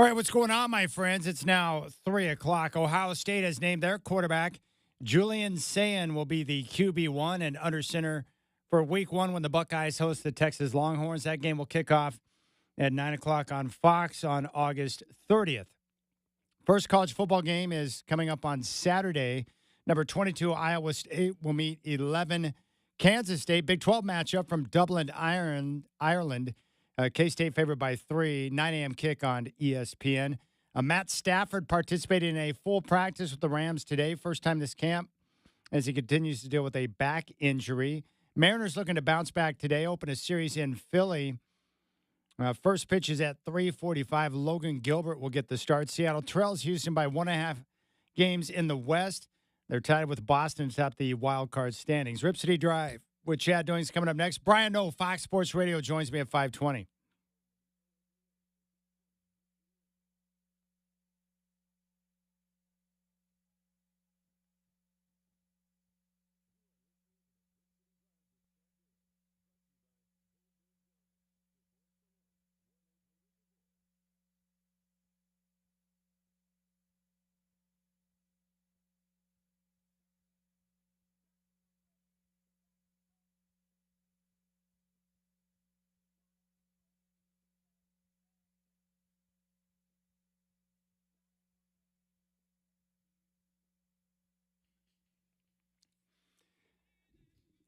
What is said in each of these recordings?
All right, what's going on, my friends? It's now 3 o'clock. Ohio State has named their quarterback. Julian Sayin will be the QB1 and under center for week one when the Buckeyes host the Texas Longhorns. That game will kick off at 9 o'clock on Fox on August 30th. First college football game is coming up on Saturday. Number 22, Iowa State will meet 11, Kansas State. Big 12 matchup from Dublin, Ireland. K-State favored by 3, 9 a.m. kick on ESPN. Matt Stafford participated in a full practice with the Rams today, first time this camp, as he continues to deal with a back injury. Mariners looking to bounce back today, open a series in Philly. First pitch is at 3:45. Logan Gilbert will get the start. Seattle trails Houston by 1.5 games in the West. They're tied with Boston to top the wild card standings. Rip City Drive with Chad Doings coming up next. Brian Noe, Fox Sports Radio, joins me at 5:20.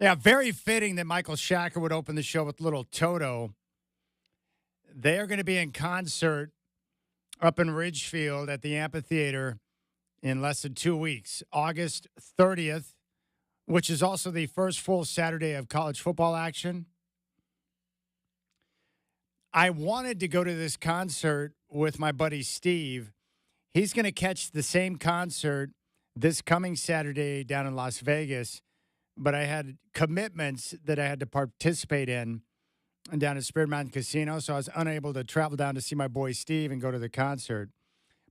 Yeah, very fitting that Michael Shacker would open the show with Little Toto. They are going to be in concert up in Ridgefield at the amphitheater in less than 2 weeks, August 30th, which is also the first full Saturday of college football action. I wanted to go to this concert with my buddy Steve. He's going to catch the same concert this coming Saturday down in Las Vegas, but I had commitments that I had to participate in down at Spirit Mountain Casino, so I was unable to travel down to see my boy Steve and go to the concert.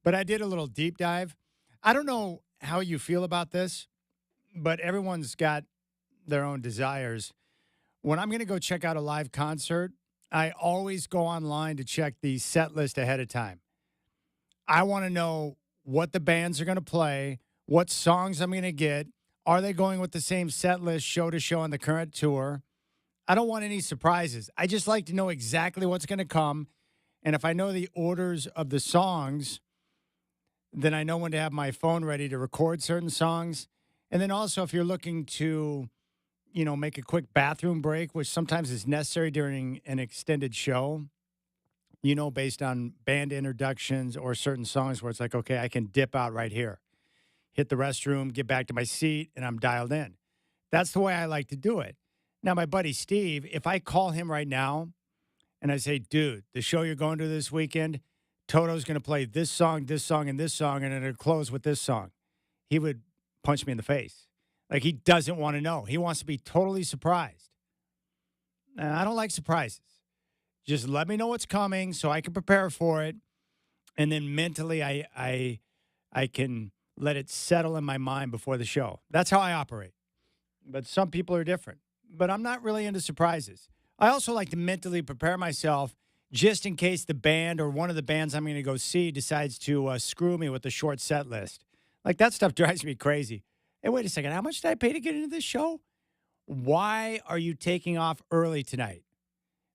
But I did a little deep dive. I don't know how you feel about this, but everyone's got their own desires. When I'm going to go check out a live concert, I always go online to check the set list ahead of time. I want to know what the bands are going to play, what songs I'm going to get. Are they going with the same set list show to show on the current tour? I don't want any surprises. I just like to know exactly what's going to come. And if I know the orders of the songs, then I know when to have my phone ready to record certain songs. And then also if you're looking to, make a quick bathroom break, which sometimes is necessary during an extended show, based on band introductions or certain songs where it's like, okay, I can dip out right here, hit the restroom, get back to my seat, and I'm dialed in. That's the way I like to do it. Now, my buddy Steve, if I call him right now and I say, dude, the show you're going to this weekend, Toto's going to play this song, and this song, and it'll close with this song, he would punch me in the face. Like, he doesn't want to know. He wants to be totally surprised. And I don't like surprises. Just let me know what's coming so I can prepare for it. And then mentally, I can let it settle in my mind before the show. That's how I operate. But some people are different. But I'm not really into surprises. I also like to mentally prepare myself just in case the band or one of the bands I'm going to go see decides to screw me with the short set list. Like, that stuff drives me crazy. Hey, wait a second. How much did I pay to get into this show? Why are you taking off early tonight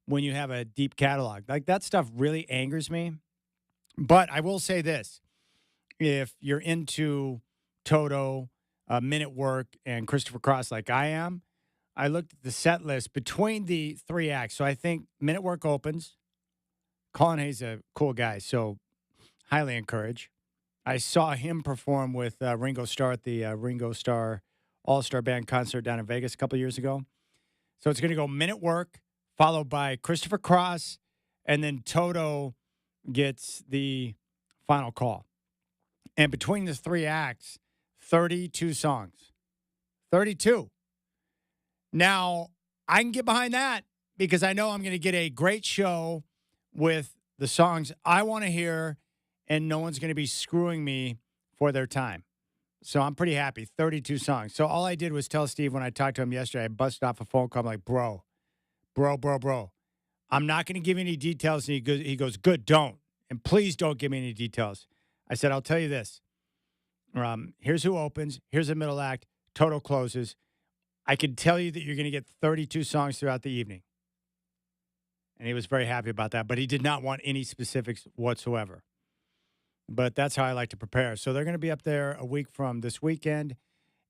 when you have a deep catalog? Like, that stuff really angers me. But I will say this. If you're into Toto, Minute Work, and Christopher Cross like I am, I looked at the set list between the three acts. So I think Minute Work opens. Colin Hayes a cool guy, so highly encourage. I saw him perform with Ringo Starr at the Ringo Starr All-Star Band concert down in Vegas a couple years ago. So it's going to go Minute Work, followed by Christopher Cross, and then Toto gets the final call. And between the three acts, 32 songs. 32. Now, I can get behind that because I know I'm going to get a great show with the songs I want to hear, and no one's going to be screwing me for their time. So I'm pretty happy. 32 songs. So all I did was tell Steve when I talked to him yesterday, I busted off a phone call. I'm like, bro. I'm not going to give you any details. And he goes, good, don't. and please don't give me any details. I said, I'll tell you this. Here's who opens. Here's the middle act. Total closes. I can tell you that you're going to get 32 songs throughout the evening. And he was very happy about that, but he did not want any specifics whatsoever. But that's how I like to prepare. So they're going to be up there a week from this weekend.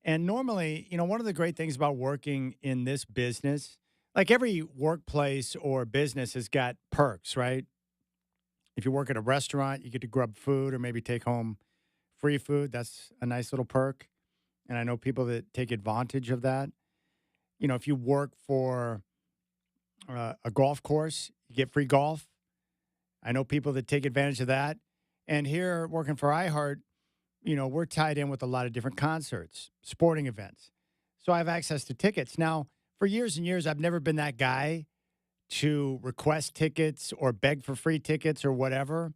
And normally, one of the great things about working in this business, like every workplace or business has got perks, right? If you work at a restaurant, you get to grub food or maybe take home free food. That's a nice little perk. And I know people that take advantage of that. If you work for a golf course, you get free golf. I know people that take advantage of that. And here, working for iHeart, we're tied in with a lot of different concerts, sporting events. So I have access to tickets. Now, for years and years, I've never been that guy to request tickets or beg for free tickets or whatever.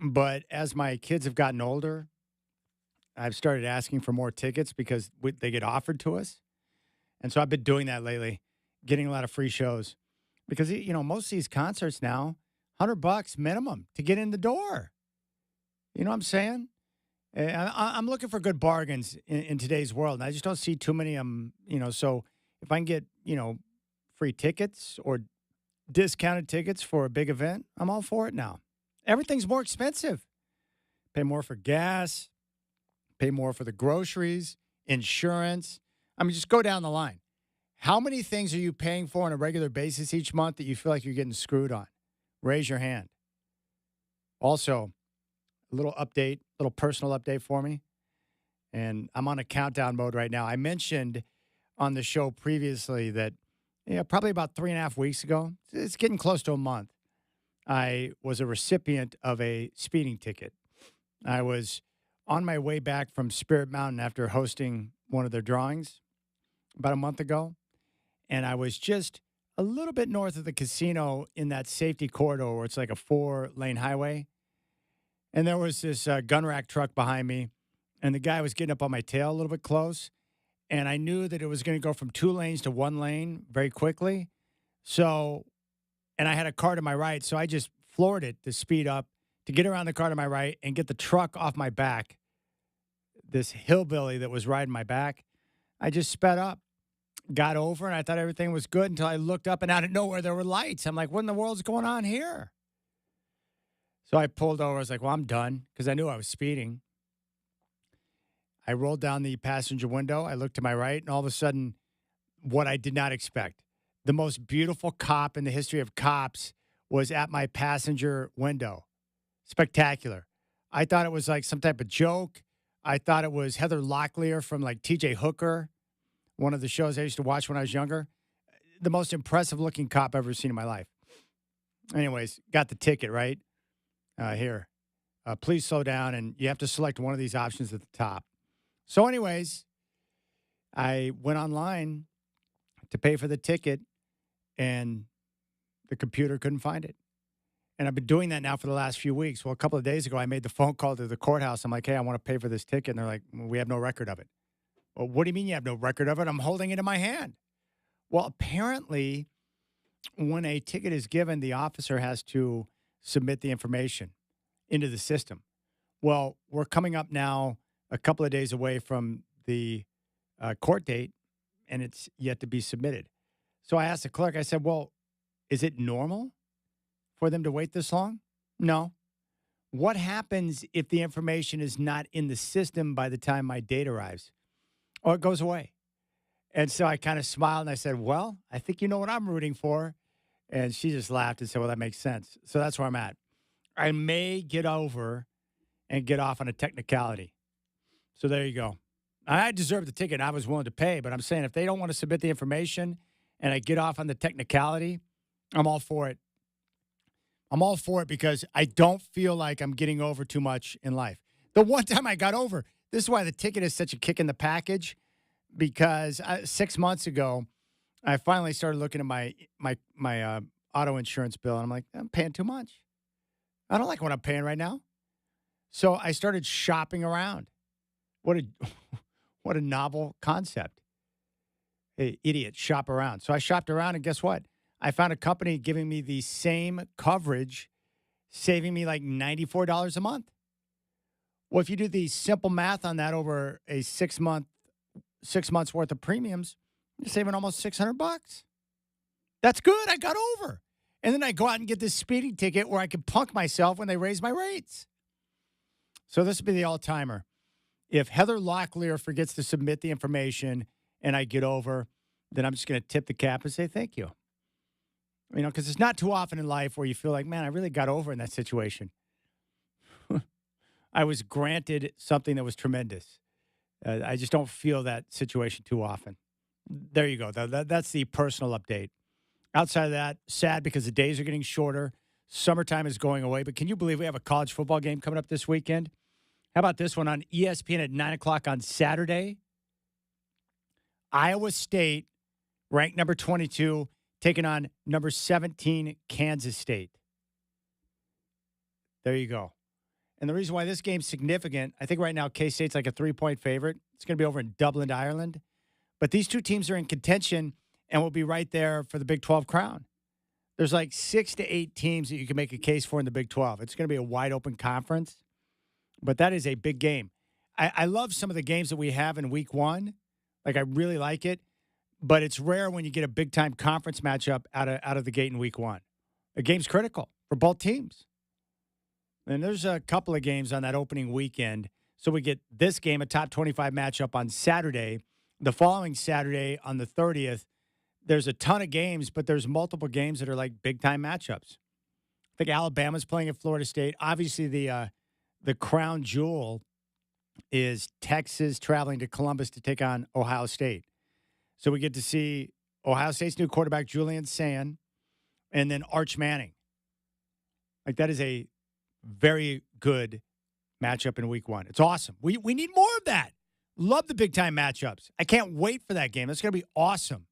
But as my kids have gotten older, I've started asking for more tickets because they get offered to us. And so I've been doing that lately, getting a lot of free shows. Because, most of these concerts now, $100 minimum to get in the door. You know what I'm saying? I'm looking for good bargains in today's world. And I just don't see too many of them, So if I can get, free tickets or discounted tickets for a big event, I'm all for it now. Everything's more expensive. Pay more for gas, pay more for the groceries, insurance. I mean, just go down the line. How many things are you paying for on a regular basis each month that you feel like you're getting screwed on? Raise your hand. Also, a little update, little personal update for me. And I'm on a countdown mode right now. I mentioned on the show previously that probably about 3.5 weeks ago, it's getting close to a month, I was a recipient of a speeding ticket. I was on my way back from Spirit Mountain after hosting one of their drawings about a month ago. And I was just a little bit north of the casino in that safety corridor where it's like a 4-lane highway. And there was this gun rack truck behind me. And the guy was getting up on my tail a little bit close. And I knew that it was going to go from 2 lanes to 1 lane very quickly. So, and I had a car to my right. So I just floored it to speed up to get around the car to my right and get the truck off my back. This hillbilly that was riding my back. I just sped up. Got over, and I thought everything was good until I looked up, and out of nowhere, there were lights. I'm like, what in the world's going on here? So I pulled over. I was like, well, I'm done, because I knew I was speeding. I rolled down the passenger window. I looked to my right, and all of a sudden, what I did not expect, the most beautiful cop in the history of cops was at my passenger window. Spectacular. I thought it was like some type of joke. I thought it was Heather Locklear from like TJ Hooker, one of the shows I used to watch when I was younger. The most impressive looking cop I've ever seen in my life. Anyways, got the ticket, right? Here. Please slow down, and you have to select one of these options at the top. So anyways, I went online to pay for the ticket, and the computer couldn't find it. And I've been doing that now for the last few weeks. Well, a couple of days ago, I made the phone call to the courthouse. I'm like, hey, I want to pay for this ticket. And they're like, well, we have no record of it. Well, what do you mean you have no record of it? I'm holding it in my hand. Well, apparently, when a ticket is given, the officer has to submit the information into the system. Well, we're coming up now a couple of days away from the court date, and it's yet to be submitted. So I asked the clerk, I said, well, is it normal for them to wait this long? No. What happens if the information is not in the system by the time my date arrives? Or it goes away. And so I kind of smiled and I said, well, I think you know what I'm rooting for. And she just laughed and said, well, that makes sense. So that's where I'm at. I may get over and get off on a technicality. So there you go. I deserve the ticket. I was willing to pay. But I'm saying if they don't want to submit the information and I get off on the technicality, I'm all for it. I'm all for it because I don't feel like I'm getting over too much in life. The one time I got over, this is why the ticket is such a kick in the package, because 6 months ago, I finally started looking at my auto insurance bill, and I'm like, I'm paying too much. I don't like what I'm paying right now. So I started shopping around. What a novel concept. Hey, idiot, shop around. So I shopped around, and guess what? I found a company giving me the same coverage, saving me like $94 a month. Well, if you do the simple math on that over a 6 months worth of premiums, you're saving almost $600. That's good. I got over. And then I go out and get this speeding ticket where I can punk myself when they raise my rates. So this would be the all-timer. If Heather Locklear forgets to submit the information and I get over, then I'm just going to tip the cap and say thank you. You know, because it's not too often in life where you feel like, man, I really got over in that situation. I was granted something that was tremendous. I just don't feel that situation too often. There you go. That's the personal update. Outside of that, sad because the days are getting shorter. Summertime is going away. But can you believe we have a college football game coming up this weekend? How about this one on ESPN at 9 o'clock on Saturday? Iowa State, ranked number 22, taking on number 17, Kansas State. There you go. And the reason why this game's significant, I think right now K-State's like a 3-point favorite. It's going to be over in Dublin, Ireland. But these two teams are in contention and will be right there for the Big 12 crown. There's like 6 to 8 teams that you can make a case for in the Big 12. It's going to be a wide open conference. But that is a big game. I love some of the games that we have in week one. Like, I really like it. But it's rare when you get a big-time conference matchup out of the gate in week one. The game's critical for both teams. And there's a couple of games on that opening weekend. So we get this game, a top 25 matchup on Saturday. The following Saturday on the 30th, there's a ton of games, but there's multiple games that are like big-time matchups. I think Alabama's playing at Florida State. Obviously, the crown jewel is Texas traveling to Columbus to take on Ohio State. So we get to see Ohio State's new quarterback, Julian Sand, and then Arch Manning. Like, that is a very good matchup in week one. It's awesome. We need more of that. Love the big-time matchups. I can't wait for that game. It's going to be awesome.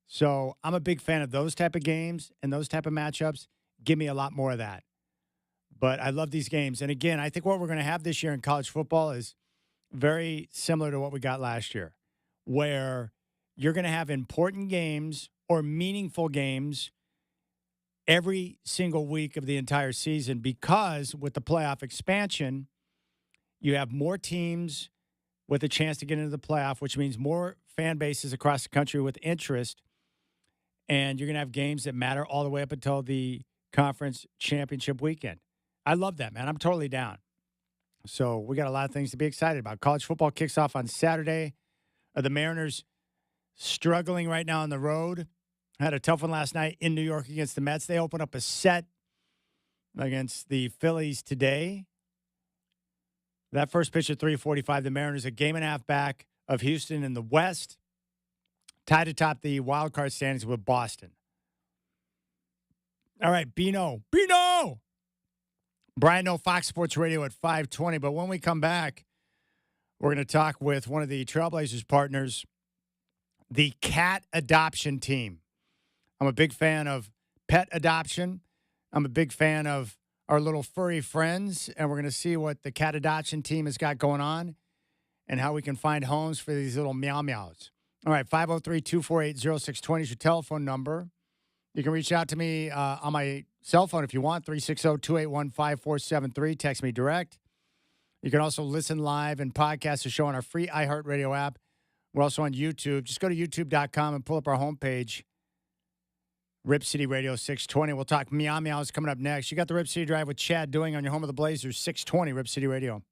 So I'm a big fan of those type of games and those type of matchups. Give me a lot more of that. But I love these games. And again, I think what we're going to have this year in college football is very similar to what we got last year, where you're going to have important games or meaningful games every single week of the entire season, because with the playoff expansion, you have more teams with a chance to get into the playoff, which means more fan bases across the country with interest. And you're going to have games that matter all the way up until the conference championship weekend. I love that, man. I'm totally down. So we got a lot of things to be excited about. College football kicks off on Saturday. The Mariners struggling right now on the road. Had a tough one last night in New York against the Mets. They open up a set against the Phillies today. That first pitch at 3:45, the Mariners a game and a half back of Houston in the West, tied atop the wild card standings with Boston. All right, Bino. Brian No, Fox Sports Radio at 5:20. But when we come back, we're going to talk with one of the Trailblazers partners, the cat adoption team. I'm a big fan of pet adoption. I'm a big fan of our little furry friends, and we're going to see what the cat adoption team has got going on and how we can find homes for these little meow meows. All right, 503-248-0620 is your telephone number. You can reach out to me on my cell phone if you want, 360-281-5473. Text me direct. You can also listen live and podcast the show on our free iHeartRadio app. We're also on YouTube. Just go to youtube.com and pull up our homepage, Rip City Radio 620. We'll talk Meow Meows coming up next. You got the Rip City Drive with Chad doing on your home of the Blazers, 620 Rip City Radio.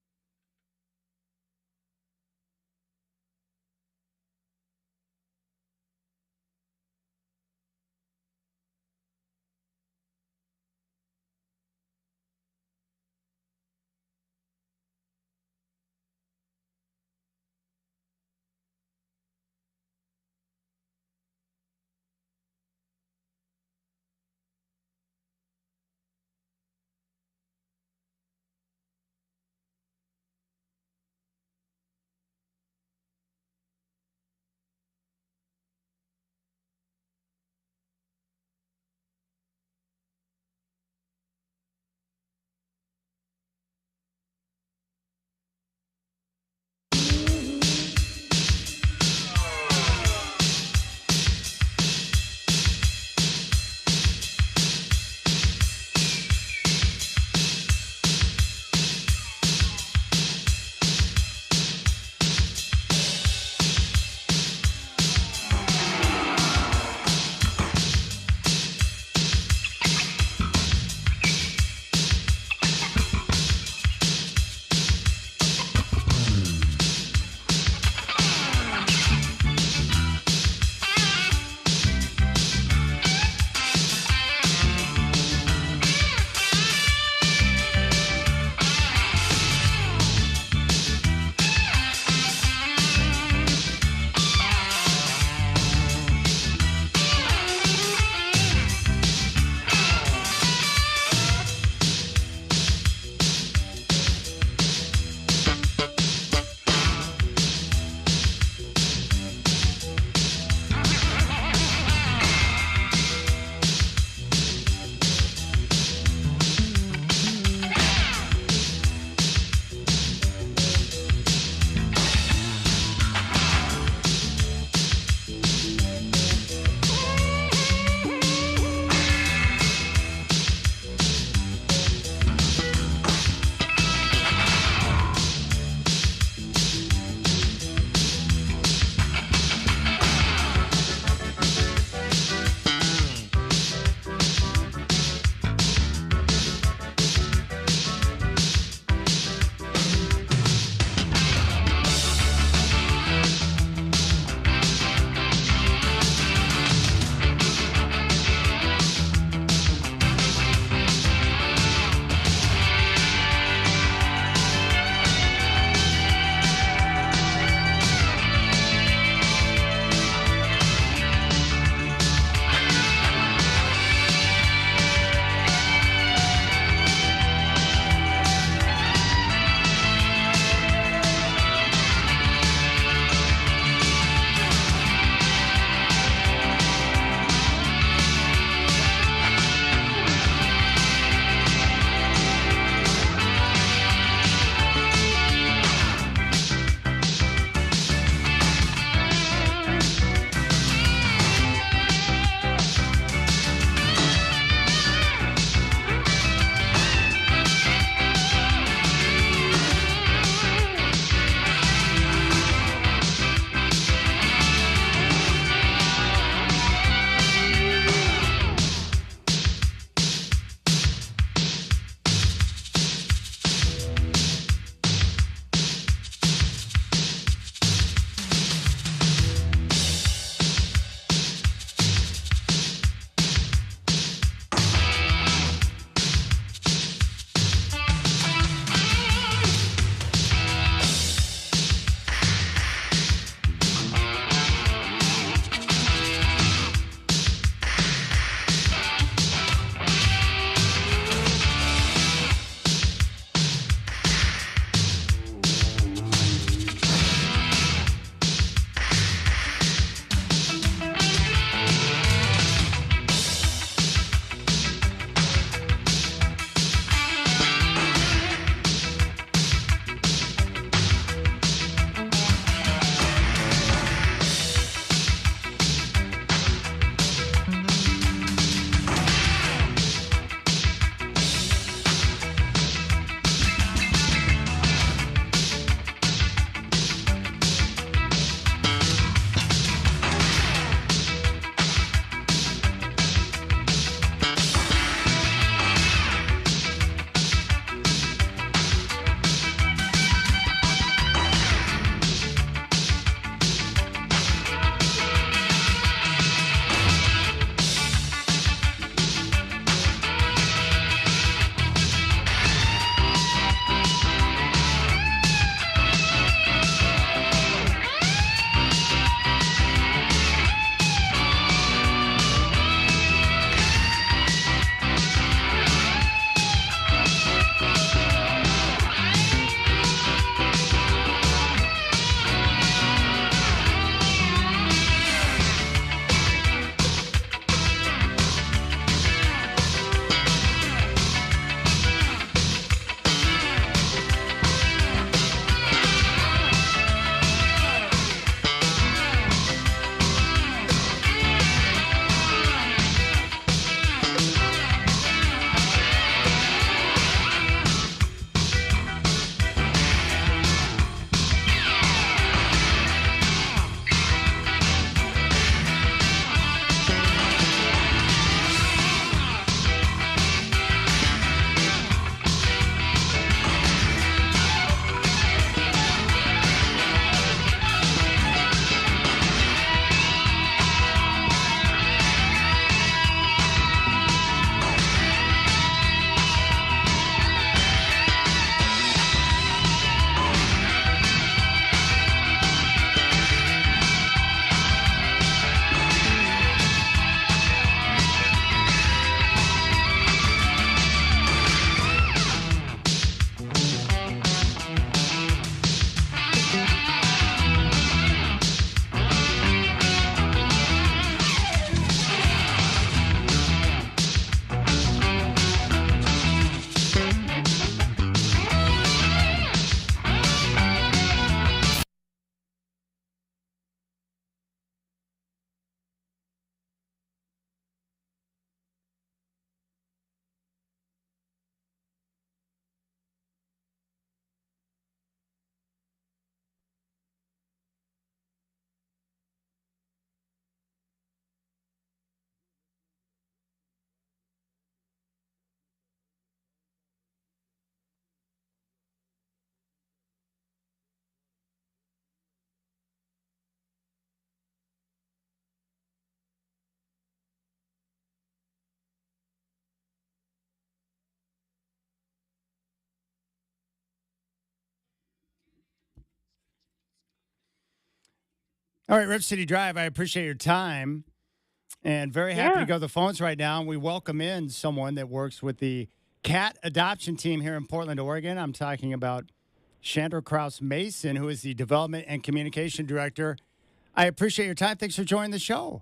All right, Rip City Drive, I appreciate your time and very happy to Yeah. go to the phones right now. And we welcome in someone that works with the cat adoption team here in Portland, Oregon. I'm talking about Chandra Kraus Mason, who is the development and communication director. I appreciate your time. Thanks for joining the show.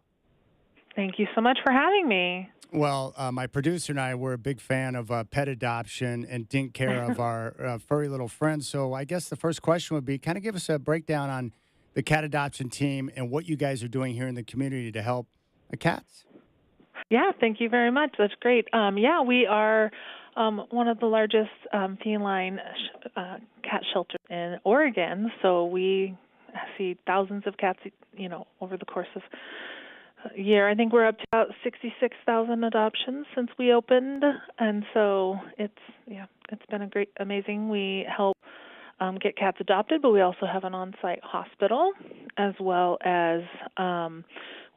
Thank you so much for having me. Well, my producer and I were a big fan of pet adoption and didn't care of our furry little friends. So I guess the first question would be kind of give us a breakdown on the cat adoption team and what you guys are doing here in the community to help the cats. Yeah, thank you very much. That's great. Yeah, we are one of the largest feline cat shelters in Oregon. So we see thousands of cats, over the course of a year. I think we're up to about 66,000 adoptions since we opened, and so it's been a great, amazing. We help get cats adopted, but we also have an on-site hospital, as well as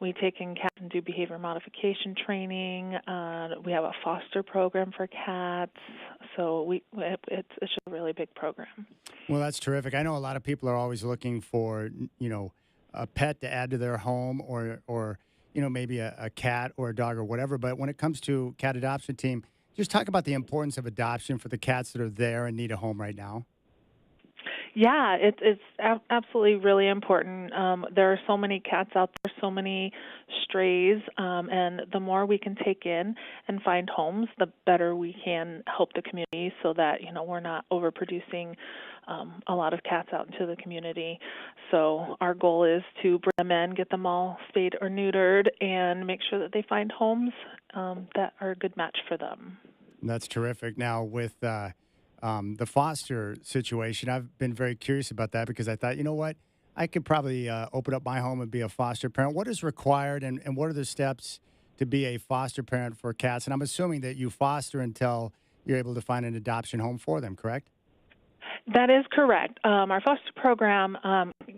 we take in cats and do behavior modification training. We have a foster program for cats, so it's just a really big program. Well, that's terrific. I know a lot of people are always looking for, a pet to add to their home or maybe a cat or a dog or whatever. But when it comes to cat adoption team, just talk about the importance of adoption for the cats that are there and need a home right now. Yeah, it's absolutely really important. There are so many cats out there, so many strays, and the more we can take in and find homes, the better we can help the community so that, we're not overproducing a lot of cats out into the community. So our goal is to bring them in, get them all spayed or neutered, and make sure that they find homes that are a good match for them. That's terrific. Now, with the foster situation, I've been very curious about that because I thought, you know what, I could probably open up my home and be a foster parent. What is required and what are the steps to be a foster parent for cats? And I'm assuming that you foster until you're able to find an adoption home for them, correct? That is correct. Our foster program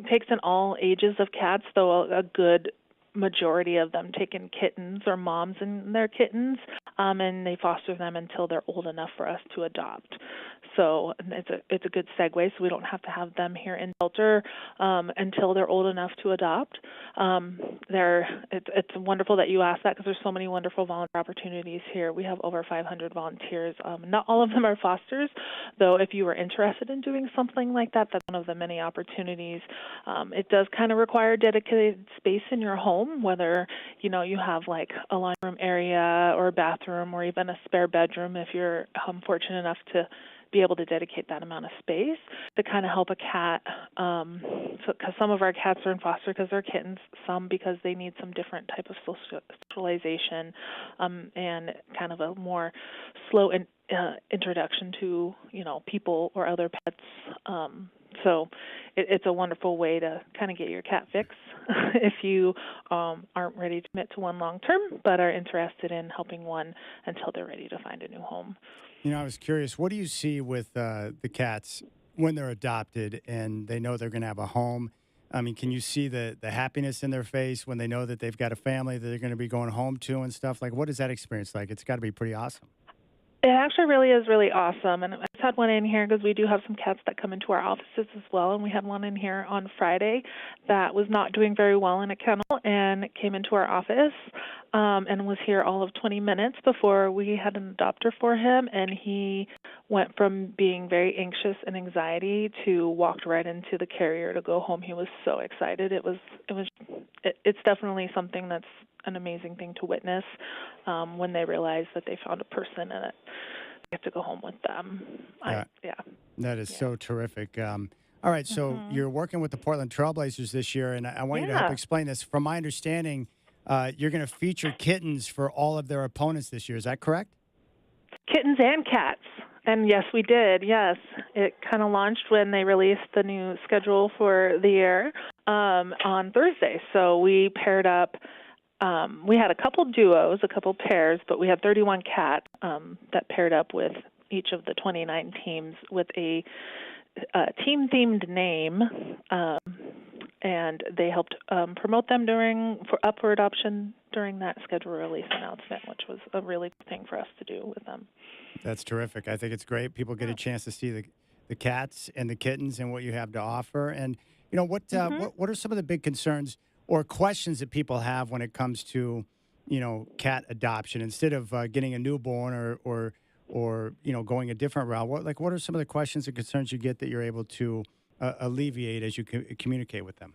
takes in all ages of cats, though a good majority of them take in kittens or moms and their kittens, and they foster them until they're old enough for us to adopt. So it's a good segue. So we don't have to have them here in shelter until they're old enough to adopt. It's wonderful that you asked that because there's so many wonderful volunteer opportunities here. We have over 500 volunteers. Not all of them are fosters, though. If you were interested in doing something like that, that's one of the many opportunities. It does kind of require dedicated space in your home, whether you have like a laundry room area or a bathroom or even a spare bedroom if you're fortunate enough to be able to dedicate that amount of space to kind of help a cat. Because some of our cats are in foster because they're kittens, some because they need some different type of socialization, and kind of a more slow introduction to people or other pets. So it's a wonderful way to kind of get your cat fix if you aren't ready to commit to one long term, but are interested in helping one until they're ready to find a new home. I was curious, what do you see with the cats when they're adopted and they know they're going to have a home? I mean, can you see the happiness in their face when they know that they've got a family that they're going to be going home to and stuff? Like, what is that experience like? It's got to be pretty awesome. It actually really is really awesome. And I just had one in here because we do have some cats that come into our offices as well. And we had one in here on Friday that was not doing very well in a kennel and came into our office and was here all of 20 minutes before we had an adopter for him. And he went from being very anxious and anxiety to walked right into the carrier to go home. He was so excited. It's definitely something that's an amazing thing to witness when they realize that they found a person and they get to go home with them. Yeah. That is so terrific. All right, so you're working with the Portland Trailblazers this year, and I want you to help explain this. From my understanding, you're going to feature kittens for all of their opponents this year. Is that correct? Kittens and cats. And yes, we did. Yes. It kind of launched when they released the new schedule for the year on Thursday. So we paired up. We had a couple duos, a couple pairs, but we had 31 cats that paired up with each of the 29 teams with a team-themed name, and they helped promote them up for adoption during that schedule release announcement, which was a really good thing for us to do with them. That's terrific. I think it's great. People get a chance to see the cats and the kittens and what you have to offer. And Hmm. What are some of the big concerns or questions that people have when it comes to, cat adoption instead of getting a newborn or going a different route? What are some of the questions and concerns you get that you're able to alleviate as you communicate with them?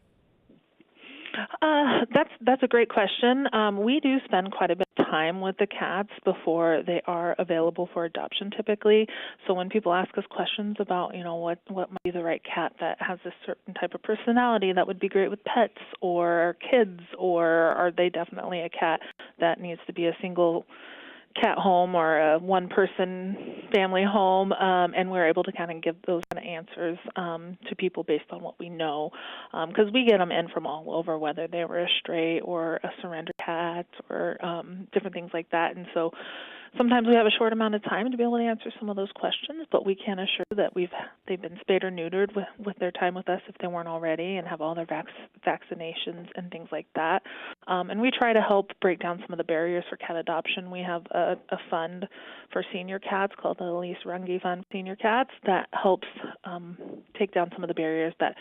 That's a great question. We do spend quite a bit of time with the cats before they are available for adoption, typically. So when people ask us questions about, what might be the right cat that has a certain type of personality that would be great with pets or kids, or are they definitely a cat that needs to be a single cat home or a one-person family home, and we're able to kind of give those kind of answers to people based on what we know, because we get them in from all over, whether they were a stray or a surrender cat or different things like that. And so sometimes we have a short amount of time to be able to answer some of those questions, but we can assure that they've been spayed or neutered with their time with us if they weren't already, and have all their vaccinations and things like that. And we try to help break down some of the barriers for cat adoption. We have a fund for senior cats called the Elise Runge Fund for Senior Cats that helps take down some of the barriers that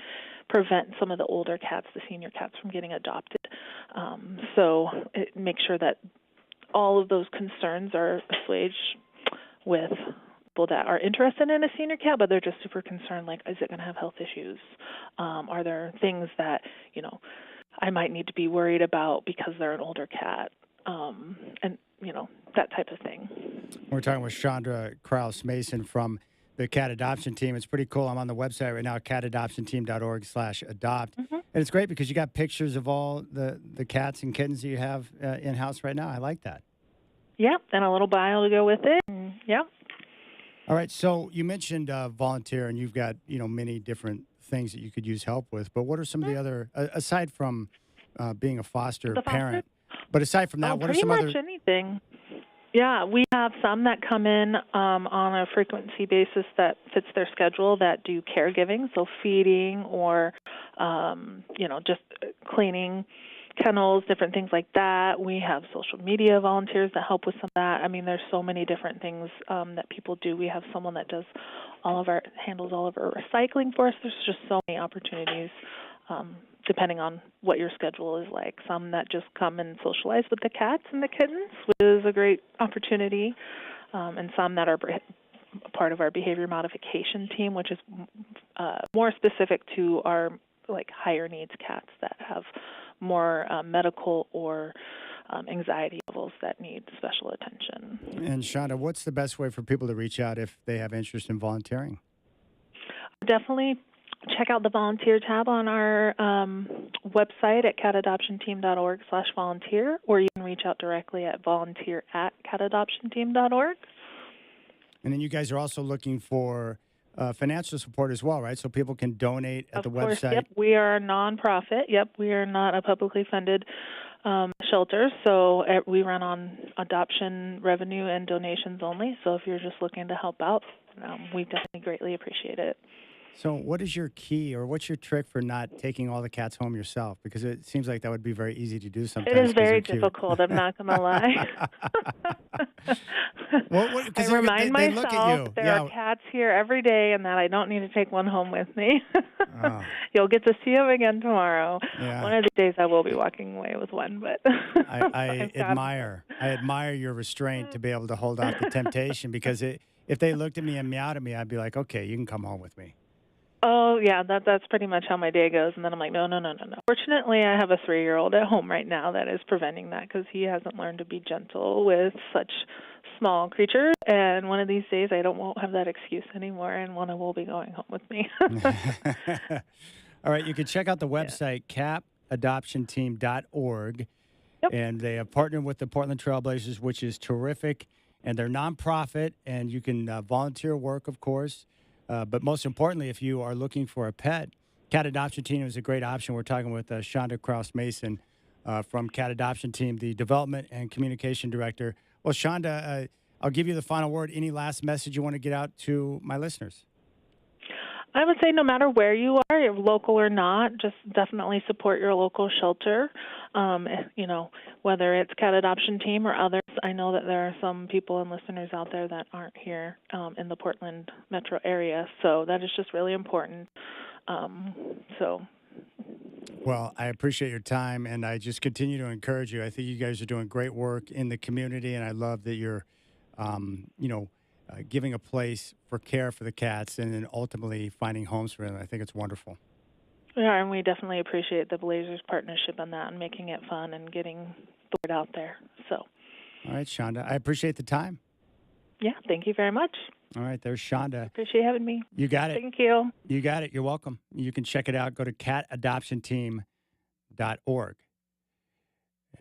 prevent some of the older cats, the senior cats, from getting adopted. So it makes sure that all of those concerns are assuaged with people that are interested in a senior cat, but they're just super concerned, like, is it going to have health issues? Are there things that, I might need to be worried about because they're an older cat? And, that type of thing. We're talking with Chandra Kraus Mason from the cat adoption team. It's pretty cool. I'm on the website right now, catadoptionteam.org/adopt. Mm-hmm. And it's great because you got pictures of all the cats and kittens that you have in-house right now. I like that. Yeah, and a little bio to go with it. Yeah. All right. So you mentioned volunteer, and you've got, many different things that you could use help with. But what are some of the other, aside from being a foster The foster? parent, but aside from that, what are Pretty some much other? anything. Yeah, we have some that come in on a frequency basis that fits their schedule that do caregiving, so feeding or, just cleaning kennels, different things like that. We have social media volunteers that help with some of that. I mean, there's so many different things that people do. We have someone that handles all of our recycling for us. There's just so many opportunities. Depending on what your schedule is like. Some that just come and socialize with the cats and the kittens, which is a great opportunity, and some that are part of our behavior modification team, which is more specific to our higher needs cats that have more medical or anxiety levels that need special attention. And Shonda, what's the best way for people to reach out if they have interest in volunteering? Definitely check out the volunteer tab on our website at catadoptionteam.org/volunteer, or you can reach out directly at volunteer@catadoptionteam.org. And then you guys are also looking for financial support as well, right? So people can donate at the website. Yep. We are a nonprofit. Yep. We are not a publicly funded shelter, so we run on adoption revenue and donations only. So if you're just looking to help out, we definitely greatly appreciate it. So what is your key, or what's your trick for not taking all the cats home yourself? Because it seems like that would be very easy to do sometimes. It is very difficult, I'm not going to lie. I remind myself there are cats here every day and that I don't need to take one home with me. You'll get to see them again tomorrow. Yeah. One of the days I will be walking away with one, but I admire your restraint to be able to hold off the temptation, because if they looked at me and meowed at me, I'd be like, okay, you can come home with me. Oh, yeah, that's pretty much how my day goes. And then I'm like, no. Fortunately, I have a 3-year-old at home right now that is preventing that, because he hasn't learned to be gentle with such small creatures. And one of these days, won't have that excuse anymore, and one will be going home with me. All right, you can check out the website, catadoptionteam.org. Yep. And they have partnered with the Portland Trailblazers, which is terrific. And they're nonprofit, and you can volunteer work, of course. But most importantly, if you are looking for a pet, Cat Adoption Team is a great option. We're talking with Chandra Kraus Mason from Cat Adoption Team, the Development and Communication Director. Well, Chandra, I'll give you the final word. Any last message you want to get out to my listeners? I would say no matter where you are, you're local or not, just definitely support your local shelter. Whether it's Cat Adoption Team or others. I know that there are some people and listeners out there that aren't here in the Portland metro area, so that is just really important. So Well, I appreciate your time, and I just continue to encourage you. I think you guys are doing great work in the community, and I love that you're, giving a place for care for the cats, and then ultimately finding homes for them. I think it's wonderful. Yeah, and we definitely appreciate the Blazers' partnership on that and making it fun and getting the word out there. So, All right, Shonda, I appreciate the time. yeah, thank you very much. All right, there's Shonda. Appreciate having me. You got it. Thank you. You got it. You're welcome. You can check it out. Go to catadoptionteam.org.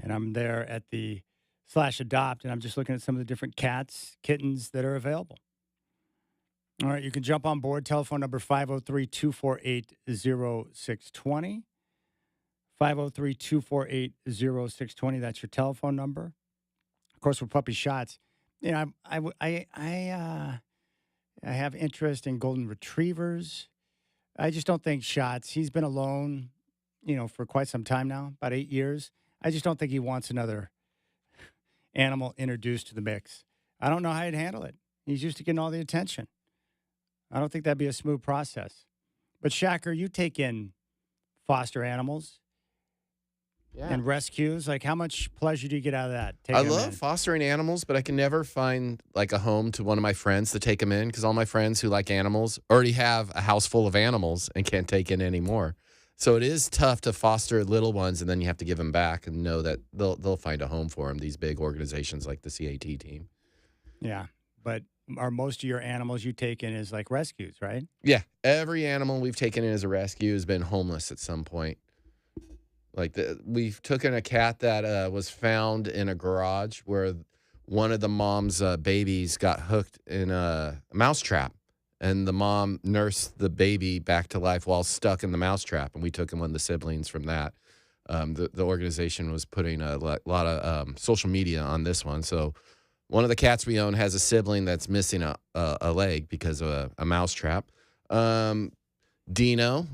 And I'm there at the /adopt, and I'm just looking at some of the different cats, kittens that are available. All right, you can jump on board. Telephone number 503-248-0620. 503-248-0620. That's your telephone number. Of course, with Puppy Shots, I have interest in golden retrievers. I just don't think Shots. He's been alone, for quite some time now, about 8 years. I just don't think he wants another animal introduced to the mix. I don't know how he'd handle it. He's used to getting all the attention. I don't think that'd be a smooth process. But Shacker, you take in foster animals and rescues. Like, how much pleasure do you get out of that? I love fostering animals, but I can never find like a home to one of my friends to take them in because all my friends who like animals already have a house full of animals and can't take in any more. So it is tough to foster little ones, and then you have to give them back and know that they'll find a home for them, these big organizations like the CAT team. Yeah, but are most of your animals you take in as like rescues, right? Yeah, every animal we've taken in as a rescue has been homeless at some point. Like we've taken a cat that was found in a garage where one of the mom's babies got hooked in a mousetrap, and the mom nursed the baby back to life while stuck in the mousetrap, and we took in one of the siblings from that. The organization was putting a lot of social media on this one, so one of the cats we own has a sibling that's missing a leg because of a mousetrap. Dino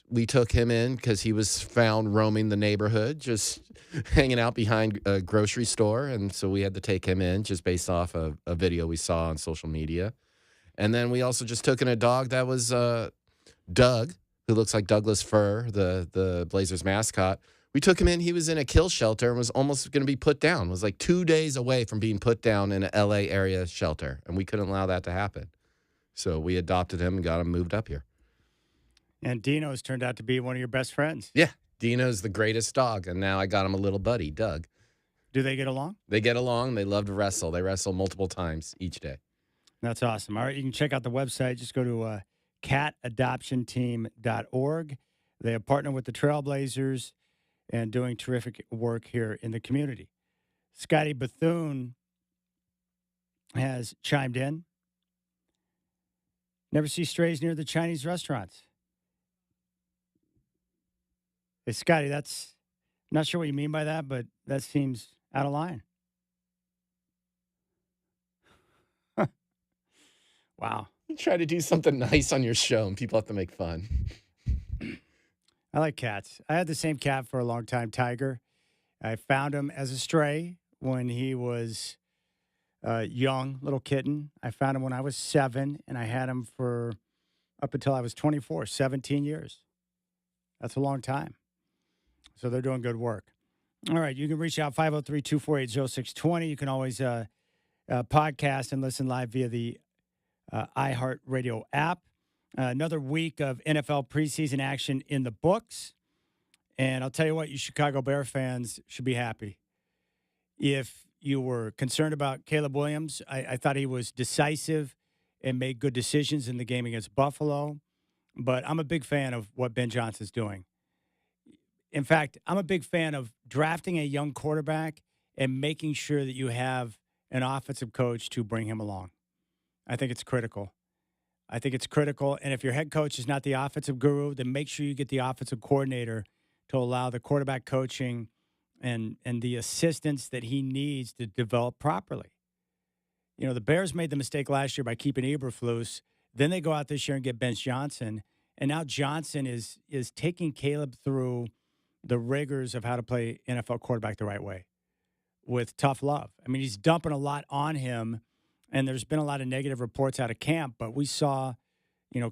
we took him in because he was found roaming the neighborhood, just hanging out behind a grocery store. And so we had to take him in just based off of a video we saw on social media. And then we also just took in a dog that was Doug, who looks like Douglas Fir, the Blazers mascot. We took him in. He was in a kill shelter and was almost going to be put down. Was like 2 days away from being put down in an L.A. area shelter. And we couldn't allow that to happen. So we adopted him and got him moved up here. And Dino's turned out to be one of your best friends. Yeah, Dino's the greatest dog, and now I got him a little buddy, Doug. Do they get along? They get along. They love to wrestle. They wrestle multiple times each day. That's awesome. All right, you can check out the website. Just go to catadoptionteam.org. They have partnered with the Trailblazers and doing terrific work here in the community. Scotty Bethune has chimed in. Never see strays near the Chinese restaurants. Hey, Scotty, that's not sure what you mean by that, but that seems out of line. Wow. You try to do something nice on your show, and people have to make fun. I like cats. I had the same cat for a long time, Tiger. I found him as a stray when he was young, little kitten. I found him when I was 7, and I had him for up until I was 24, 17 years. That's a long time. So they're doing good work. All right, you can reach out 503-248-0620. You can always podcast and listen live via the iHeartRadio app. Another week of NFL preseason action in the books. And I'll tell you what, you Chicago Bear fans should be happy. If you were concerned about Caleb Williams, I thought he was decisive and made good decisions in the game against Buffalo. But I'm a big fan of what Ben Johnson's doing. In fact, I'm a big fan of drafting a young quarterback and making sure that you have an offensive coach to bring him along. I think it's critical. And if your head coach is not the offensive guru, then make sure you get the offensive coordinator to allow the quarterback coaching and the assistance that he needs to develop properly. You know, the Bears made the mistake last year by keeping Eberflus. Then they go out this year and get Ben Johnson. And now Johnson is taking Caleb through the rigors of how to play NFL quarterback the right way with tough love. I mean, he's dumping a lot on him, and there's been a lot of negative reports out of camp, but we saw,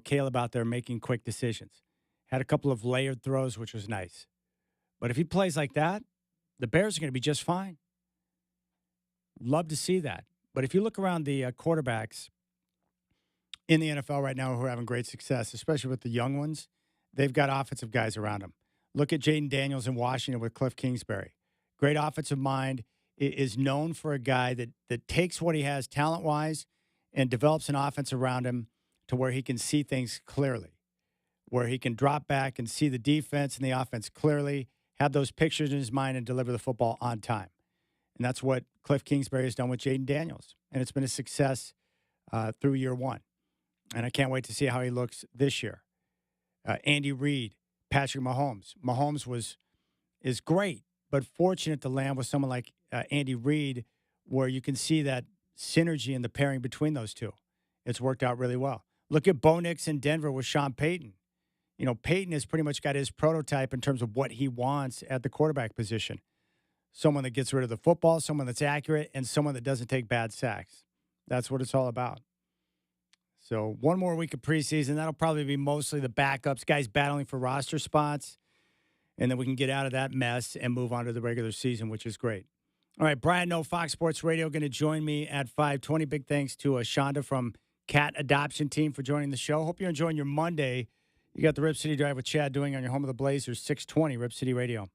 Caleb out there making quick decisions. Had a couple of layered throws, which was nice. But if he plays like that, the Bears are going to be just fine. Love to see that. But if you look around the quarterbacks in the NFL right now who are having great success, especially with the young ones, they've got offensive guys around them. Look at Jaden Daniels in Washington with Cliff Kingsbury. Great offensive mind, is known for a guy that takes what he has talent-wise and develops an offense around him to where he can see things clearly, where he can drop back and see the defense and the offense clearly, have those pictures in his mind, and deliver the football on time. And that's what Cliff Kingsbury has done with Jaden Daniels. And it's been a success through year one. And I can't wait to see how he looks this year. Andy Reid, Patrick Mahomes. Mahomes is great, but fortunate to land with someone like Andy Reid, where you can see that synergy in the pairing between those two. It's worked out really well. Look at Bo Nix in Denver with Sean Payton. You know, Payton has pretty much got his prototype in terms of what he wants at the quarterback position. Someone that gets rid of the football, someone that's accurate, and someone that doesn't take bad sacks. That's what it's all about. So one more week of preseason. That'll probably be mostly the backups, guys battling for roster spots. And then we can get out of that mess and move on to the regular season, which is great. All right, Brian Noe, Fox Sports Radio, going to join me at 5:20. Big thanks to Shonda from Cat Adoption Team for joining the show. Hope you're enjoying your Monday. You got the Rip City Drive with Chad doing on your home of the Blazers, 620 Rip City Radio.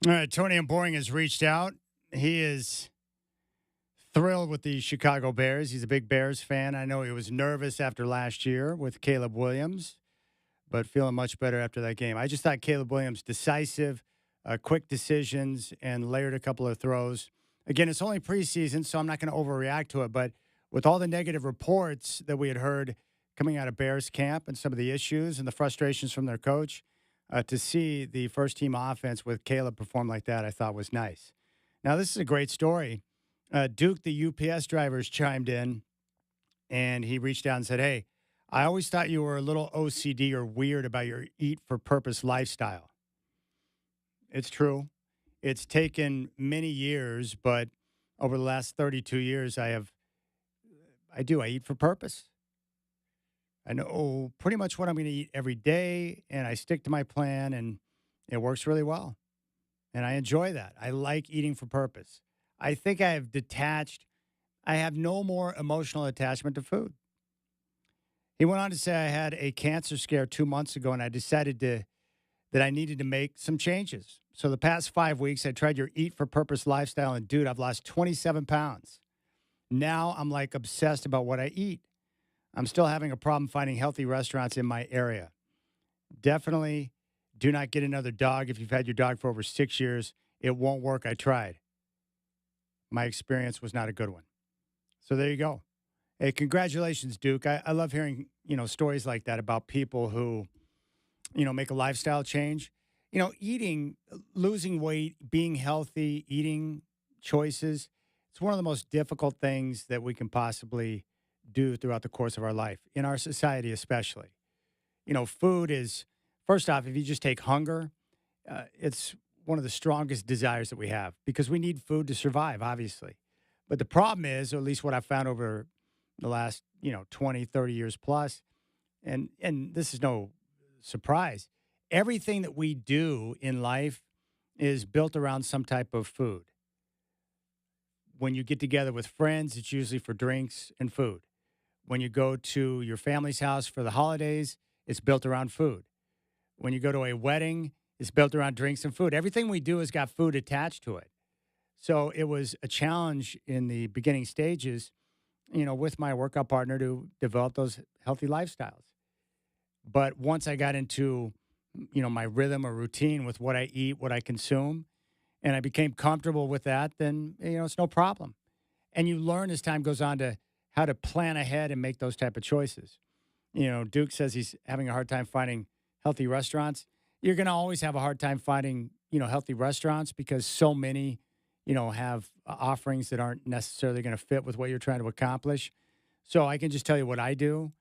All right, Tony and Boring has reached out. He is thrilled with the Chicago Bears. He's a big Bears fan. I know he was nervous after last year with Caleb Williams, but feeling much better after that game. I just thought Caleb Williams decisive, quick decisions, and layered a couple of throws. Again, it's only preseason, so I'm not going to overreact to it. But with all the negative reports that we had heard coming out of Bears camp and some of the issues and the frustrations from their coach, to see the first team offense with Caleb perform like that, I thought was nice. Now, this is a great story. Duke, the UPS drivers, chimed in, and he reached out and said, "Hey, I always thought you were a little OCD or weird about your eat for purpose lifestyle." It's true. It's taken many years, but over the last 32 years, I eat for purpose. I know pretty much what I'm going to eat every day, and I stick to my plan, and it works really well. And I enjoy that. I like eating for purpose. I think I have detached, I have no more emotional attachment to food. He went on to say I had a cancer scare 2 months ago, and I decided that I needed to make some changes. So the past 5 weeks, I tried your eat for purpose lifestyle, and dude, I've lost 27 pounds. Now I'm like obsessed about what I eat. I'm still having a problem finding healthy restaurants in my area. Definitely do not get another dog if you've had your dog for over 6 years. It won't work. I tried. My experience was not a good one. So there you go. Hey, congratulations, Duke. I love hearing, stories like that about people who, make a lifestyle change. Eating, losing weight, being healthy, eating choices, it's one of the most difficult things that we can possibly do throughout the course of our life, in our society especially. Food is, first off, if you just take hunger, it's one of the strongest desires that we have because we need food to survive, obviously. But the problem is, or at least what I've found over the last, 20, 30 years plus, and this is no surprise, everything that we do in life is built around some type of food. When you get together with friends, it's usually for drinks and food. When you go to your family's house for the holidays, it's built around food. When you go to a wedding, it's built around drinks and food. Everything we do has got food attached to it. So it was a challenge in the beginning stages, with my workout partner to develop those healthy lifestyles. But once I got into, my rhythm or routine with what I eat, what I consume, and I became comfortable with that, then, it's no problem. And you learn as time goes on to how to plan ahead and make those type of choices. Duke says he's having a hard time finding healthy restaurants. You're going to always have a hard time finding, healthy restaurants because so many, have offerings that aren't necessarily going to fit with what you're trying to accomplish. So I can just tell you what I do.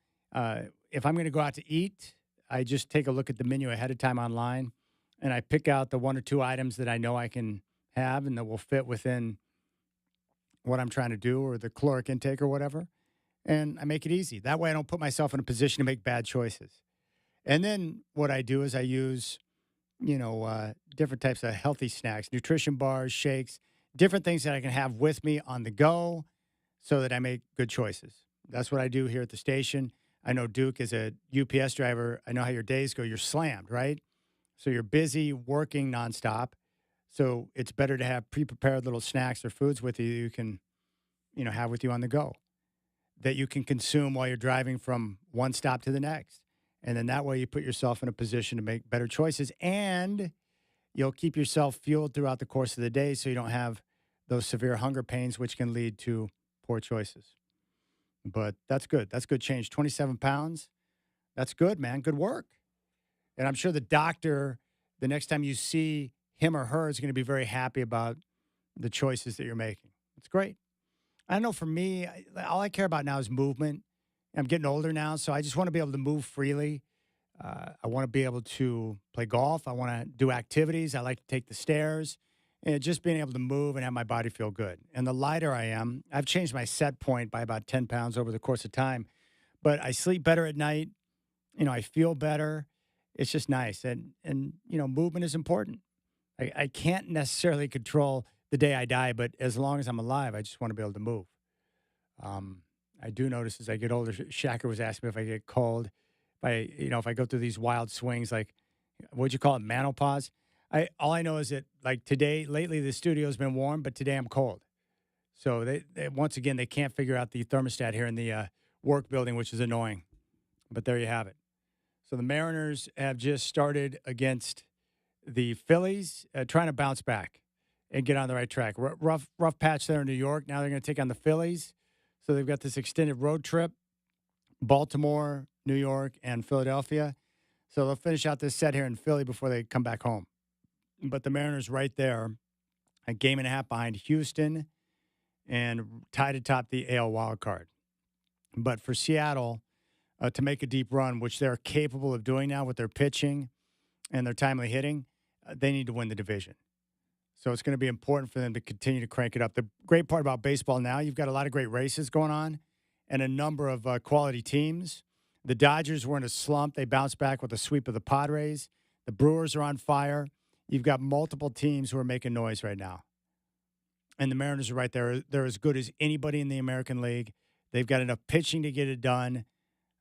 If I'm going to go out to eat, I just take a look at the menu ahead of time online, and I pick out the one or two items that I know I can have and that will fit within what I'm trying to do or the caloric intake or whatever. And I make it easy. That way I don't put myself in a position to make bad choices. And then what I do is I use, different types of healthy snacks, nutrition bars, shakes, different things that I can have with me on the go so that I make good choices. That's what I do here at the station. I know Duke is a UPS driver. I know how your days go. You're slammed, right? So you're busy working nonstop. So it's better to have pre-prepared little snacks or foods with you can, have with you on the go that you can consume while you're driving from one stop to the next. And then that way you put yourself in a position to make better choices and you'll keep yourself fueled throughout the course of the day so you don't have those severe hunger pains, which can lead to poor choices. But that's good. That's good change. 27 pounds. That's good, man. Good work. And I'm sure the doctor, the next time you see him or her, is going to be very happy about the choices that you're making. It's great. I know for me, all I care about now is movement. I'm getting older now, so I just want to be able to move freely. I want to be able to play golf. I want to do activities. I like to take the stairs. And just being able to move and have my body feel good. And the lighter I am, I've changed my set point by about 10 pounds over the course of time. But I sleep better at night. I feel better. It's just nice. And movement is important. I can't necessarily control the day I die, but as long as I'm alive, I just want to be able to move. I do notice as I get older, Shacker was asking me if I get cold, if I go through these wild swings, like, what'd you call it, menopause? All I know is that like today, lately the studio's been warm, but today I'm cold. So they once again they can't figure out the thermostat here in the work building, which is annoying. But there you have it. So the Mariners have just started against the Phillies, trying to bounce back and get on the right track. Rough patch there in New York. Now they're going to take on the Phillies. So they've got this extended road trip: Baltimore, New York, and Philadelphia. So they'll finish out this set here in Philly before they come back home. But the Mariners right there, a game and a half behind Houston and tied atop the AL wild card. But for Seattle to make a deep run, which they're capable of doing now with their pitching and their timely hitting, they need to win the division. So it's going to be important for them to continue to crank it up. The great part about baseball now, you've got a lot of great races going on and a number of quality teams. The Dodgers were in a slump. They bounced back with a sweep of the Padres. The Brewers are on fire. You've got multiple teams who are making noise right now. And the Mariners are right there. They're as good as anybody in the American League. They've got enough pitching to get it done.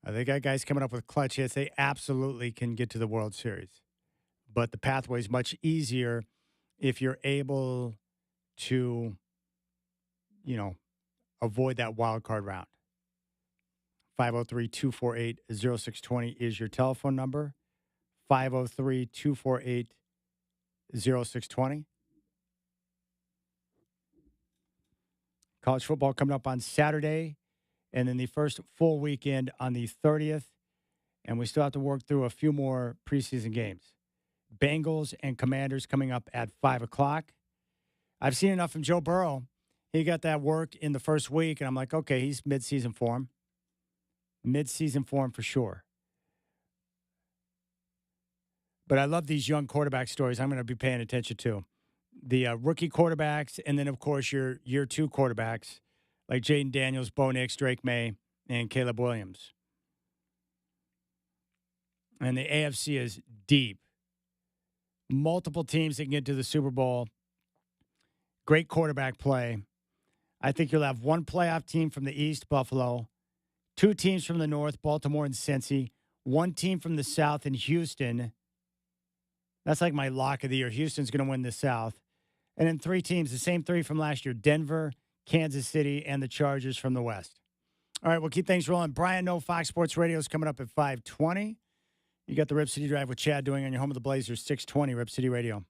They got guys coming up with clutch hits. They absolutely can get to the World Series. But the pathway is much easier if you're able to, avoid that wild card round. 503-248-0620 is your telephone number. 503-248-0620. College football coming up on Saturday, and then the first full weekend on the 30th. And we still have to work through a few more preseason games. Bengals and Commanders coming up at 5 o'clock. I've seen enough from Joe Burrow. He got that work in the first week, and I'm like, okay, he's midseason form. Midseason form for sure. But I love these young quarterback stories. I'm going to be paying attention to. The rookie quarterbacks, and then, of course, your year two quarterbacks like Jaden Daniels, Bo Nix, Drake May, and Caleb Williams. And the AFC is deep. Multiple teams that can get to the Super Bowl. Great quarterback play. I think you'll have one playoff team from the East, Buffalo. Two teams from the North, Baltimore and Cincy. One team from the South in Houston. That's like my lock of the year. Houston's going to win the South. And then three teams, the same three from last year: Denver, Kansas City, and the Chargers from the West. All right, we'll keep things rolling. Brian Noe, Fox Sports Radio is coming up at 5:20. You got the Rip City Drive with Chad doing on your home of the Blazers, 620 Rip City Radio.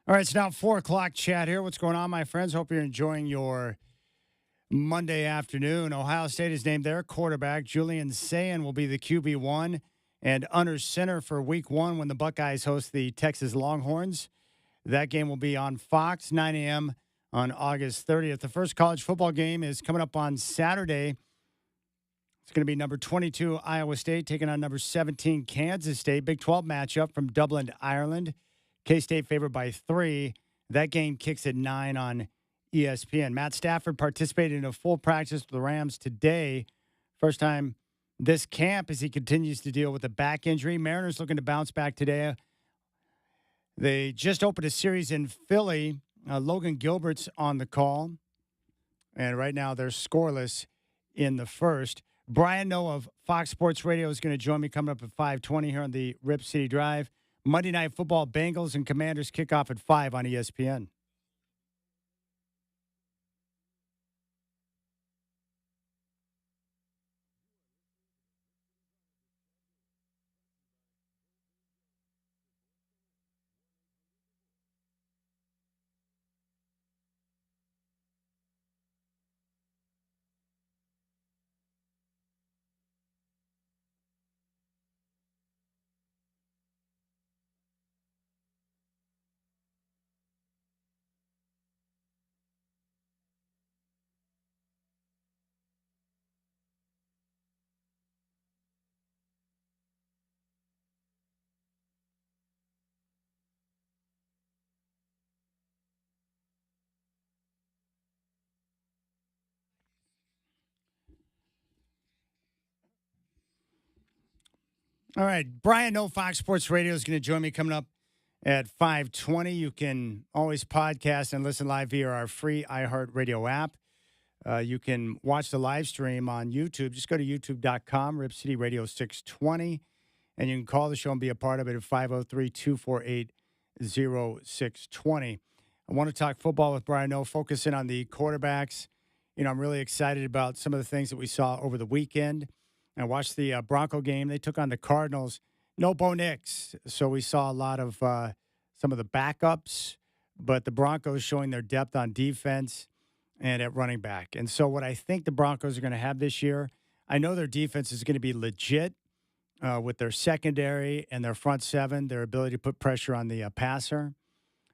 All right, it's now 4 o'clock chat here. What's going on, my friends? Hope you're enjoying your Monday afternoon. Ohio State has named their quarterback. Julian Sayin will be the QB1 and under center for week one when the Buckeyes host the Texas Longhorns. That game will be on Fox, 9 a.m. on August 30th. The first college football game is coming up on Saturday. It's going to be number 22, Iowa State, taking on number 17, Kansas State. Big 12 matchup from Dublin, Ireland. K-State favored by 3. That game kicks at 9 on ESPN. Matt Stafford participated in a full practice with the Rams today. First time this camp as he continues to deal with a back injury. Mariners looking to bounce back today. They just opened a series in Philly. Logan Gilbert's on the call. And right now they're scoreless in the first. Brian Noah of Fox Sports Radio is going to join me coming up at 5:20 here on the Rip City Drive. Monday Night Football, Bengals and Commanders kick off at 5 on ESPN. All right, Brian Noah, Fox Sports Radio is going to join me coming up at 5:20. You can always podcast and listen live via our free iHeartRadio app. You can watch the live stream on YouTube. Just go to youtube.com, Rip City Radio 620, and you can call the show and be a part of it at 503-248-0620. I want to talk football with Brian Noah, focusing on the quarterbacks. You know, I'm really excited about some of the things that we saw over the weekend. I watched the Bronco game. They took on the Cardinals. No Bo Nix, so we saw a lot of some of the backups, but the Broncos showing their depth on defense and at running back. And so what I think the Broncos are going to have this year, I know their defense is going to be legit with their secondary and their front seven, their ability to put pressure on the passer.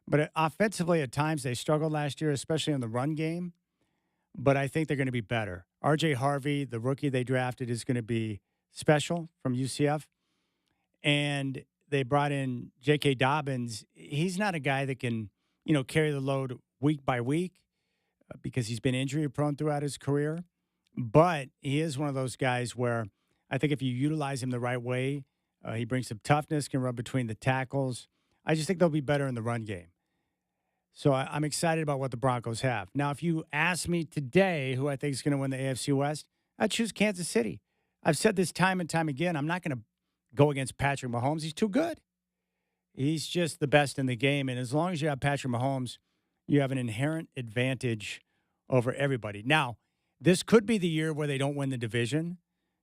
But offensively, at times, they struggled last year, especially in the run game. But I think they're going to be better. R.J. Harvey, the rookie they drafted, is going to be special from UCF. And they brought in J.K. Dobbins. He's not a guy that can, carry the load week by week because he's been injury-prone throughout his career. But he is one of those guys where I think if you utilize him the right way, he brings some toughness, can run between the tackles. I just think they'll be better in the run game. So I'm excited about what the Broncos have. Now, if you ask me today who I think is going to win the AFC West, I'd choose Kansas City. I've said this time and time again. I'm not going to go against Patrick Mahomes. He's too good. He's just the best in the game. And as long as you have Patrick Mahomes, you have an inherent advantage over everybody. Now, this could be the year where they don't win the division.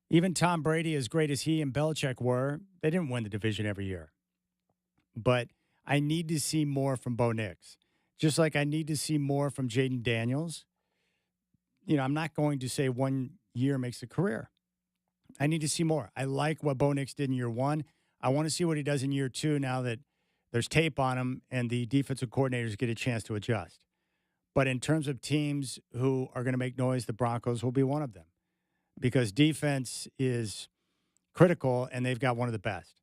Even Tom Brady, as great as he and Belichick were, they didn't win the division every year. But I need to see more from Bo Nix. Just like I need to see more from Jaden Daniels. I'm not going to say 1 year makes a career. I need to see more. I like what Bo Nix did in year one. I want to see what he does in year two now that there's tape on him and the defensive coordinators get a chance to adjust. But in terms of teams who are going to make noise, the Broncos will be one of them because defense is critical and they've got one of the best.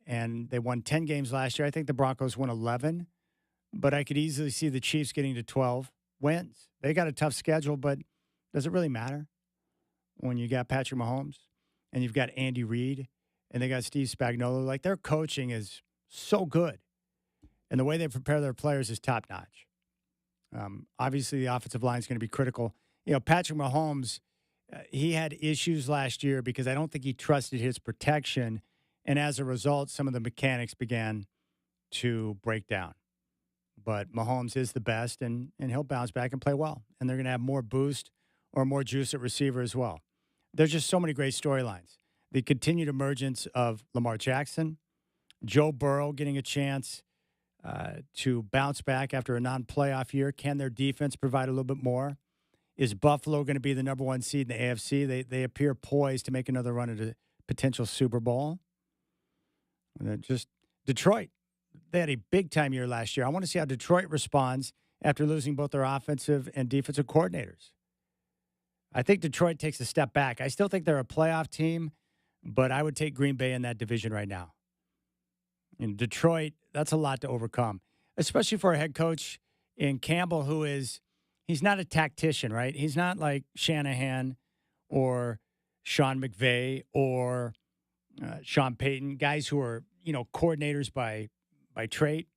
And they won 10 games last year. I think the Broncos won 11. But I could easily see the Chiefs getting to 12 wins. They got a tough schedule, but does it really matter when you got Patrick Mahomes and you've got Andy Reid and they got Steve Spagnuolo? Like, their coaching is so good, and the way they prepare their players is top-notch. Obviously, the offensive line is going to be critical. Patrick Mahomes, he had issues last year because I don't think he trusted his protection, and as a result, some of the mechanics began to break down. But Mahomes is the best, and he'll bounce back and play well. And they're going to have more boost or more juice at receiver as well. There's just so many great storylines. The continued emergence of Lamar Jackson, Joe Burrow getting a chance to bounce back after a non-playoff year? Can their defense provide a little bit more? Is Buffalo going to be the number one seed in the AFC? They appear poised to make another run at a potential Super Bowl. And then just Detroit. They had a big-time year last year. I want to see how Detroit responds after losing both their offensive and defensive coordinators. I think Detroit takes a step back. I still think they're a playoff team, but I would take Green Bay in that division right now. In Detroit, that's a lot to overcome, especially for a head coach in Campbell he's not a tactician, right? He's not like Shanahan or Sean McVay or Sean Payton, guys who are, coordinators by trait.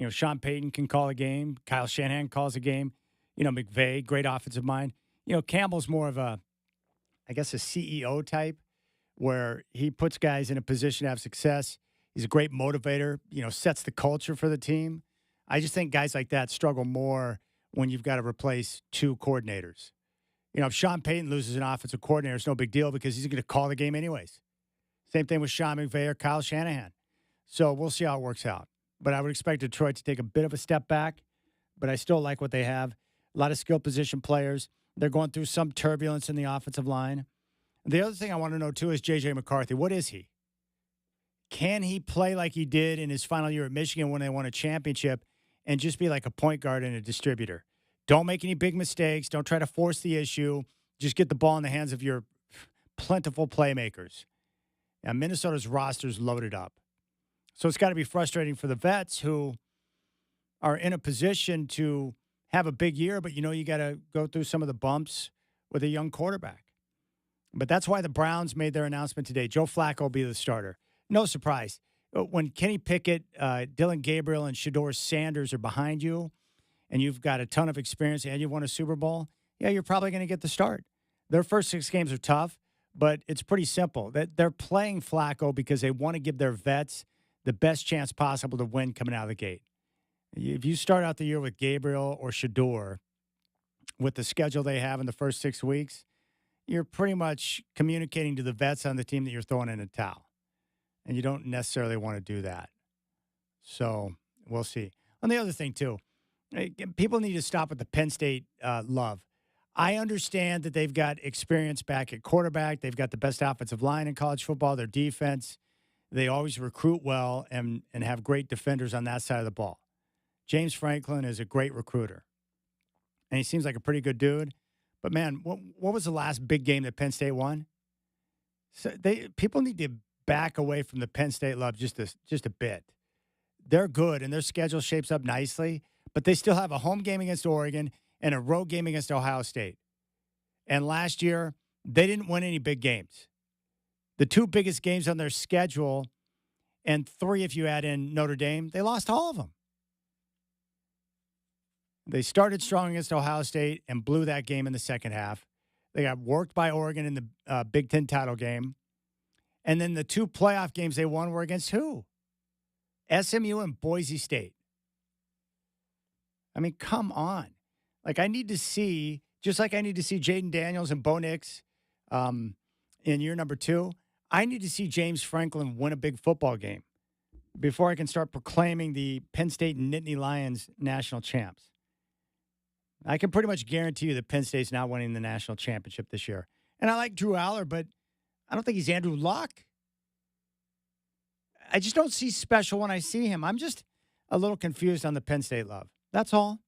Sean Payton can call a game. Kyle Shanahan calls a game. McVay, great offensive mind. Campbell's more of a CEO type where he puts guys in a position to have success. He's a great motivator, sets the culture for the team. I just think guys like that struggle more when you've got to replace two coordinators. If Sean Payton loses an offensive coordinator, it's no big deal because he's going to call the game anyways. Same thing with Sean McVay or Kyle Shanahan. So we'll see how it works out. But I would expect Detroit to take a bit of a step back, but I still like what they have. A lot of skill position players. They're going through some turbulence in the offensive line. The other thing I want to know, too, is J.J. McCarthy. What is he? Can he play like he did in his final year at Michigan when they won a championship and just be like a point guard and a distributor? Don't make any big mistakes. Don't try to force the issue. Just get the ball in the hands of your plentiful playmakers. Now, Minnesota's roster's loaded up. So it's got to be frustrating for the vets who are in a position to have a big year, but you got to go through some of the bumps with a young quarterback. But that's why the Browns made their announcement today. Joe Flacco will be the starter. No surprise. When Kenny Pickett, Dylan Gabriel, and Shedeur Sanders are behind you, and you've got a ton of experience and you've won a Super Bowl, yeah, you're probably going to get the start. Their first 6 games are tough, but it's pretty simple. They're playing Flacco because they want to give their vets the best chance possible to win coming out of the gate. If you start out the year with Gabriel or Shedeur, with the schedule they have in the first 6 weeks, you're pretty much communicating to the vets on the team that you're throwing in a towel. And you don't necessarily want to do that. So we'll see. On the other thing, too, people need to stop with the Penn State love. I understand that they've got experience back at quarterback. They've got the best offensive line in college football, their defense. They always recruit well and have great defenders on that side of the ball. James Franklin is a great recruiter. And he seems like a pretty good dude. But, man, what was the last big game that Penn State won? So people need to back away from the Penn State love just a bit. They're good, and their schedule shapes up nicely, but they still have a home game against Oregon and a road game against Ohio State. And last year, they didn't win any big games. The 2 biggest games on their schedule, and 3 if you add in Notre Dame, they lost all of them. They started strong against Ohio State and blew that game in the second half. They got worked by Oregon in the Big Ten title game. And then the 2 playoff games they won were against who? SMU and Boise State. I mean, come on. Like, I need to see, just like I need to see Jaden Daniels and Bo Nix in year number 2, I need to see James Franklin win a big football game before I can start proclaiming the Penn State and Nittany Lions national champs. I can pretty much guarantee you that Penn State's not winning the national championship this year. And I like Drew Aller, but I don't think he's Andrew Luck. I just don't see special when I see him. I'm just a little confused on the Penn State love. That's all.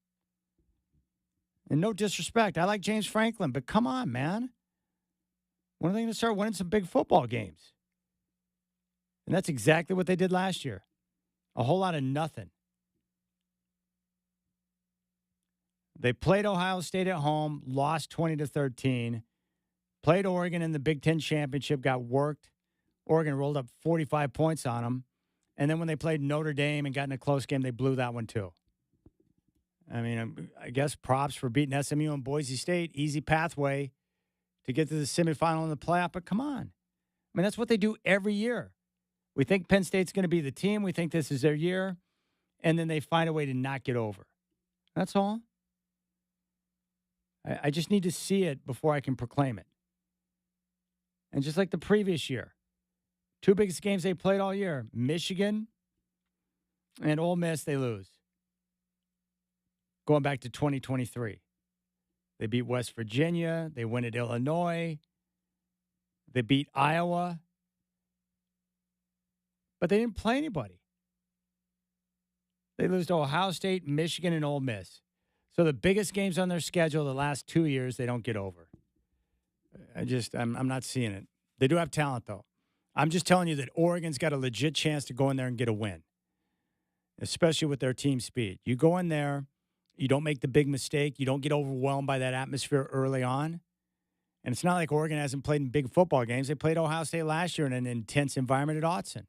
And no disrespect. I like James Franklin, but come on, man. When are they going to start winning some big football games? And that's exactly what they did last year. A whole lot of nothing. They played Ohio State at home, lost 20-13. Played Oregon in the Big Ten championship, got worked. Oregon rolled up 45 points on them. And then when they played Notre Dame and got in a close game, they blew that one too. I mean, I guess props for beating SMU and Boise State. Easy pathway to get to the semifinal in the playoff. But come on. I mean, that's what they do every year. We think Penn State's going to be the team. We think this is their year. And then they find a way to not get over. That's all. I just need to see it before I can proclaim it. And just like the previous year, 2 biggest games they played all year, Michigan And Ole Miss, they lose. Going back to 2023. They beat West Virginia. They win at Illinois. They beat Iowa. But they didn't play anybody. They lose to Ohio State, Michigan, and Ole Miss. So the biggest games on their schedule the last 2 years, they don't get over. I'm not seeing it. They do have talent, though. I'm just telling you that Oregon's got a legit chance to go in there and get a win, especially with their team speed. You go in there, you don't make the big mistake, you don't get overwhelmed by that atmosphere early on. And it's not like Oregon hasn't played in big football games. They played Ohio State last year in an intense environment at Autzen.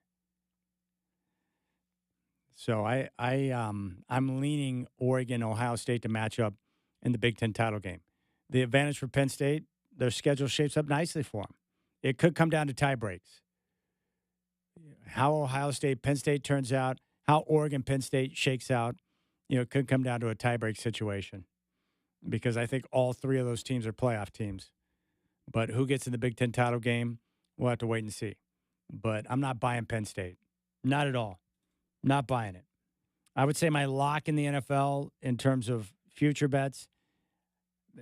So I'm leaning Oregon, Ohio State to match up in the Big Ten title game. The advantage for Penn State, their schedule shapes up nicely for them. It could come down to tie breaks. How Ohio State, Penn State turns out, how Oregon, Penn State shakes out, it could come down to a tie break situation because I think all three of those teams are playoff teams. But who gets in the Big Ten title game, we'll have to wait and see. But I'm not buying Penn State. Not at all. Not buying it. I would say my lock in the NFL in terms of future bets,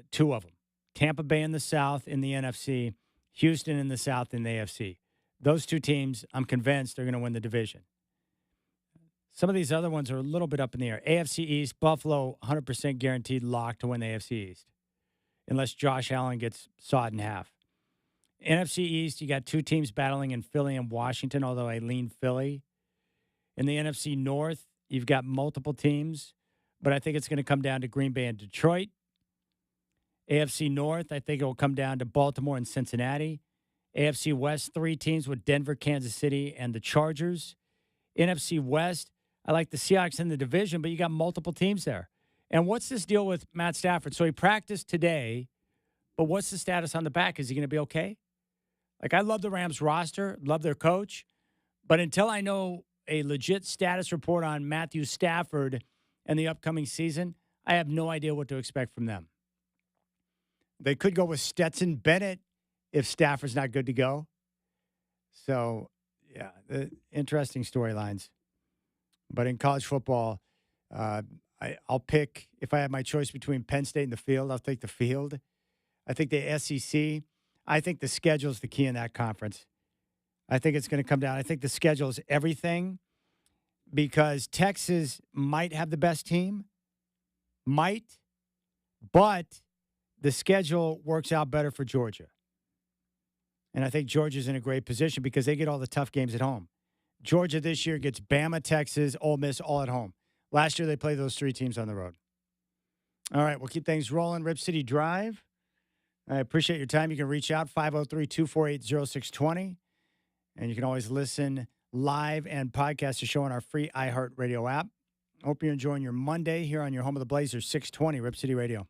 two of them. Tampa Bay in the South in the NFC, Houston in the South in the AFC. Those two teams, I'm convinced, are going to win the division. Some of these other ones are a little bit up in the air. AFC East, Buffalo, 100% guaranteed lock to win the AFC East, unless Josh Allen gets sawed in half. NFC East, you got two teams battling in Philly and Washington, although I lean Philly. In the NFC North, you've got multiple teams, but I think it's going to come down to Green Bay and Detroit. AFC North, I think it will come down to Baltimore and Cincinnati. AFC West, three teams with Denver, Kansas City, and the Chargers. NFC West, I like the Seahawks in the division, but you got multiple teams there. And what's this deal with Matt Stafford? So he practiced today, but what's the status on the back? Is he going to be okay? Like, I love the Rams roster, love their coach, but until I know a legit status report on Matthew Stafford and the upcoming season, I have no idea what to expect from them. They could go with Stetson Bennett if Stafford's not good to go. So, yeah, interesting storylines. But in college football, I'll pick, if I have my choice between Penn State and the field, I'll take the field. I think the SEC, I think the schedule is the key in that conference. I think it's going to come down. I think the schedule is everything because Texas might have the best team, but the schedule works out better for Georgia. And I think Georgia's in a great position because they get all the tough games at home. Georgia this year gets Bama, Texas, Ole Miss all at home. Last year they played those three teams on the road. All right, we'll keep things rolling. Rip City Drive. I appreciate your time. You can reach out, 503-248-0620. And you can always listen live and podcast the show on our free iHeartRadio app. Hope you're enjoying your Monday here on your home of the Blazers, 620 Rip City Radio.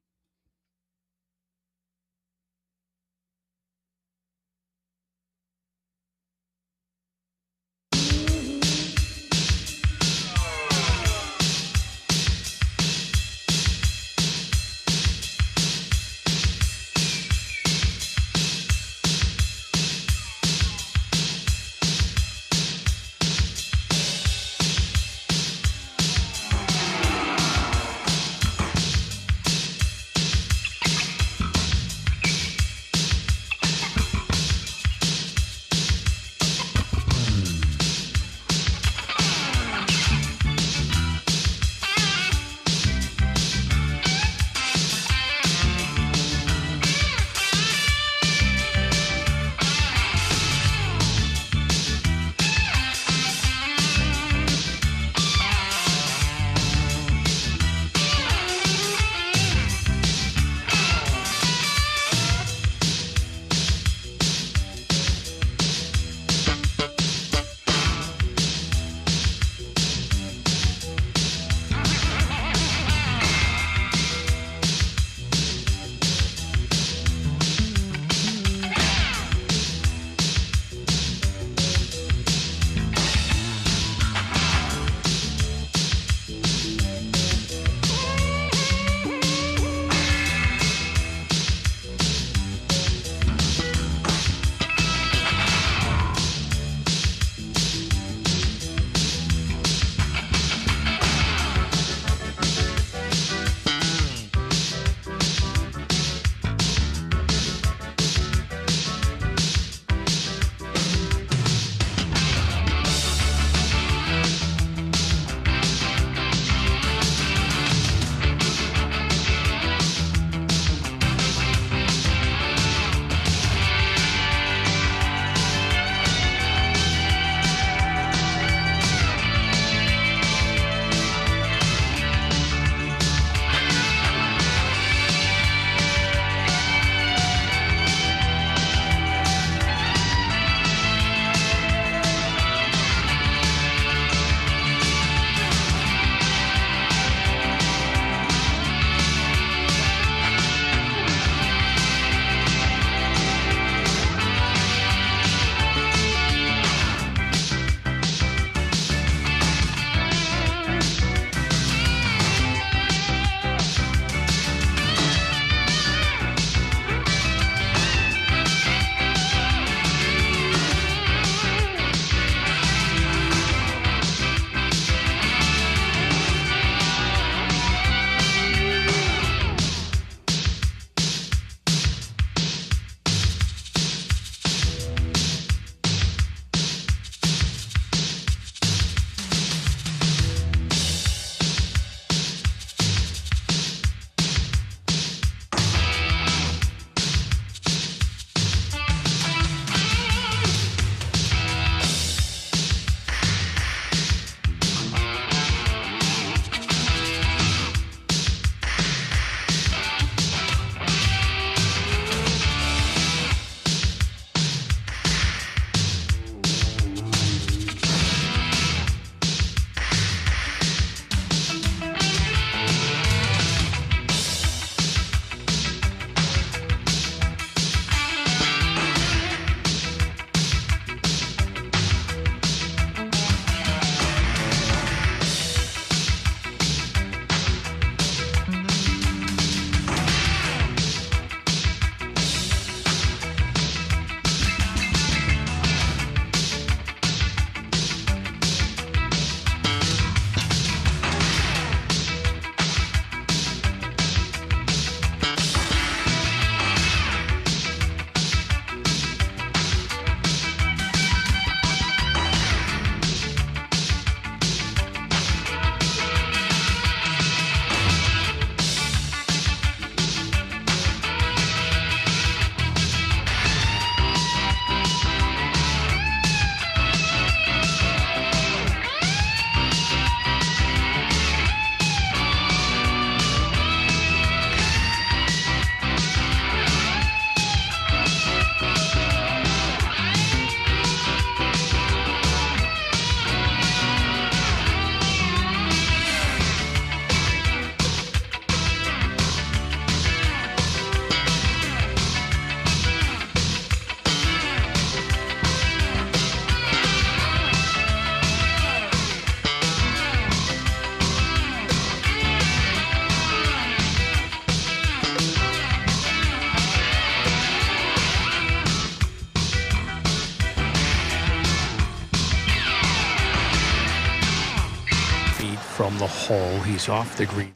the hole. He's off the green.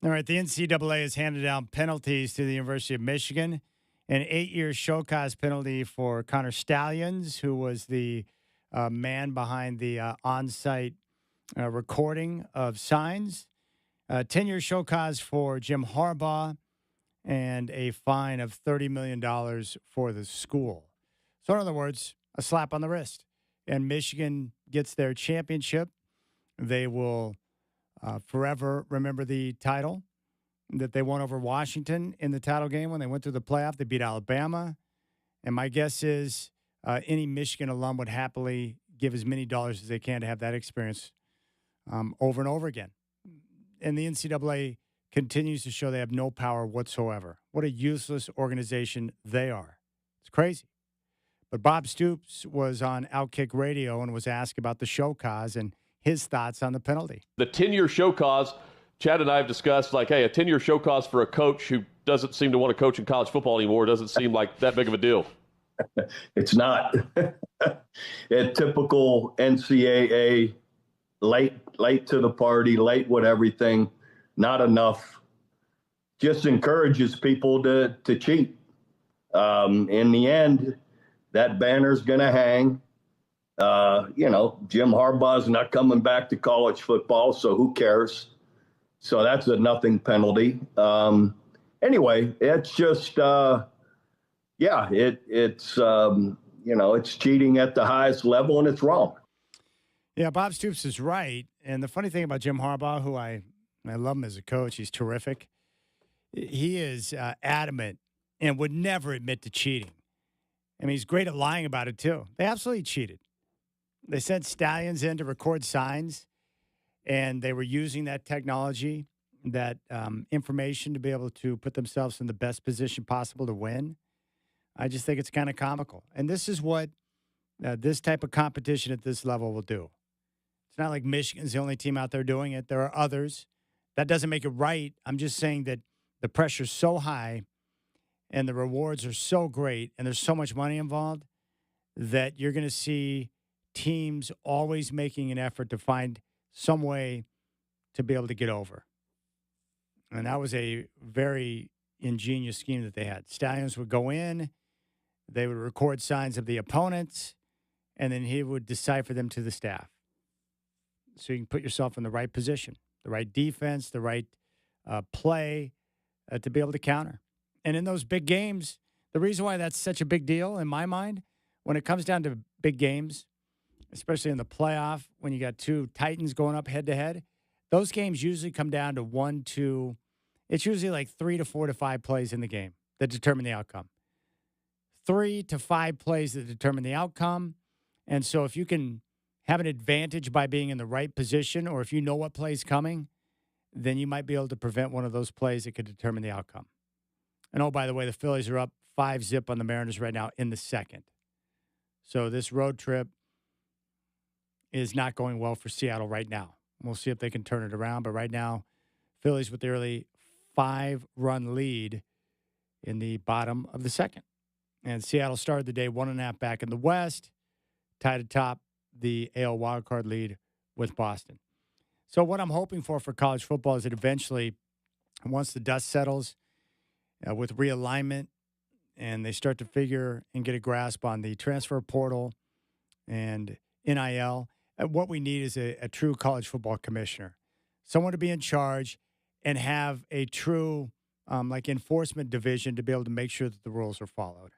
All right, the NCAA has handed out penalties to the University of Michigan. An 8-year show cause penalty for Connor Stallions, who was the man behind the on-site recording of signs. 10-year show cause for Jim Harbaugh, and a fine of $30 million for the school. So, in other words, a slap on the wrist. And Michigan gets their championship. They will forever remember the title that they won over Washington in the title game when they went through the playoff. They beat Alabama. And my guess is any Michigan alum would happily give as many dollars as they can to have that experience over and over again. And the NCAA continues to show they have no power whatsoever. What a useless organization they are. It's crazy. But Bob Stoops was on Outkick Radio and was asked about the show cause and his thoughts on the penalty. The 10-year show cause, Chad and I have discussed, like, hey, a 10-year show cause for a coach who doesn't seem to want to coach in college football anymore doesn't seem like that big of a deal. It's not. A typical NCAA, late to the party, late with everything, not enough. Just encourages people to cheat. In the end, that banner's going to hang. Jim Harbaugh's not coming back to college football, so who cares? So that's a nothing penalty. Anyway, it's just, it's cheating at the highest level, and it's wrong. Yeah, Bob Stoops is right. And the funny thing about Jim Harbaugh, who I love him as a coach, he's terrific. He is adamant and would never admit to cheating. I mean, he's great at lying about it, too. They absolutely cheated. They sent Stallions in to record signs, and they were using that technology, that information to be able to put themselves in the best position possible to win. I just think it's kind of comical. And this is what this type of competition at this level will do. It's not like Michigan's the only team out there doing it. There are others. That doesn't make it right. I'm just saying that the pressure's so high and the rewards are so great and there's so much money involved that you're going to see teams always making an effort to find some way to be able to get over. And that was a very ingenious scheme that they had. Stallions would go in, they would record signs of the opponents, and then he would decipher them to the staff. So you can put yourself in the right position, the right defense, the right play to be able to counter. And in those big games, the reason why that's such a big deal in my mind, when it comes down to big games, especially in the playoff, when you got two Titans going up head-to-head, those games usually come down to 1, 2, it's usually like 3 to 4 to 5 plays in the game that determine the outcome. 3 to 5 plays that determine the outcome. And so if you can have an advantage by being in the right position, or if you know what play's coming, then you might be able to prevent one of those plays that could determine the outcome. And oh, by the way, the Phillies are up 5-0 on the Mariners right now in the second. So this road trip is not going well for Seattle right now. We'll see if they can turn it around. But right now, Phillies with the early 5-run lead in the bottom of the second. And Seattle started the day 1.5 back in the West, tied atop the AL wildcard lead with Boston. So what I'm hoping for college football is that eventually, once the dust settles with realignment and they start to figure and get a grasp on the transfer portal and NIL, what we need is a true college football commissioner, someone to be in charge and have a true enforcement division to be able to make sure that the rules are followed.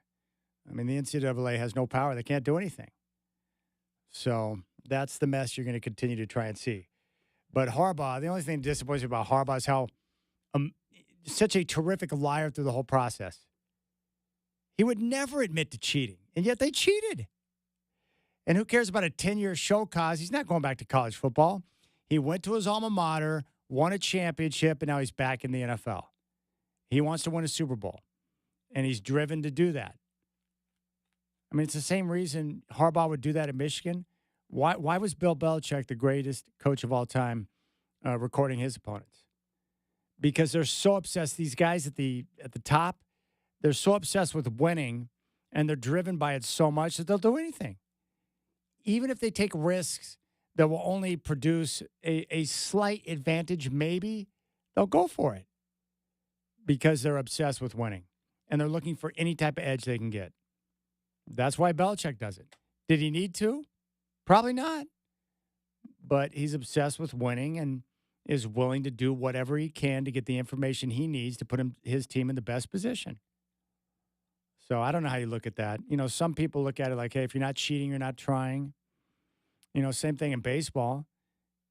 I mean, the NCAA has no power. They can't do anything. So that's the mess you're going to continue to try and see. But Harbaugh, the only thing that disappoints me about Harbaugh is how such a terrific liar through the whole process. He would never admit to cheating, and yet they cheated. And who cares about a 10-year show cause? He's not going back to college football. He went to his alma mater, won a championship, and now he's back in the NFL. He wants to win a Super Bowl, and he's driven to do that. I mean, it's the same reason Harbaugh would do that at Michigan. Why was Bill Belichick the greatest coach of all time recording his opponents? Because they're so obsessed. These guys at the top, they're so obsessed with winning, and they're driven by it so much that they'll do anything. Even if they take risks that will only produce a slight advantage, maybe, they'll go for it because they're obsessed with winning, and they're looking for any type of edge they can get. That's why Belichick does it. Did he need to? Probably not. But he's obsessed with winning and is willing to do whatever he can to get the information he needs to put his team in the best position. So I don't know how you look at that. You know, some people look at it like, hey, if you're not cheating, you're not trying. You know, same thing in baseball.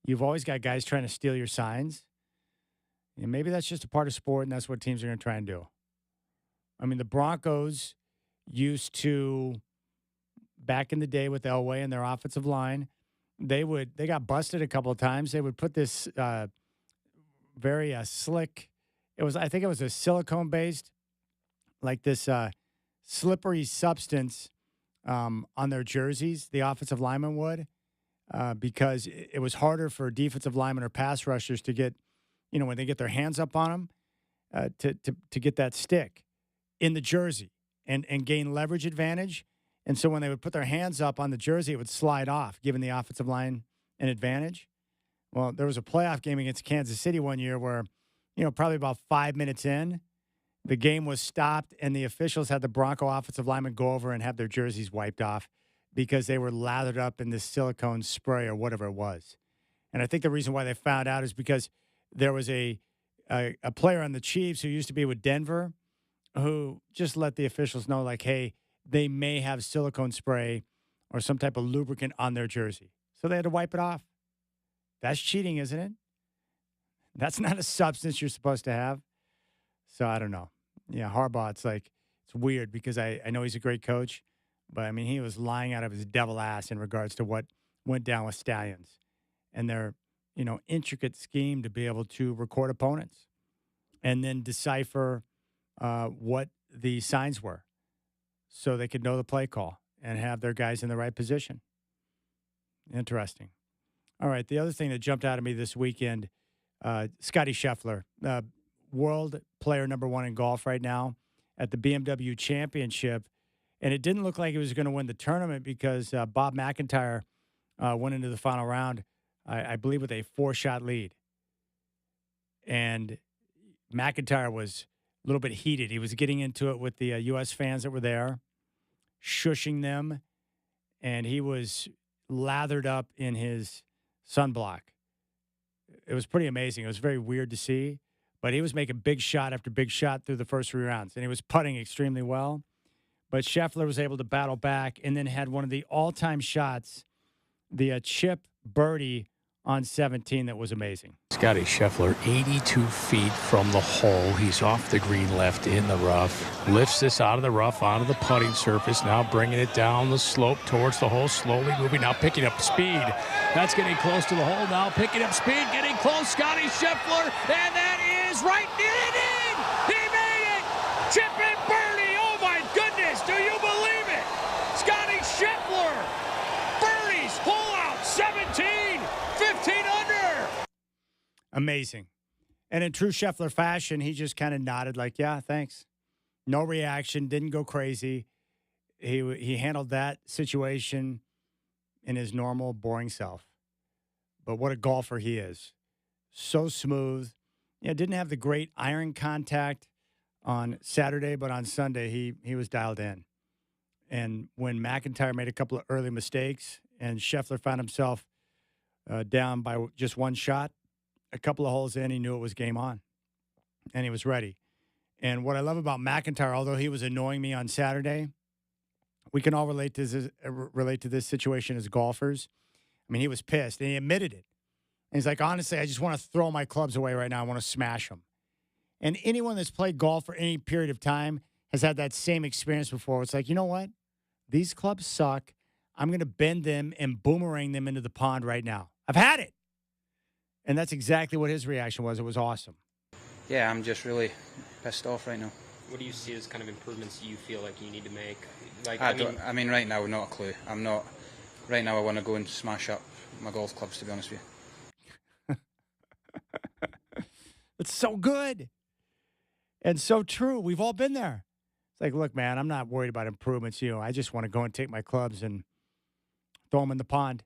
You've always got guys trying to steal your signs. And maybe that's just a part of sport, and that's what teams are going to try and do. I mean, the Broncos used to, back in the day with Elway and their offensive line, they got busted a couple of times. They would put this very slick, I think it was a silicone-based, like this slippery substance on their jerseys, the offensive lineman would, because it was harder for defensive linemen or pass rushers to get, you know, when they get their hands up on them, to get that stick in the jersey and gain leverage advantage. And so when they would put their hands up on the jersey, it would slide off, giving the offensive line an advantage. Well, there was a playoff game against Kansas City one year where, you know, probably about 5 minutes in, the game was stopped, and the officials had the Bronco offensive linemen go over and have their jerseys wiped off because they were lathered up in this silicone spray or whatever it was. And I think the reason why they found out is because there was a player on the Chiefs who used to be with Denver who just let the officials know, like, hey, they may have silicone spray or some type of lubricant on their jersey. So they had to wipe it off. That's cheating, isn't it? That's not a substance you're supposed to have. So I don't know. Yeah, Harbaugh, it's weird because I know he's a great coach, but I mean, he was lying out of his devil ass in regards to what went down with Stallions and their, you know, intricate scheme to be able to record opponents and then decipher what the signs were so they could know the play call and have their guys in the right position. Interesting. All right, the other thing that jumped out at me this weekend, Scotty Scheffler, world player number 1 in golf right now at the BMW Championship. And it didn't look like he was going to win the tournament because Bob McIntyre went into the final round, I believe, with a 4-shot lead. And McIntyre was a little bit heated. He was getting into it with the U.S. fans that were there, shushing them, and he was lathered up in his sunblock. It was pretty amazing. It was very weird to see, but he was making big shot after big shot through the first 3 rounds, and he was putting extremely well. But Scheffler was able to battle back and then had one of the all-time shots, the chip birdie on 17 that was amazing. Scotty Scheffler, 82 feet from the hole. He's off the green left in the rough. Lifts this out of the rough onto the putting surface. Now bringing it down the slope towards the hole. Slowly moving. Now picking up speed. That's getting close to the hole. Now picking up speed. Getting close. Scotty Scheffler. And that is right in. He made it. Chip and birdie. Oh, my goodness. Do you believe it? Scotty Scheffler. Birdies. Hole out. 17. 15 under. Amazing. And in true Scheffler fashion, he just kind of nodded like, yeah, thanks. No reaction, didn't go crazy. He handled that situation in his normal, boring self. But what a golfer he is. So smooth. Yeah, didn't have the great iron contact on Saturday, but on Sunday, he was dialed in. And when McIntyre made a couple of early mistakes and Scheffler found himself down by just 1 shot, a couple of holes in, he knew it was game on, and he was ready. And what I love about McIntyre, although he was annoying me on Saturday, we can all relate to this situation as golfers. I mean, he was pissed, and he admitted it. And he's like, honestly, I just want to throw my clubs away right now. I want to smash them. And anyone that's played golf for any period of time has had that same experience before. It's like, you know what? These clubs suck. I'm going to bend them and boomerang them into the pond right now. I've had it. And that's exactly what his reaction was. It was awesome. Yeah, I'm just really pissed off right now. What do you see as kind of improvements you feel like you need to make? I mean, right now, not a clue. I'm not. Right now, I want to go and smash up my golf clubs, to be honest with you. It's so good. And so true. We've all been there. It's like, look, man, I'm not worried about improvements. I just want to go and take my clubs and throw them in the pond.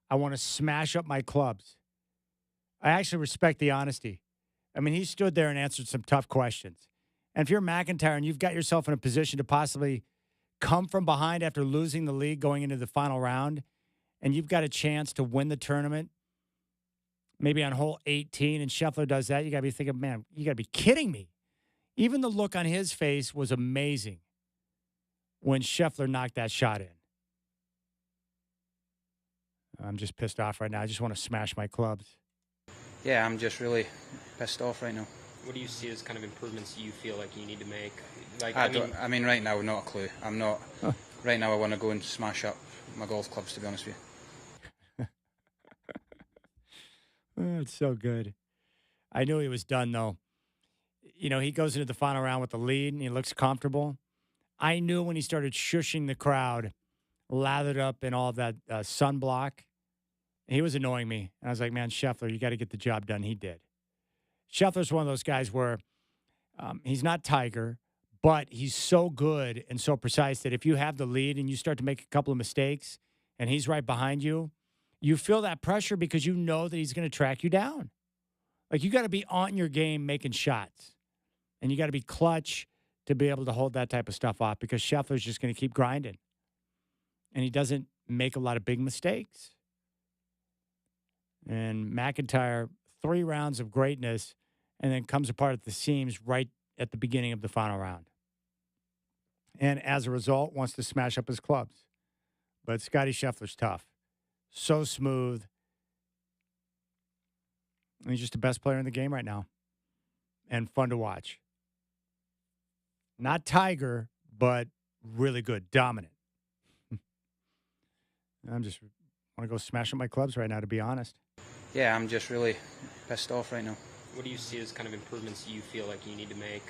I want to smash up my clubs. I actually respect the honesty. I mean, he stood there and answered some tough questions. And if you're McIntyre and you've got yourself in a position to possibly come from behind after losing the lead going into the final round, and you've got a chance to win the tournament, maybe on hole 18, and Scheffler does that, you got to be thinking, man, you got to be kidding me. Even the look on his face was amazing when Scheffler knocked that shot in. I'm just pissed off right now. I just want to smash my clubs. Yeah, I'm just really pissed off right now. What do you see as kind of improvements you feel like you need to make? I mean, right now, not a clue. I'm not. Right now, I want to go and smash up my golf clubs, to be honest with you. Oh, it's so good. I knew he was done, though. He goes into the final round with the lead, and he looks comfortable. I knew when he started shushing the crowd, lathered up in all of that sunblock, he was annoying me. And I was like, man, Scheffler, you got to get the job done. He did. Scheffler's one of those guys where he's not Tiger, but he's so good and so precise that if you have the lead and you start to make a couple of mistakes and he's right behind you, you feel that pressure because you know that he's going to track you down. Like, you got to be on your game making shots. And you got to be clutch to be able to hold that type of stuff off because Scheffler's just going to keep grinding. And he doesn't make a lot of big mistakes. And McIntyre, 3 rounds of greatness, and then comes apart at the seams right at the beginning of the final round. And as a result, wants to smash up his clubs. But Scottie Scheffler's tough. So smooth. And he's just the best player in the game right now. And fun to watch. Not Tiger, but really good. Dominant. I'm just want to go smash up my clubs right now, to be honest. Yeah, I'm just really pissed off right now. What do you see as kind of improvements you feel like you need to make?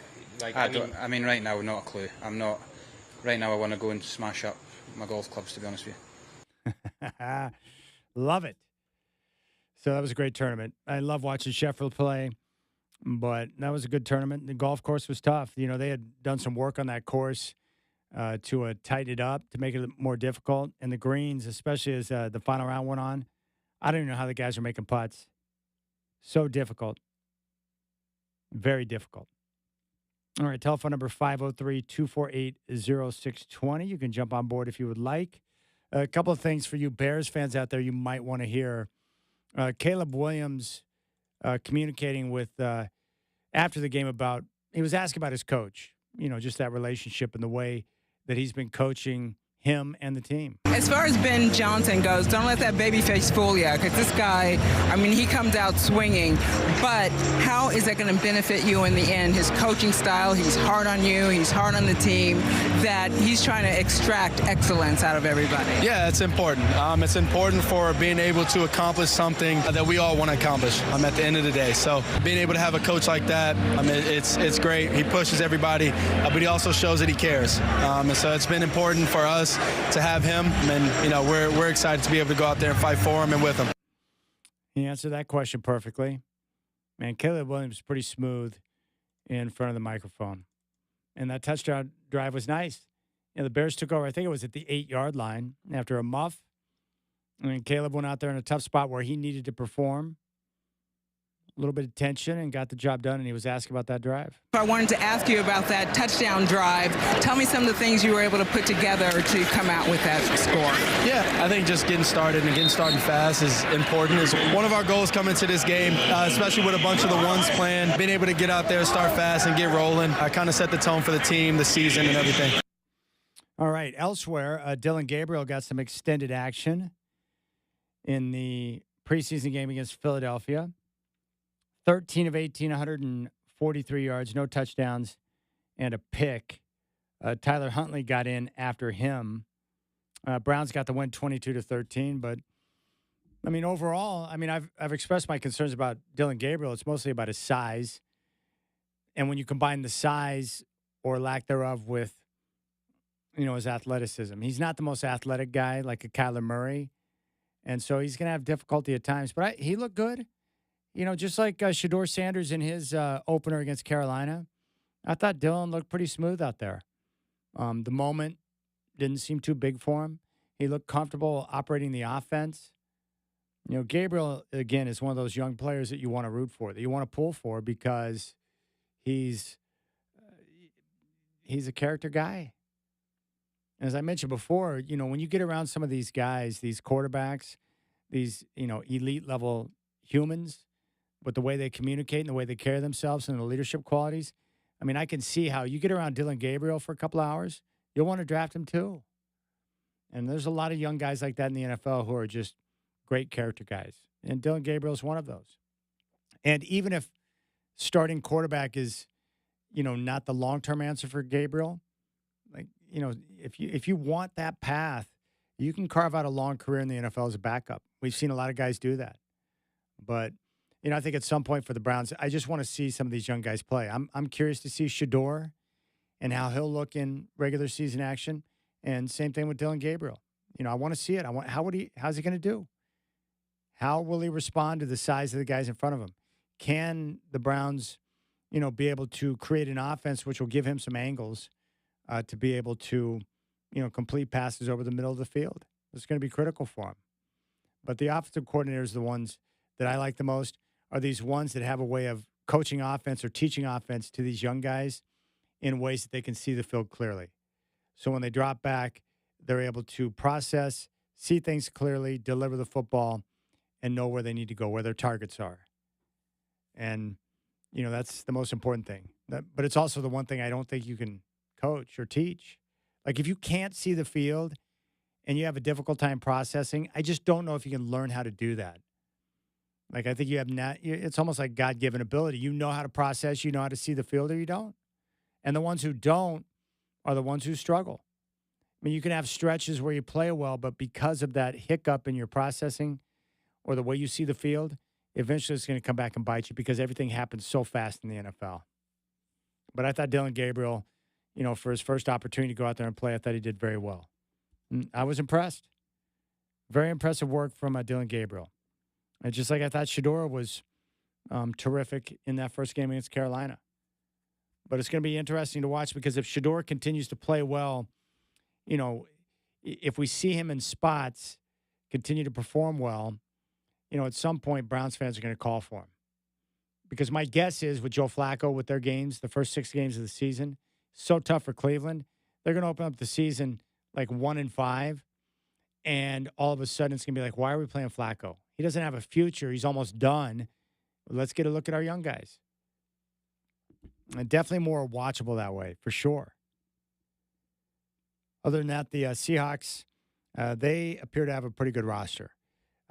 I mean, right now, not a clue. I'm not. Right now, I want to go and smash up my golf clubs, to be honest with you. Love it. So that was a great tournament. I love watching Scheffler play, but that was a good tournament. The golf course was tough. They had done some work on that course to tighten it up, to make it more difficult. And the greens, especially as the final round went on, I don't even know how the guys are making putts. So difficult. Very difficult. All right, telephone number 503-248-0620. You can jump on board if you would like. A couple of things for you Bears fans out there you might want to hear. Caleb Williams communicating with, after the game about, he was asked about his coach, just that relationship and the way that he's been coaching him and the team. As far as Ben Johnson goes, don't let that baby face fool you, because this guy, he comes out swinging, but how is that going to benefit you in the end? His coaching style, he's hard on you, he's hard on the team, that he's trying to extract excellence out of everybody. Yeah, it's important. It's important for being able to accomplish something that we all want to accomplish at the end of the day. So being able to have a coach like that, it's great. He pushes everybody, but he also shows that he cares. And so it's been important for us to have him, and we're excited to be able to go out there and fight for him and with him. He answered that question perfectly. Man, Caleb Williams is pretty smooth in front of the microphone. And that touchdown drive was nice. The Bears took over, I think it was at the 8-yard line after a muff. Caleb went out there in a tough spot where he needed to perform. A little bit of tension and got the job done, and he was asked about that drive. I wanted to ask you about that touchdown drive. Tell me some of the things you were able to put together to come out with that score. Yeah, I think just getting started and getting started fast is important. It's one of our goals coming to this game, especially with a bunch of the ones playing. Being able to get out there, start fast, and get rolling. I kind of set the tone for the team, the season, and everything. All right, elsewhere, Dylan Gabriel got some extended action in the preseason game against Philadelphia. 13 of 18, 143 yards, no touchdowns, and a pick. Tyler Huntley got in after him. Browns got the win 22-13, but I mean, overall, I mean, I've expressed my concerns about Dylan Gabriel. It's mostly about his size. And when you combine the size or lack thereof with, his athleticism, he's not the most athletic guy like a Kyler Murray. And so he's going to have difficulty at times. But he looked good. Just like Shedeur Sanders in his opener against Carolina. I thought Dylan looked pretty smooth out there. The moment didn't seem too big for him. He looked comfortable operating the offense. Gabriel, again, is one of those young players that you want to root for, that you want to pull for because he's a character guy. As I mentioned before, when you get around some of these guys, these quarterbacks, these, elite level humans, with the way they communicate and the way they carry themselves and the leadership qualities, I mean, I can see how you get around Dylan Gabriel for a couple hours, you'll want to draft him too. And there's a lot of young guys like that in the NFL who are just great character guys. And Dylan Gabriel is one of those. And even if starting quarterback is, not the long-term answer for Gabriel, if you want that path, you can carve out a long career in the NFL as a backup. We've seen a lot of guys do that. But, I think at some point for the Browns, I just want to see some of these young guys play. I'm curious to see Shedeur and how he'll look in regular season action. And same thing with Dylan Gabriel. I want to see it. How's he going to do? How will he respond to the size of the guys in front of him? Can the Browns, be able to create an offense which will give him some angles to be able to, complete passes over the middle of the field? It's going to be critical for him. But the offensive coordinators, the ones that I like the most, are these ones that have a way of coaching offense or teaching offense to these young guys in ways that they can see the field clearly. So when they drop back, they're able to process, see things clearly, deliver the football, and know where they need to go, where their targets are. And, that's the most important thing. But it's also the one thing I don't think you can coach or teach. Like if you can't see the field and you have a difficult time processing, I just don't know if you can learn how to do that. Like I think you have it's almost like God-given ability. You know how to process, you know how to see the field, or you don't. And the ones who don't are the ones who struggle. I mean, you can have stretches where you play well, but because of that hiccup in your processing or the way you see the field, eventually it's going to come back and bite you because everything happens so fast in the NFL. But I thought Dylan Gabriel, for his first opportunity to go out there and play, I thought he did very well. I was impressed. Very impressive work from Dylan Gabriel. And just like I thought Shedeur was terrific in that first game against Carolina. But it's going to be interesting to watch because if Shedeur continues to play well, if we see him in spots continue to perform well, at some point Browns fans are going to call for him. Because my guess is with Joe Flacco, with their games, the first 6 games of the season, so tough for Cleveland, they're going to open up the season like 1-5, and all of a sudden it's going to be like, why are we playing Flacco? He doesn't have a future. He's almost done. Let's get a look at our young guys. And definitely more watchable that way, for sure. Other than that, the Seahawks, they appear to have a pretty good roster.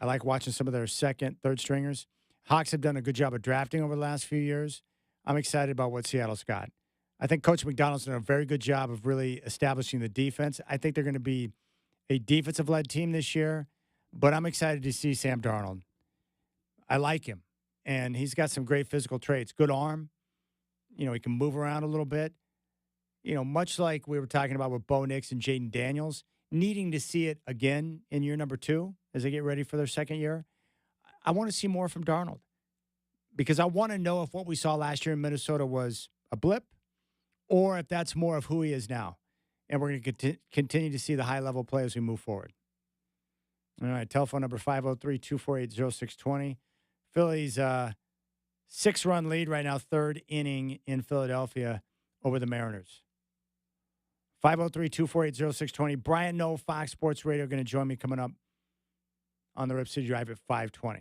I like watching some of their second, third stringers. Hawks have done a good job of drafting over the last few years. I'm excited about what Seattle's got. I think Coach McDonald's done a very good job of really establishing the defense. I think they're going to be a defensive-led team this year, but I'm excited to see Sam Darnold. I like him, and he's got some great physical traits. Good arm. He can move around a little bit. Much like we were talking about with Bo Nix and Jaden Daniels, needing to see it again in year number 2 as they get ready for their second year. I want to see more from Darnold because I want to know if what we saw last year in Minnesota was a blip or if that's more of who he is now. And we're going to continue to see the high-level play as we move forward. All right, telephone number 503-248-0620. Phillies 6-run lead right now, third inning in Philadelphia over the Mariners. 503-248-0620. Brian Noe, Fox Sports Radio, going to join me coming up on the Rip City Drive at 5:20.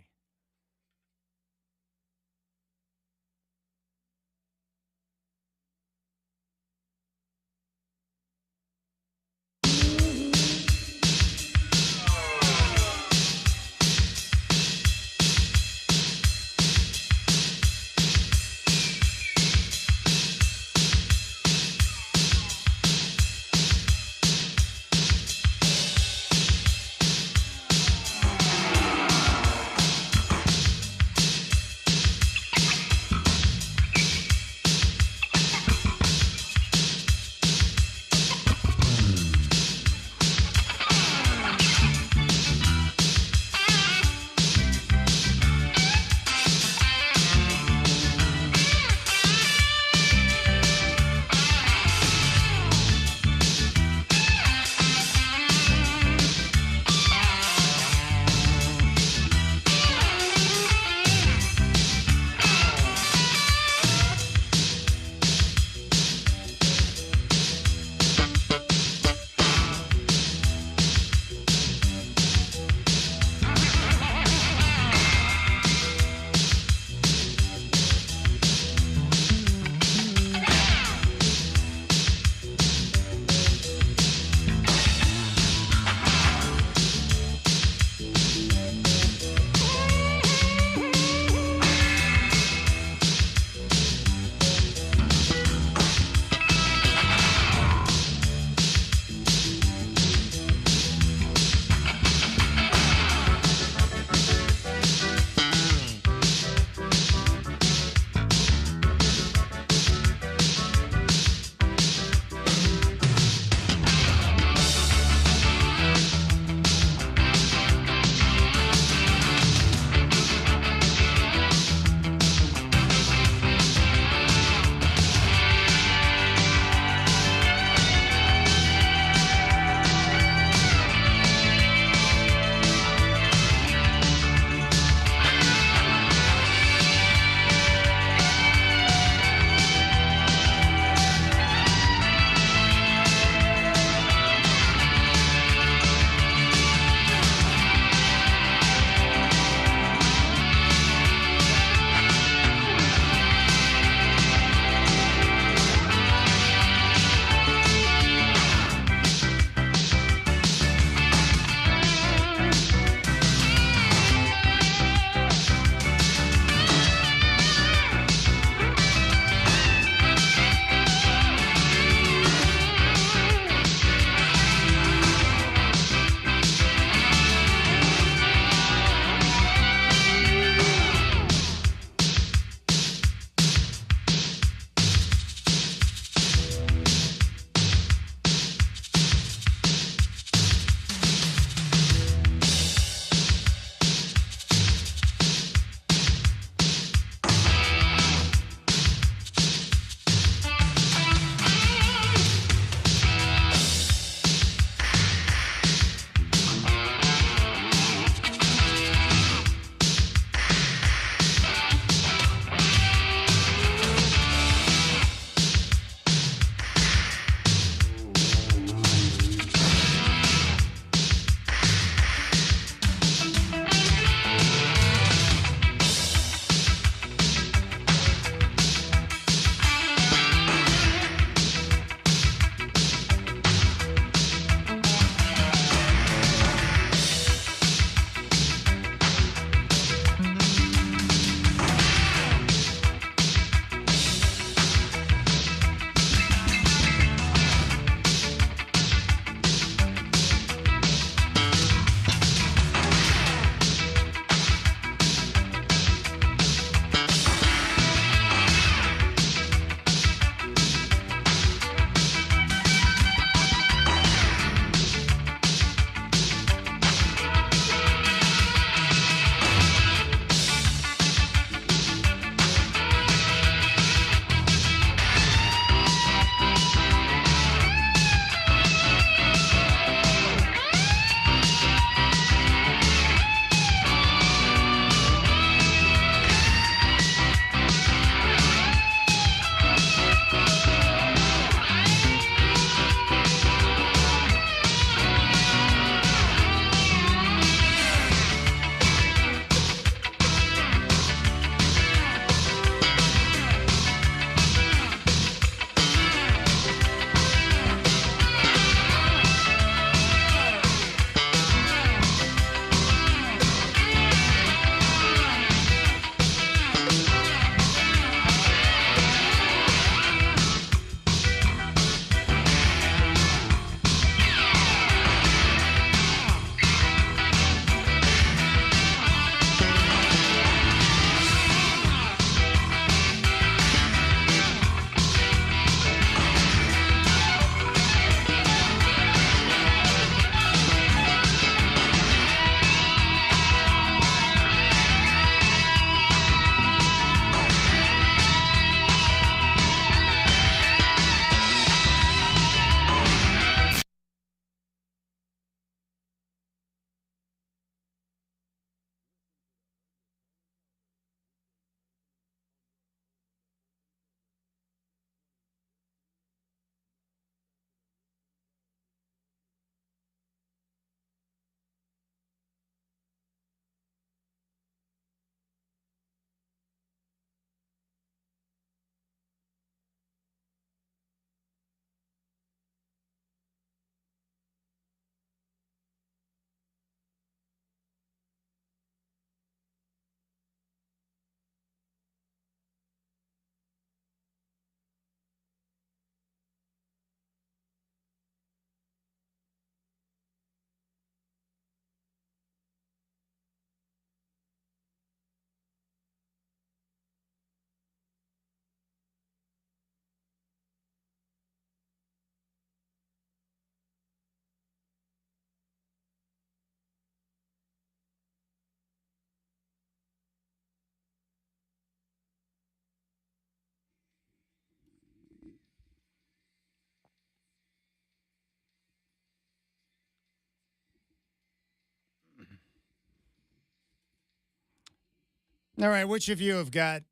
All right, which of you have got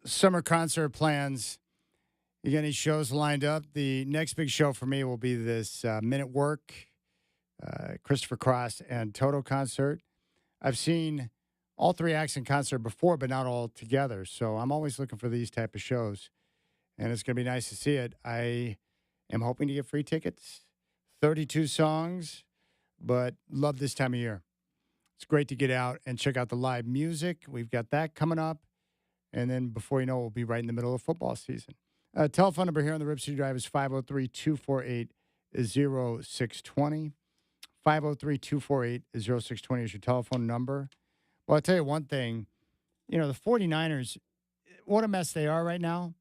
summer concert plans? You got any shows lined up? The next big show for me will be this Men at Work, Christopher Cross, and Toto concert. I've seen all three acts in concert before, but not all together. So I'm always looking for these type of shows, and it's going to be nice to see it. I am hoping to get free tickets, 32 songs, but love this time of year. It's great to get out and check out the live music. We've got that coming up, and then before you know it, we'll be right in the middle of football season. Telephone number here on the Rip City Drive is 503-248-0620. 503-248-0620 is your telephone number. Well, I'll tell you one thing. The 49ers, what a mess they are right now.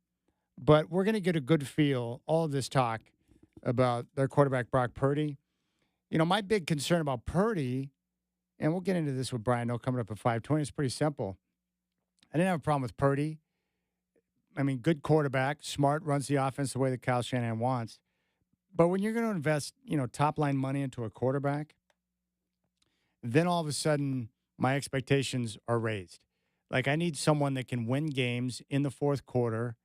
But we're going to get a good feel, all of this talk about their quarterback, Brock Purdy. My big concern about Purdy, and we'll get into this with Brian No coming up at 5:20, it's pretty simple. I didn't have a problem with Purdy. I mean, good quarterback, smart, runs the offense the way that Kyle Shanahan wants. But when you're going to invest, top-line money into a quarterback, then all of a sudden my expectations are raised. Like, I need someone that can win games in the fourth quarter,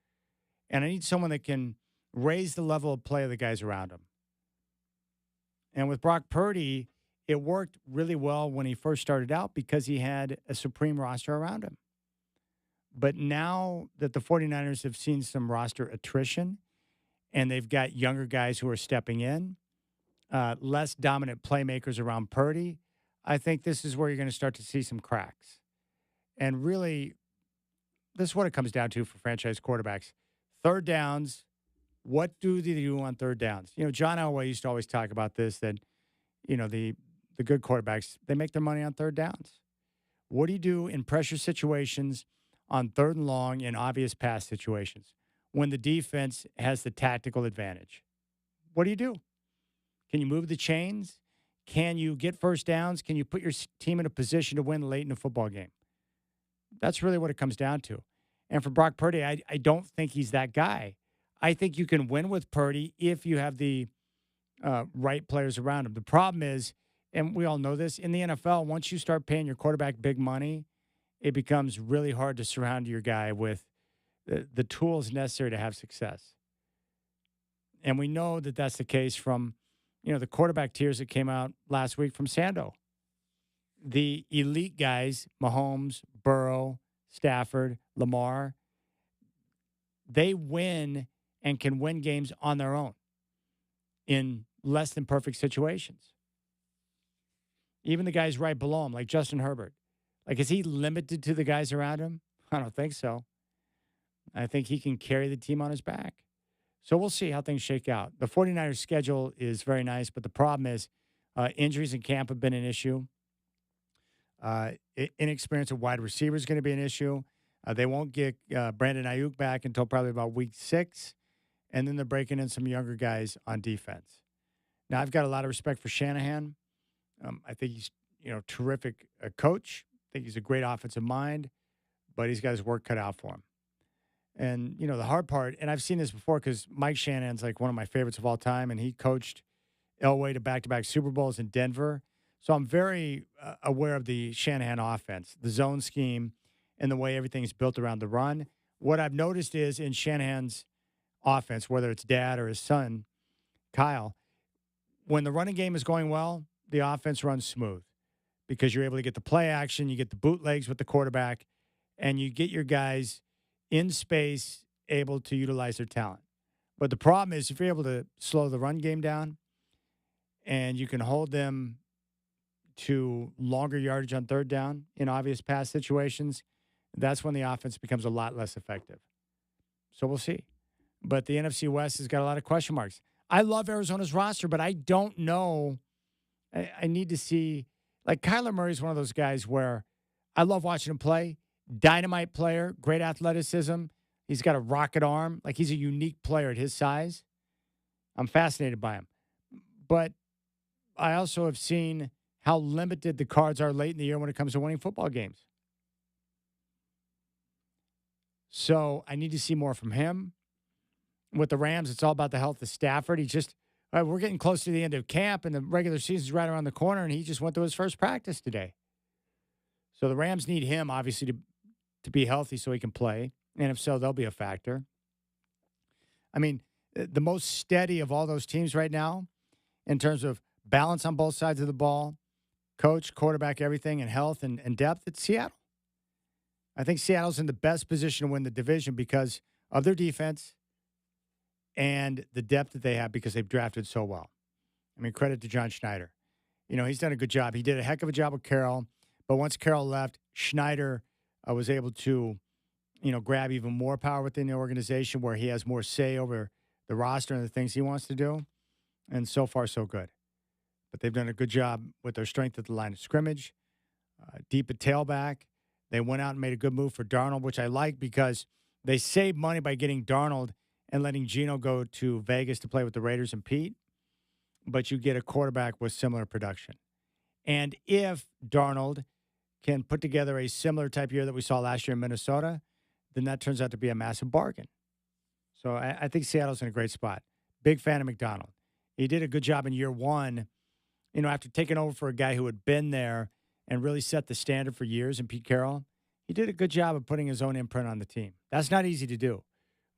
and I need someone that can raise the level of play of the guys around him. And with Brock Purdy, it worked really well when he first started out because he had a supreme roster around him. But now that the 49ers have seen some roster attrition and they've got younger guys who are stepping in, less dominant playmakers around Purdy, I think this is where you're going to start to see some cracks. And really, this is what it comes down to for franchise quarterbacks. Third downs, what do they do on third downs? John Elway used to always talk about this, that, the good quarterbacks, they make their money on third downs. What do you do in pressure situations on third and long in obvious pass situations when the defense has the tactical advantage? What do? Can you move the chains? Can you get first downs? Can you put your team in a position to win late in a football game? That's really what it comes down to. And for Brock Purdy, I don't think he's that guy. I think you can win with Purdy if you have the right players around him. The problem is, and we all know this, in the NFL, once you start paying your quarterback big money, it becomes really hard to surround your guy with the tools necessary to have success. And we know that that's the case from, the quarterback tiers that came out last week from Sando. The elite guys, Mahomes, Burrow, Stafford, Lamar, they win and can win games on their own in less than perfect situations. Even the guys right below him, like Justin Herbert. Like, is he limited to the guys around him? I don't think so. I think he can carry the team on his back. So we'll see how things shake out. The 49ers schedule is very nice, but the problem is injuries in camp have been an issue. Inexperience of wide receivers is going to be an issue. They won't get Brandon Ayuk back until probably about week 6, and then they're breaking in some younger guys on defense. Now, I've got a lot of respect for Shanahan. I think he's terrific coach. I think he's a great offensive mind, but he's got his work cut out for him. And, the hard part, and I've seen this before because Mike Shanahan's like one of my favorites of all time, and he coached Elway to back-to-back Super Bowls in Denver. So I'm very aware of the Shanahan offense, the zone scheme, and the way everything's built around the run. What I've noticed is in Shanahan's offense, whether it's dad or his son, Kyle, when the running game is going well, the offense runs smooth because you're able to get the play action, you get the bootlegs with the quarterback, and you get your guys in space able to utilize their talent. But the problem is if you're able to slow the run game down and you can hold them to longer yardage on third down in obvious pass situations, that's when the offense becomes a lot less effective. So we'll see. But the NFC West has got a lot of question marks. I love Arizona's roster, but I don't know. I need to see. Like, Kyler Murray is one of those guys where I love watching him play. Dynamite player, great athleticism. He's got a rocket arm. Like, he's a unique player at his size. I'm fascinated by him. But I also have seen how limited the Cards are late in the year when it comes to winning football games. So I need to see more from him. With the Rams, it's all about the health of Stafford. We're getting close to the end of camp, and the regular season's right around the corner, and he just went to his first practice today. So the Rams need him, obviously, to be healthy so he can play? And if so, they'll be a factor. I mean, the most steady of all those teams right now in terms of balance on both sides of the ball, coach, quarterback, everything, and health and depth, it's Seattle. I think Seattle's in the best position to win the division because of their defense and the depth that they have because they've drafted so well. I mean, credit to John Schneider. He's done a good job. He did a heck of a job with Carroll, but once Carroll left, Schneider was able to, grab even more power within the organization where he has more say over the roster and the things he wants to do. And so far, so good. But they've done a good job with their strength at the line of scrimmage, deep at tailback. They went out and made a good move for Darnold, which I like because they saved money by getting Darnold and letting Geno go to Vegas to play with the Raiders and Pete. But you get a quarterback with similar production. And if Darnold can put together a similar type year that we saw last year in Minnesota, then that turns out to be a massive bargain. So I think Seattle's in a great spot. Big fan of McDonald. He did a good job in year one, after taking over for a guy who had been there and really set the standard for years in Pete Carroll. He did a good job of putting his own imprint on the team. That's not easy to do.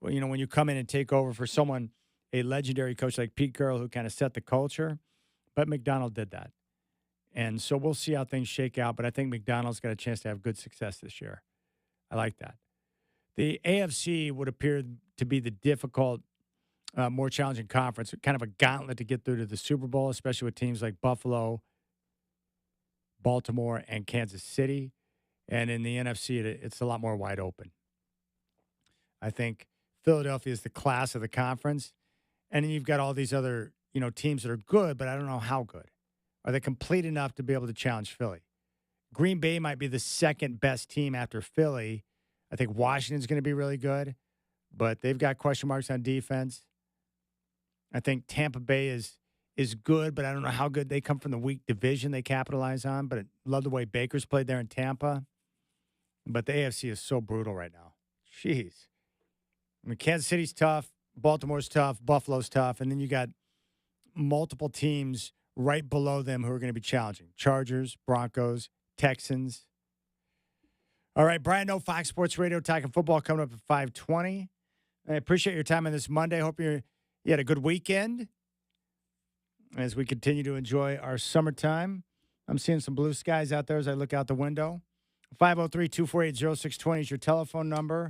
Well, when you come in and take over for someone, a legendary coach like Pete Carroll who kind of set the culture, but McDonald did that. And so we'll see how things shake out, but I think McDonald's got a chance to have good success this year. I like that. The AFC would appear to be the difficult, more challenging conference, kind of a gauntlet to get through to the Super Bowl, especially with teams like Buffalo, Baltimore, and Kansas City. And in the NFC, it's a lot more wide open. I think Philadelphia is the class of the conference. And then you've got all these other, teams that are good, but I don't know how good. Are they complete enough to be able to challenge Philly? Green Bay might be the second best team after Philly. I think Washington's going to be really good, but they've got question marks on defense. I think Tampa Bay is good, but I don't know how good. They come from the weak division they capitalize on, but I love the way Baker's played there in Tampa. But the AFC is so brutal right now. Jeez. I mean, Kansas City's tough. Baltimore's tough. Buffalo's tough. And then you got multiple teams right below them who are going to be challenging. Chargers, Broncos, Texans. All right, Brian Noe, Fox Sports Radio, talking football coming up at 5:20. I appreciate your time on this Monday. Hope you had a good weekend as we continue to enjoy our summertime. I'm seeing some blue skies out there as I look out the window. 503-248-0620 is your telephone number.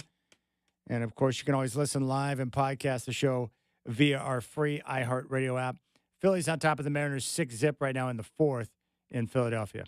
And, of course, you can always listen live and podcast the show via our free iHeartRadio app. Philly's on top of the Mariners 6-zip right now in the fourth in Philadelphia.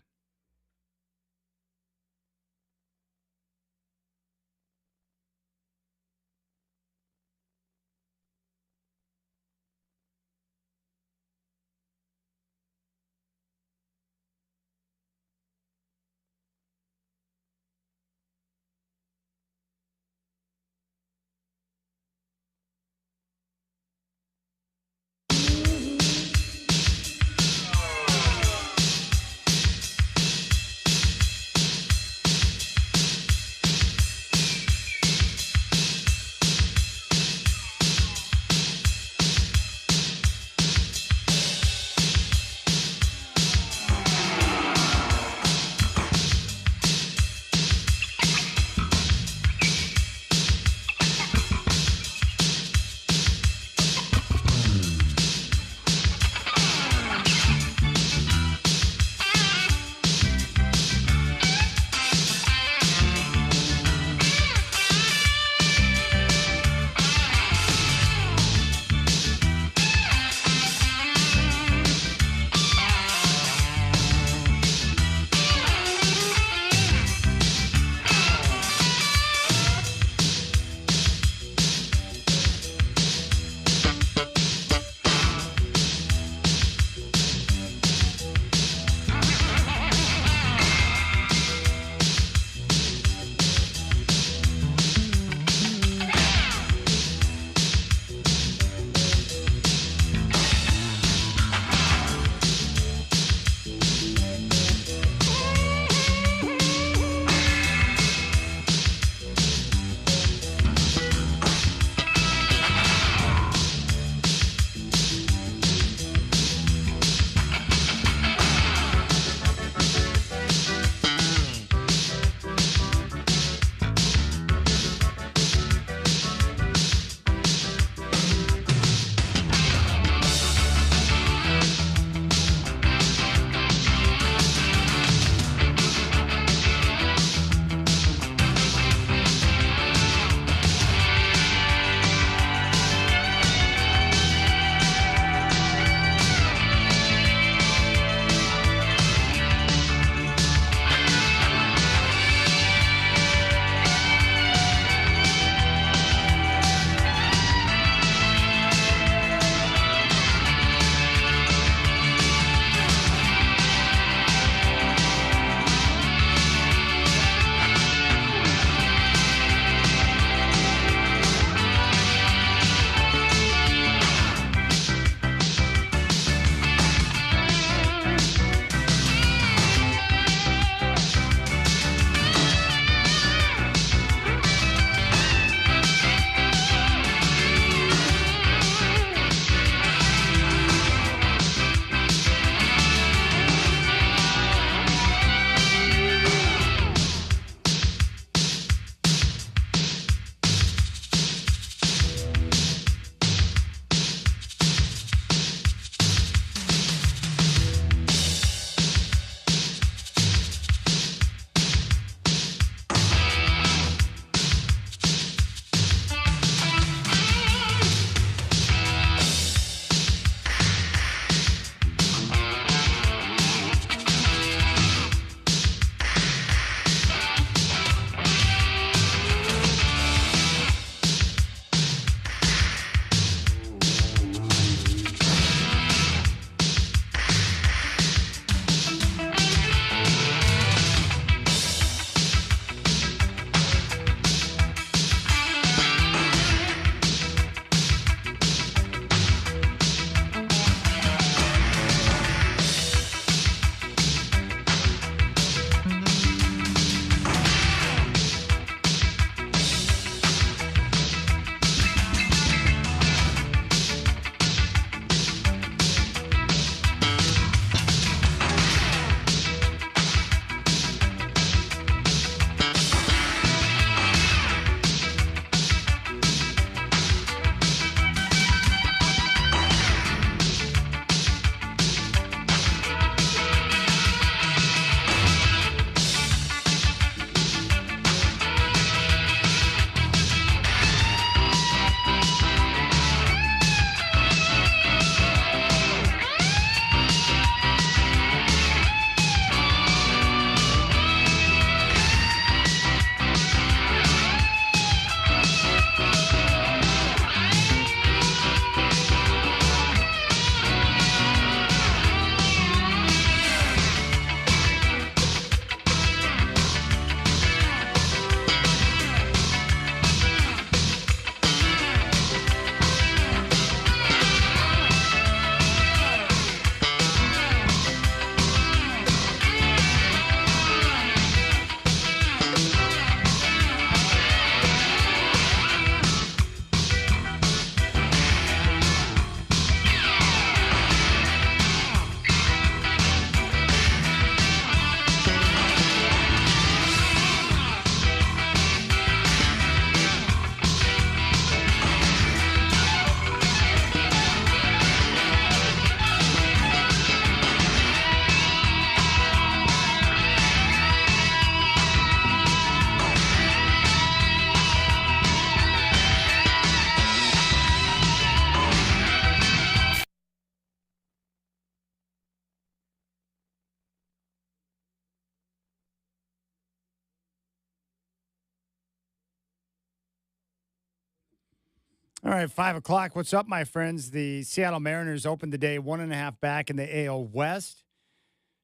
All right, 5 o'clock. What's up, my friends? The Seattle Mariners opened the day 1.5 back in the AL West.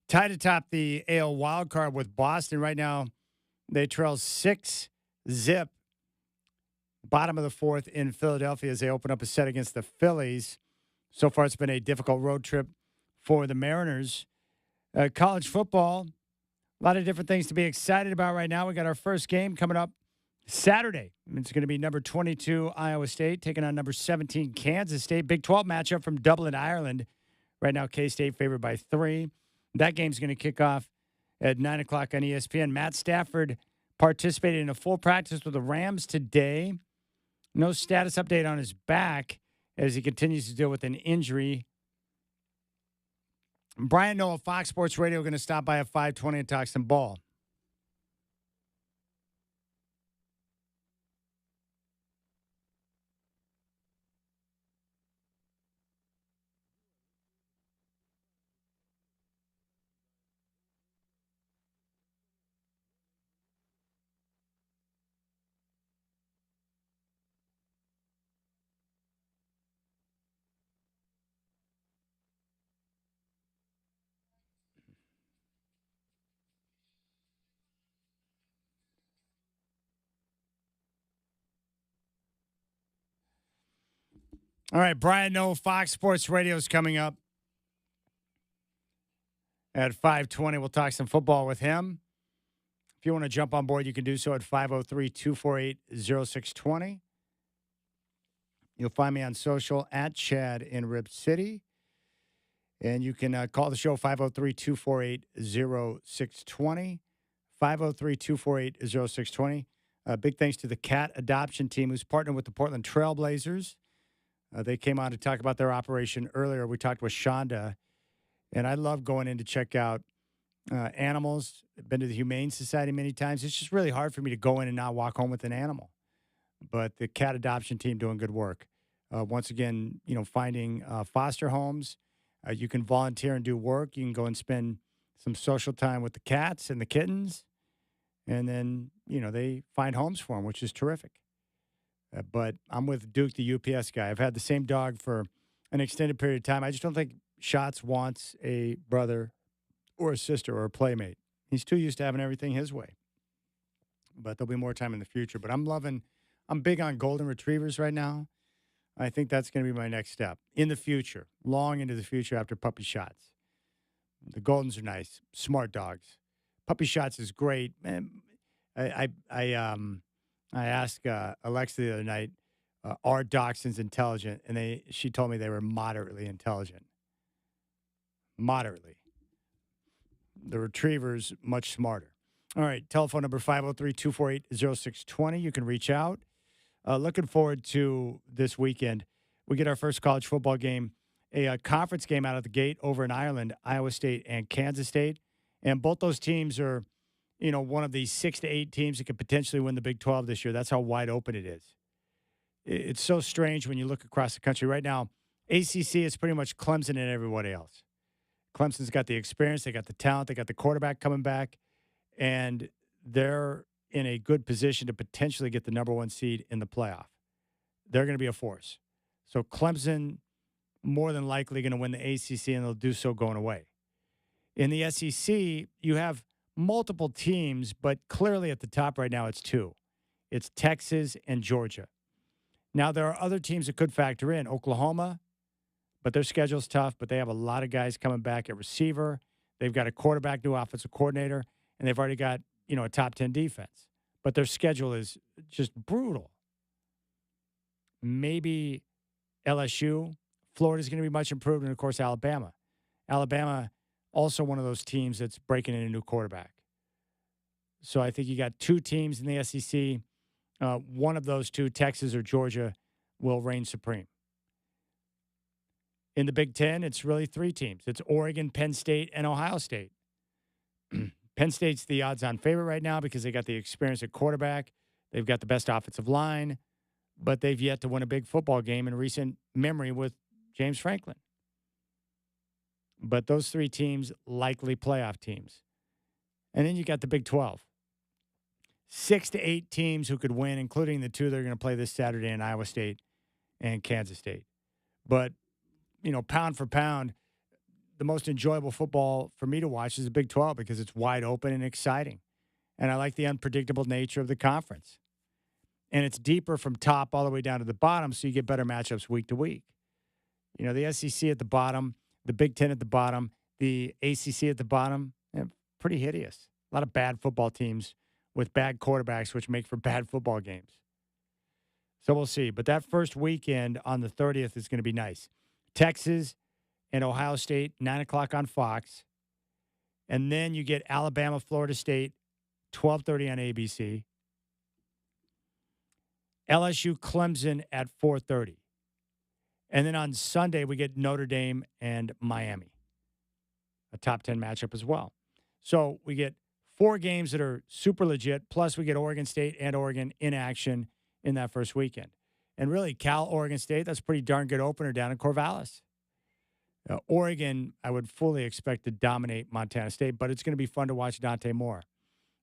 Tied atop the AL wild card with Boston. Right now, they trail 6-0. Bottom of the fourth in Philadelphia as they open up a set against the Phillies. So far, it's been a difficult road trip for the Mariners. College football, a lot of different things to be excited about right now. We got our first game coming up Saturday. It's going to be number 22 Iowa State taking on number 17 Kansas State. Big 12 matchup from Dublin, Ireland. Right now, K-State favored by 3. That game's going to kick off at 9 o'clock on ESPN. Matt Stafford participated in a full practice with the Rams today. No status update on his back as he continues to deal with an injury. Brian Noah, Fox Sports Radio, going to stop by at 5:20 and talk some ball. All right, Brian Noah, Fox Sports Radio is coming up at 5:20. We'll talk some football with him. If you want to jump on board, you can do so at 503-248-0620. You'll find me on social at Chad in Rip City. And you can call the show 503-248-0620. 503-248-0620. Big thanks to the cat adoption team who's partnered with the Portland Trailblazers. They came on to talk about their operation earlier. We talked with Shonda, and I love going in to check out animals. I've been to the Humane Society many times. It's just really hard for me to go in and not walk home with an animal. But the cat adoption team doing good work. Once again, finding foster homes. You can volunteer and do work. You can go and spend some social time with the cats and the kittens. And then, they find homes for them, which is terrific. But I'm with Duke, the UPS guy. I've had the same dog for an extended period of time. I just don't think Schatz wants a brother or a sister or a playmate. He's too used to having everything his way. But there'll be more time in the future. But I'm big on golden retrievers right now. I think that's going to be my next step in the future, long into the future after puppy shots. The Goldens are nice, smart dogs. Puppy shots is great. I asked Alexa the other night, are dachshunds intelligent? And she told me they were moderately intelligent. Moderately. The retrievers, much smarter. All right, telephone number 503-248-0620. You can reach out. Looking forward to this weekend. We get our first college football game, a conference game out of the gate over in Ireland, Iowa State and Kansas State. And both those teams are, one of the 6 to 8 teams that could potentially win the Big 12 this year. That's how wide open it is. It's so strange when you look across the country. Right now, ACC is pretty much Clemson and everybody else. Clemson's got the experience. They got the talent. They got the quarterback coming back. And they're in a good position to potentially get the number 1 seed in the playoff. They're going to be a force. So Clemson, more than likely, going to win the ACC, and they'll do so going away. In the SEC, you have multiple teams, but clearly at the top right now, it's 2. It's Texas and Georgia. Now, there are other teams that could factor in. Oklahoma, but their schedule's tough, but they have a lot of guys coming back at receiver. They've got a quarterback, new offensive coordinator, and they've already got, a top 10 defense. But their schedule is just brutal. Maybe LSU. Florida's going to be much improved, and, of course, Alabama. Alabama, also one of those teams that's breaking in a new quarterback. So I think you got 2 teams in the SEC. One of those 2, Texas or Georgia, will reign supreme. In the Big Ten, it's really 3 teams. It's Oregon, Penn State, and Ohio State. Penn State's the odds-on favorite right now because they got the experience at quarterback. They've got the best offensive line, but they've yet to win a big football game in recent memory with James Franklin. But those 3 teams, likely playoff teams. And then you got the Big 12. 6 to 8 teams who could win, including the 2 that are going to play this Saturday in Iowa State and Kansas State. But, pound for pound, the most enjoyable football for me to watch is the Big 12 because it's wide open and exciting. And I like the unpredictable nature of the conference. And it's deeper from top all the way down to the bottom, so you get better matchups week to week. The SEC at the bottom, the Big 10 at the bottom, the ACC at the bottom, pretty hideous. A lot of bad football teams with bad quarterbacks, which make for bad football games. So we'll see. But that first weekend on the 30th is going to be nice. Texas and Ohio State, 9 o'clock on Fox. And then you get Alabama, Florida State, 12:30 on ABC. LSU, Clemson at 4:30. And then on Sunday, we get Notre Dame and Miami, a top 10 matchup as well. So we get 4 games that are super legit, plus we get Oregon State and Oregon in action in that first weekend. And really, Oregon State, that's a pretty darn good opener down in Corvallis. Oregon, I would fully expect to dominate Montana State, but it's going to be fun to watch Dante Moore.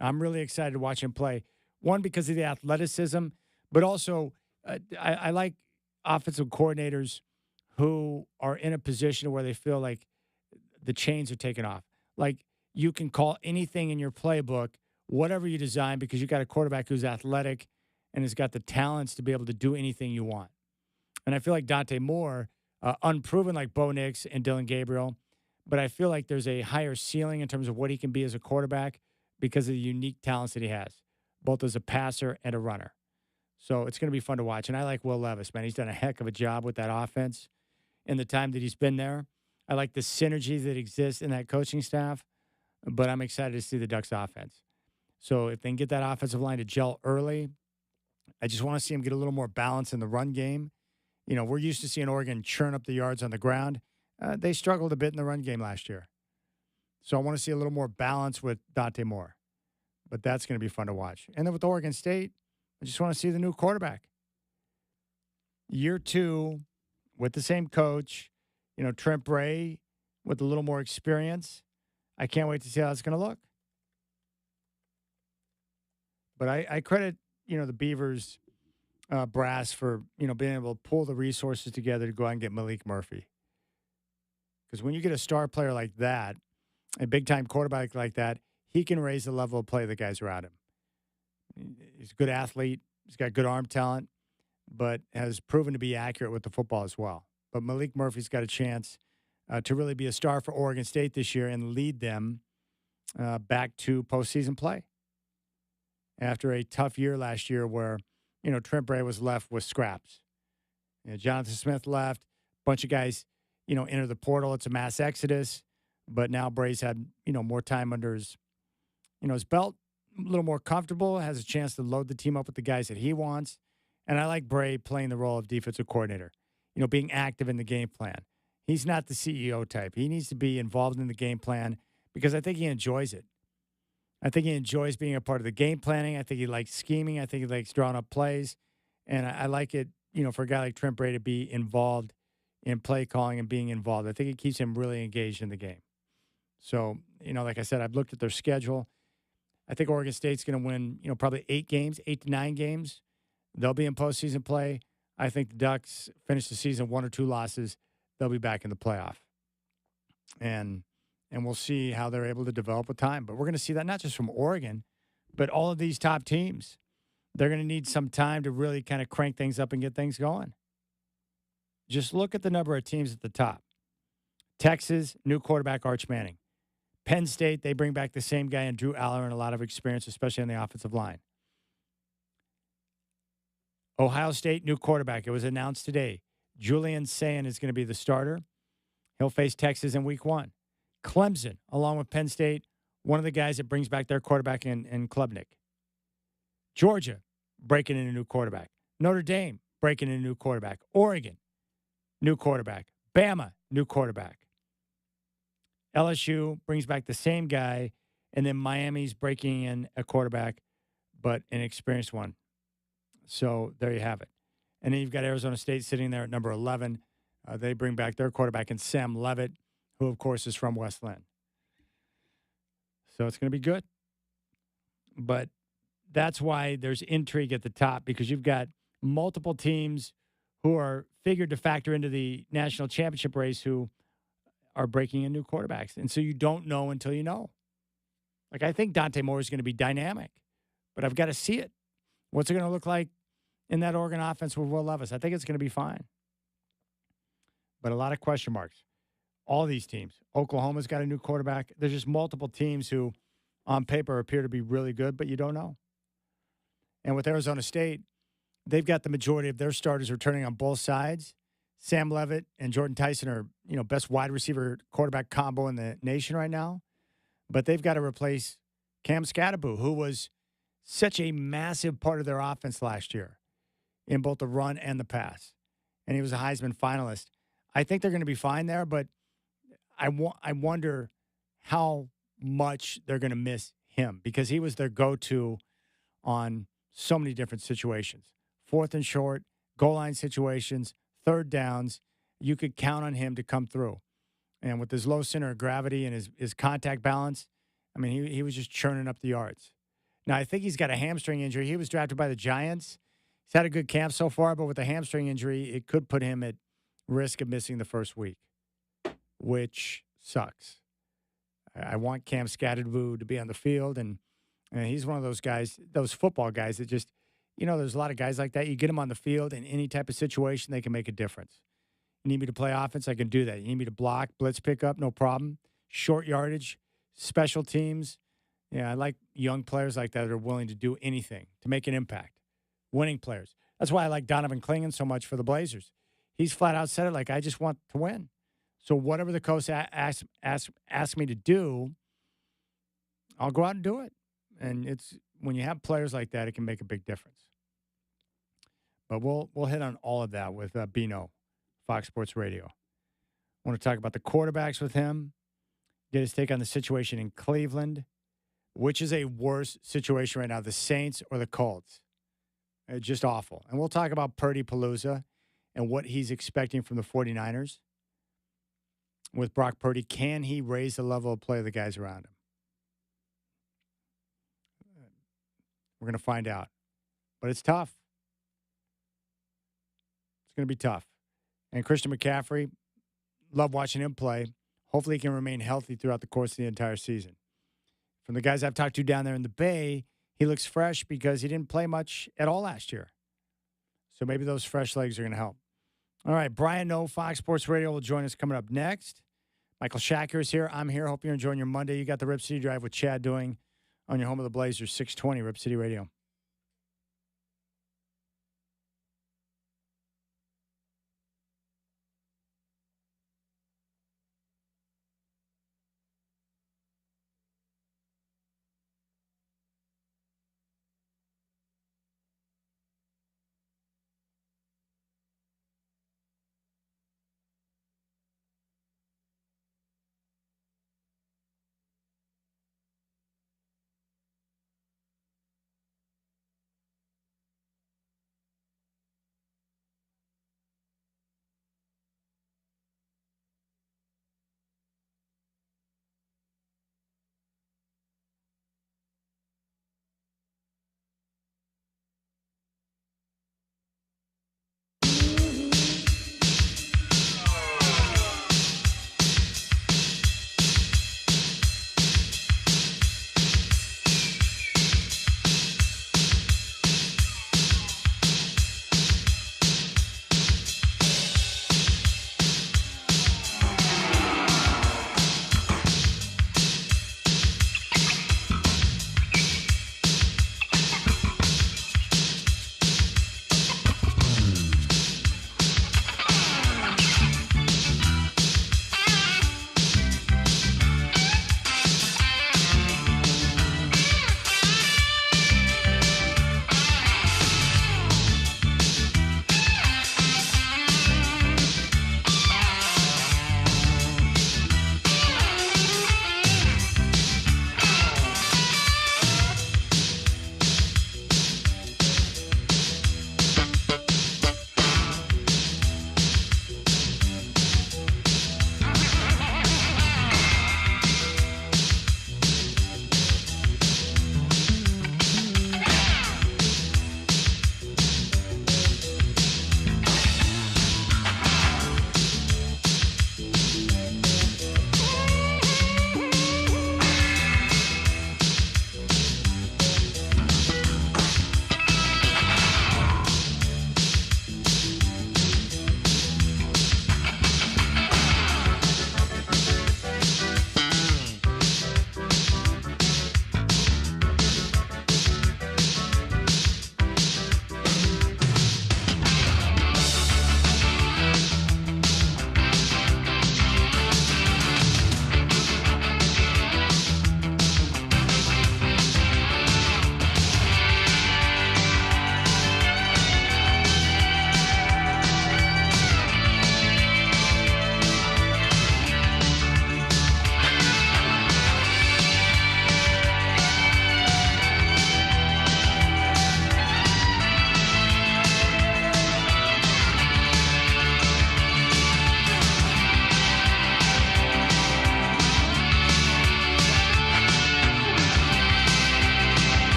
I'm really excited to watch him play, one, because of the athleticism, but also I like offensive coordinators who are in a position where they feel like the chains are taken off. Like you can call anything in your playbook, whatever you design, because you got a quarterback who's athletic and has got the talents to be able to do anything you want. And I feel like Dante Moore, unproven like Bo Nix and Dylan Gabriel, but I feel like there's a higher ceiling in terms of what he can be as a quarterback because of the unique talents that he has, both as a passer and a runner. So it's going to be fun to watch. And I like Will Levis, man. He's done a heck of a job with that offense in the time that he's been there. I like the synergy that exists in that coaching staff, but I'm excited to see the Ducks offense. So if they can get that offensive line to gel early, I just want to see them get a little more balance in the run game. We're used to seeing Oregon churn up the yards on the ground. They struggled a bit in the run game last year. So I want to see a little more balance with Dante Moore. But that's going to be fun to watch. And then with Oregon State, I just want to see the new quarterback. Year 2 with the same coach, Trent Bray with a little more experience. I can't wait to see how it's going to look. But I credit, the Beavers brass for, being able to pull the resources together to go out and get Malik Murphy. Because when you get a star player like that, a big-time quarterback like that, he can raise the level of play of the guys around him. He's a good athlete. He's got good arm talent, but has proven to be accurate with the football as well. But Malik Murphy's got a chance to really be a star for Oregon State this year and lead them back to postseason play. After a tough year last year where, Trent Bray was left with scraps. Jonathan Smith left. A bunch of guys, enter the portal. It's a mass exodus. But now Bray's had, more time under his belt, a little more comfortable, has a chance to load the team up with the guys that he wants. And I like Bray playing the role of defensive coordinator, being active in the game plan. He's not the CEO type. He needs to be involved in the game plan because I think he enjoys it. I think he enjoys being a part of the game planning. I think he likes scheming. I think he likes drawing up plays. And I like it, for a guy like Trent Bray to be involved in play calling and being involved. I think it keeps him really engaged in the game. So, like I said, I've looked at their schedule. I think Oregon State's going to win, probably 8 to 9 games. They'll be in postseason play. I think the Ducks finish the season 1 or 2 losses. They'll be back in the playoff. And we'll see how they're able to develop with time. But we're going to see that not just from Oregon, but all of these top teams. They're going to need some time to really kind of crank things up and get things going. Just look at the number of teams at the top. Texas, new quarterback Arch Manning. Penn State, they bring back the same guy in Drew Aller and a lot of experience, especially on the offensive line. Ohio State, new quarterback. It was announced today. Julian Sayin is going to be the starter. He'll face Texas in week 1. Clemson, along with Penn State, one of the guys that brings back their quarterback in Klubnik. Georgia, breaking in a new quarterback. Notre Dame, breaking in a new quarterback. Oregon, new quarterback. Bama, new quarterback. LSU brings back the same guy, and then Miami's breaking in a quarterback, but an experienced one. So there you have it. And then you've got Arizona State sitting there at number 11. They bring back their quarterback in Sam Levitt, who, of course, is from West Lynn. So it's going to be good. But that's why there's intrigue at the top, because you've got multiple teams who are figured to factor into the national championship race who are breaking in new quarterbacks. And so you don't know until you know. Like, I think Dante Moore is going to be dynamic, but I've got to see it. What's it going to look like in that Oregon offense with Will Levis? I think it's going to be fine. But a lot of question marks. All these teams. Oklahoma's got a new quarterback. There's just multiple teams who, on paper, appear to be really good, but you don't know. And with Arizona State, they've got the majority of their starters returning on both sides. Sam Levitt and Jordan Tyson are, best wide receiver quarterback combo in the nation right now. But they've got to replace Cam Scatteraboo, who was such a massive part of their offense last year in both the run and the pass. And he was a Heisman finalist. I think they're going to be fine there, but I wonder how much they're going to miss him because he was their go-to on so many different situations. 4th and short, goal line situations, 3rd downs. You could count on him to come through. And with his low center of gravity and his contact balance, I mean, he was just churning up the yards. Now, I think he's got a hamstring injury. He was drafted by the Giants. He's had a good camp so far, but with a hamstring injury, it could put him at risk of missing the first week, which sucks. I want Cam Scatteraboo to be on the field, and he's one of those guys, those football guys that just, there's a lot of guys like that. You get them on the field in any type of situation, they can make a difference. You need me to play offense, I can do that. You need me to block, blitz pickup, no problem. Short yardage, special teams. Yeah, I like young players like that are willing to do anything to make an impact. Winning players. That's why I like Donovan Clingan so much for the Blazers. He's flat out said it like, I just want to win. So whatever the coach asks me to do, I'll go out and do it. And it's when you have players like that, it can make a big difference. But we'll hit on all of that with Bino, Fox Sports Radio. I want to talk about the quarterbacks with him, get his take on the situation in Cleveland. Which is a worse situation right now, the Saints or the Colts? It's just awful. And we'll talk about Purdy Palooza and what he's expecting from the 49ers. With Brock Purdy, can he raise the level of play of the guys around him? We're going to find out. But it's tough. It's going to be tough. And Christian McCaffrey, love watching him play. Hopefully he can remain healthy throughout the course of the entire season. From the guys I've talked to down there in the Bay, he looks fresh because he didn't play much at all last year. So maybe those fresh legs are going to help. All right, Brian Noe, Fox Sports Radio, will join us coming up next. Michael Shacker is here. I'm here. Hope you're enjoying your Monday. You got the Rip City Drive with Chad doing on your home of the Blazers, 620 Rip City Radio.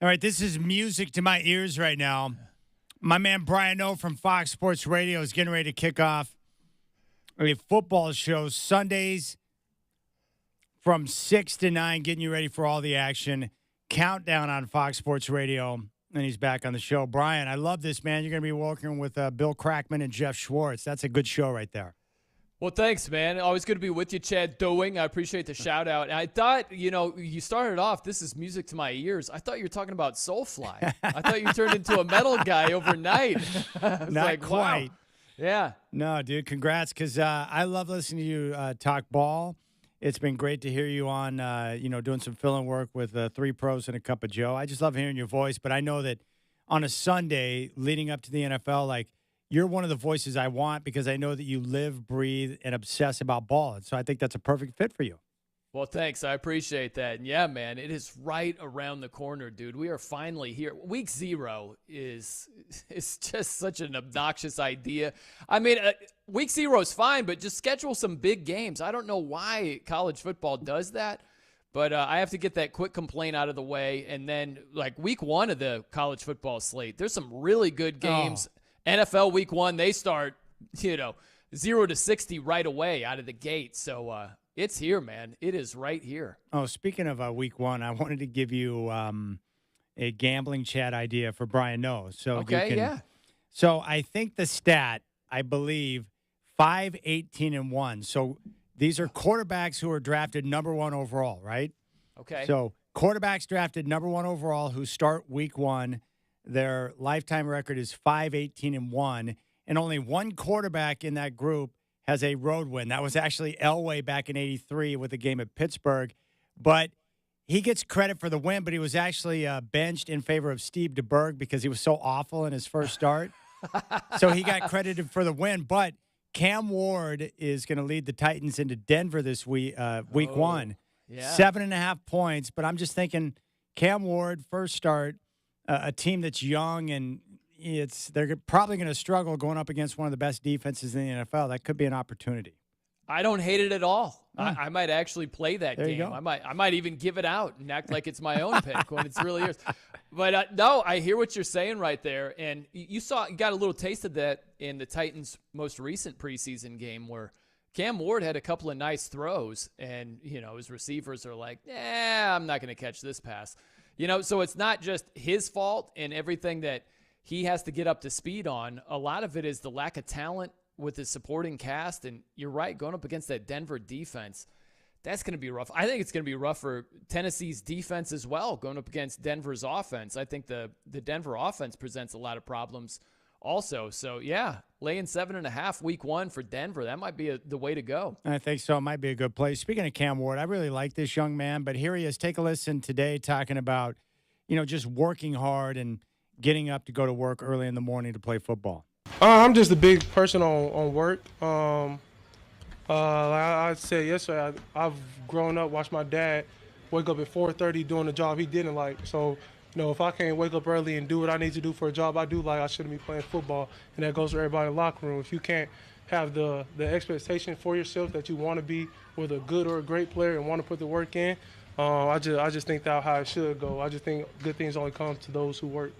All right, this is music to my ears right now. My man Brian O from Fox Sports Radio is getting ready to kick off a football show Sundays from 6 to 9, getting you ready for all the action. Countdown on Fox Sports Radio, and he's back on the show. Brian, I love this, man. You're going to be working with Bill Crackman and Jeff Schwartz. That's a good show right there. Well, thanks, man. Always good to be with you, Chad Doing. I appreciate the shout-out. I thought, you started off, this is music to my ears. I thought you were talking about Soulfly. I thought you turned into a metal guy overnight. Not like, quite. Wow. Yeah. No, dude, congrats, because I love listening to you talk ball. It's been great to hear you on, doing some fill-in work with 3 Pros and a Cup of Joe. I just love hearing your voice, but I know that on a Sunday leading up to the NFL, you're one of the voices I want because I know that you live, breathe, and obsess about ball. And so I think that's a perfect fit for you. Well, thanks. I appreciate that. And yeah, man, it is right around the corner, dude. We are finally here. Week 0 is just such an obnoxious idea. I mean, week 0 is fine, but just schedule some big games. I don't know why college football does that, but I have to get that quick complaint out of the way. And then, week 1 of the college football slate, there's some really good games. Oh. NFL week 1, they start, 0 to 60 right away out of the gate. So it's here, man. It is right here. Oh, speaking of week 1, I wanted to give you a gambling chat idea for Brian No. So okay, yeah. So I think the stat, I believe, 5-18-1. So these are quarterbacks who are drafted number 1 overall, right? Okay. So quarterbacks drafted number 1 overall who start week 1. Their lifetime record is 5-18-1, and only one quarterback in that group has a road win. That was actually Elway back in '83 with a game at Pittsburgh. But he gets credit for the win, but he was actually benched in favor of Steve DeBerg because he was so awful in his first start. So he got credited for the win. But Cam Ward is going to lead the Titans into Denver this week 1. Yeah. 7.5 points. But I'm just thinking Cam Ward, first start, a team that's young, and they're probably going to struggle going up against one of the best defenses in the NFL. That could be an opportunity. I don't hate it at all. I might actually play that there game. You go. I might even give it out and act like it's my own pick when it's really yours. But no, I hear what you're saying right there. And you got a little taste of that in the Titans' most recent preseason game where Cam Ward had a couple of nice throws, and his receivers are like, I'm not going to catch this pass. So it's not just his fault and everything that he has to get up to speed on. A lot of it is the lack of talent with his supporting cast. And you're right, going up against that Denver defense, that's going to be rough. I think it's going to be rough for Tennessee's defense as well, going up against Denver's offense. I think the Denver offense presents a lot of problems also. So, yeah, laying 7.5 week 1 for Denver, that might be the way to go. I think so. It might be a good play. Speaking of Cam Ward, I really like this young man, but here he is. Take a listen today talking about, just working hard and getting up to go to work early in the morning to play football. I'm just a big person on work. Like I said yesterday, I've grown up, watched my dad wake up at 4:30 doing a job he didn't like. So, if I can't wake up early and do what I need to do for a job I do like, I shouldn't be playing football. And that goes for everybody in the locker room. If you can't have the expectation for yourself that you want to be with a good or a great player and want to put the work in, I just think that's how it should go. I just think good things only come to those who work.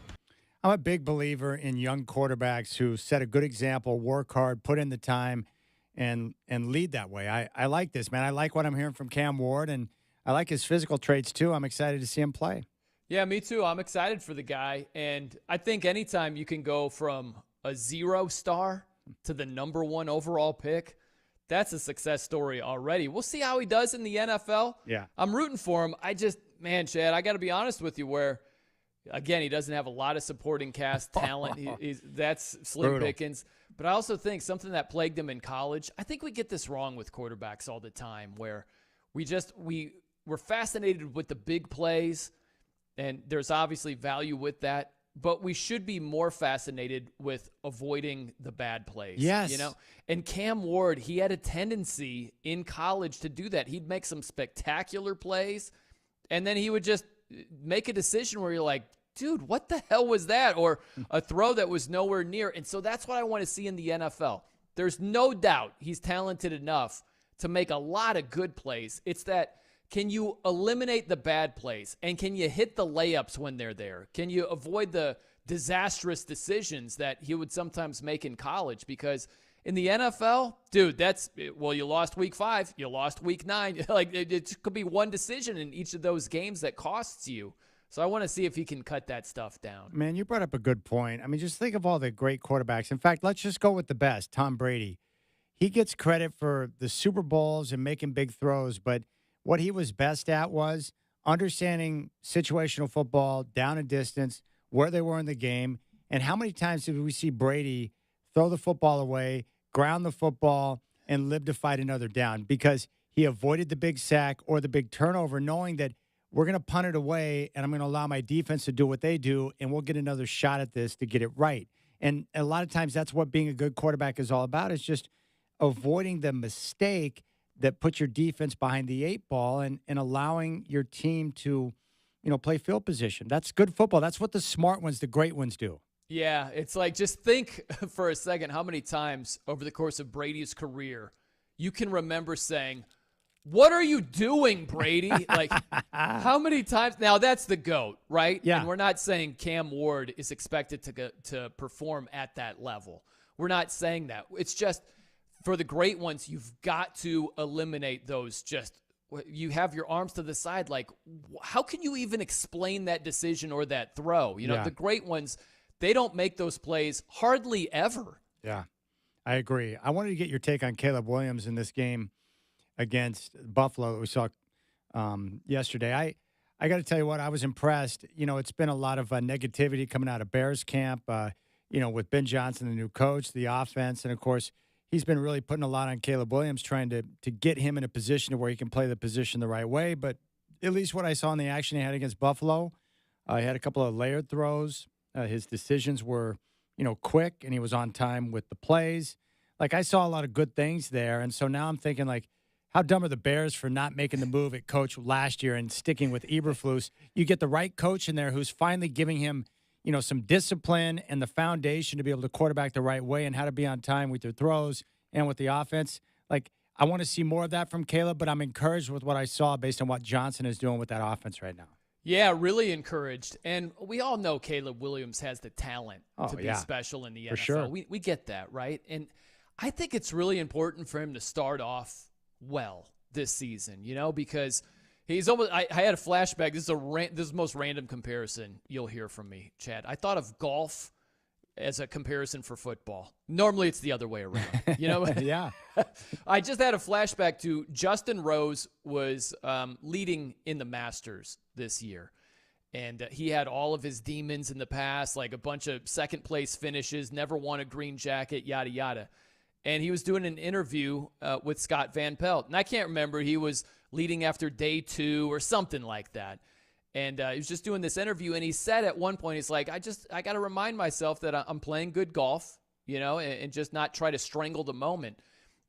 I'm a big believer in young quarterbacks who set a good example, work hard, put in the time, and lead that way. I like this, man. I like what I'm hearing from Cam Ward, and I like his physical traits, too. I'm excited to see him play. Yeah, me too. I'm excited for the guy. And I think anytime you can go from a 0 star to the number 1 overall pick, that's a success story already. We'll see how he does in the NFL. Yeah. I'm rooting for him. Chad, I got to be honest with you where, again, he doesn't have a lot of supporting cast talent. That's slim pickings. But I also think something that plagued him in college, I think we get this wrong with quarterbacks all the time where we're fascinated with the big plays, and there's obviously value with that, but we should be more fascinated with avoiding the bad plays. Yes. And Cam Ward, he had a tendency in college to do that. He'd make some spectacular plays, and then he would just make a decision where you're like, dude, what the hell was that? Or a throw that was nowhere near. And so that's what I want to see in the NFL. There's no doubt he's talented enough to make a lot of good plays. It's that can you eliminate the bad plays? And can you hit the layups when they're there? Can you avoid the disastrous decisions that he would sometimes make in college? Because in the NFL, dude, you lost week 5, you lost week 9. Like, it could be one decision in each of those games that costs you. So I want to see if he can cut that stuff down. Man, you brought up a good point. I mean, just think of all the great quarterbacks. In fact, let's just go with the best, Tom Brady. He gets credit for the Super Bowls and making big throws, but what he was best at was understanding situational football, down and distance, where they were in the game, and how many times did we see Brady throw the football away, ground the football, and live to fight another down because he avoided the big sack or the big turnover, knowing that we're going to punt it away, and I'm going to allow my defense to do what they do, and we'll get another shot at this to get it right. And a lot of times that's what being a good quarterback is all about, is just avoiding the mistake that puts your defense behind the 8 ball and allowing your team to, play field position. That's good football. That's what the smart ones, the great ones do. Yeah, it's like, just think for a second how many times over the course of Brady's career you can remember saying, "What are you doing, Brady?" Like, how many times? Now, that's the GOAT, right? Yeah. And we're not saying Cam Ward is expected to perform at that level. We're not saying that. It's just, for the great ones, you've got to eliminate those. Just, you have your arms to the side. Like, how can you even explain that decision or that throw? Yeah. The great ones, they don't make those plays hardly ever. Yeah, I agree. I wanted to get your take on Caleb Williams in this game against Buffalo that we saw yesterday. I got to tell you what, I was impressed. It's been a lot of negativity coming out of Bears camp, with Ben Johnson, the new coach, the offense, and, of course, he's been really putting a lot on Caleb Williams, trying to get him in a position where he can play the position the right way. But at least what I saw in the action he had against Buffalo, he had a couple of layered throws. His decisions were, quick, and he was on time with the plays. Like, I saw a lot of good things there, and so now I'm thinking, like, how dumb are the Bears for not making the move at coach last year and sticking with Eberflus? You get the right coach in there who's finally giving him, some discipline and the foundation to be able to quarterback the right way and how to be on time with your throws and with the offense. Like, I want to see more of that from Caleb, but I'm encouraged with what I saw based on what Johnson is doing with that offense right now. Yeah, really encouraged. And we all know Caleb Williams has the talent to be yeah. special in the NFL. Sure. We get that, right? And I think it's really important for him to start off well this season, because he's almost – I had a flashback. This is the most random comparison you'll hear from me, Chad. I thought of golf as a comparison for football. Normally it's the other way around, Yeah. I just had a flashback to Justin Rose was leading in the Masters this year. And he had all of his demons in the past, like a bunch of second-place finishes, never won a green jacket, yada, yada. And he was doing an interview with Scott Van Pelt. And I can't remember, he was leading after day 2 or something like that. And he was just doing this interview, and he said at one point, he's like, I got to remind myself that I'm playing good golf, and just not try to strangle the moment.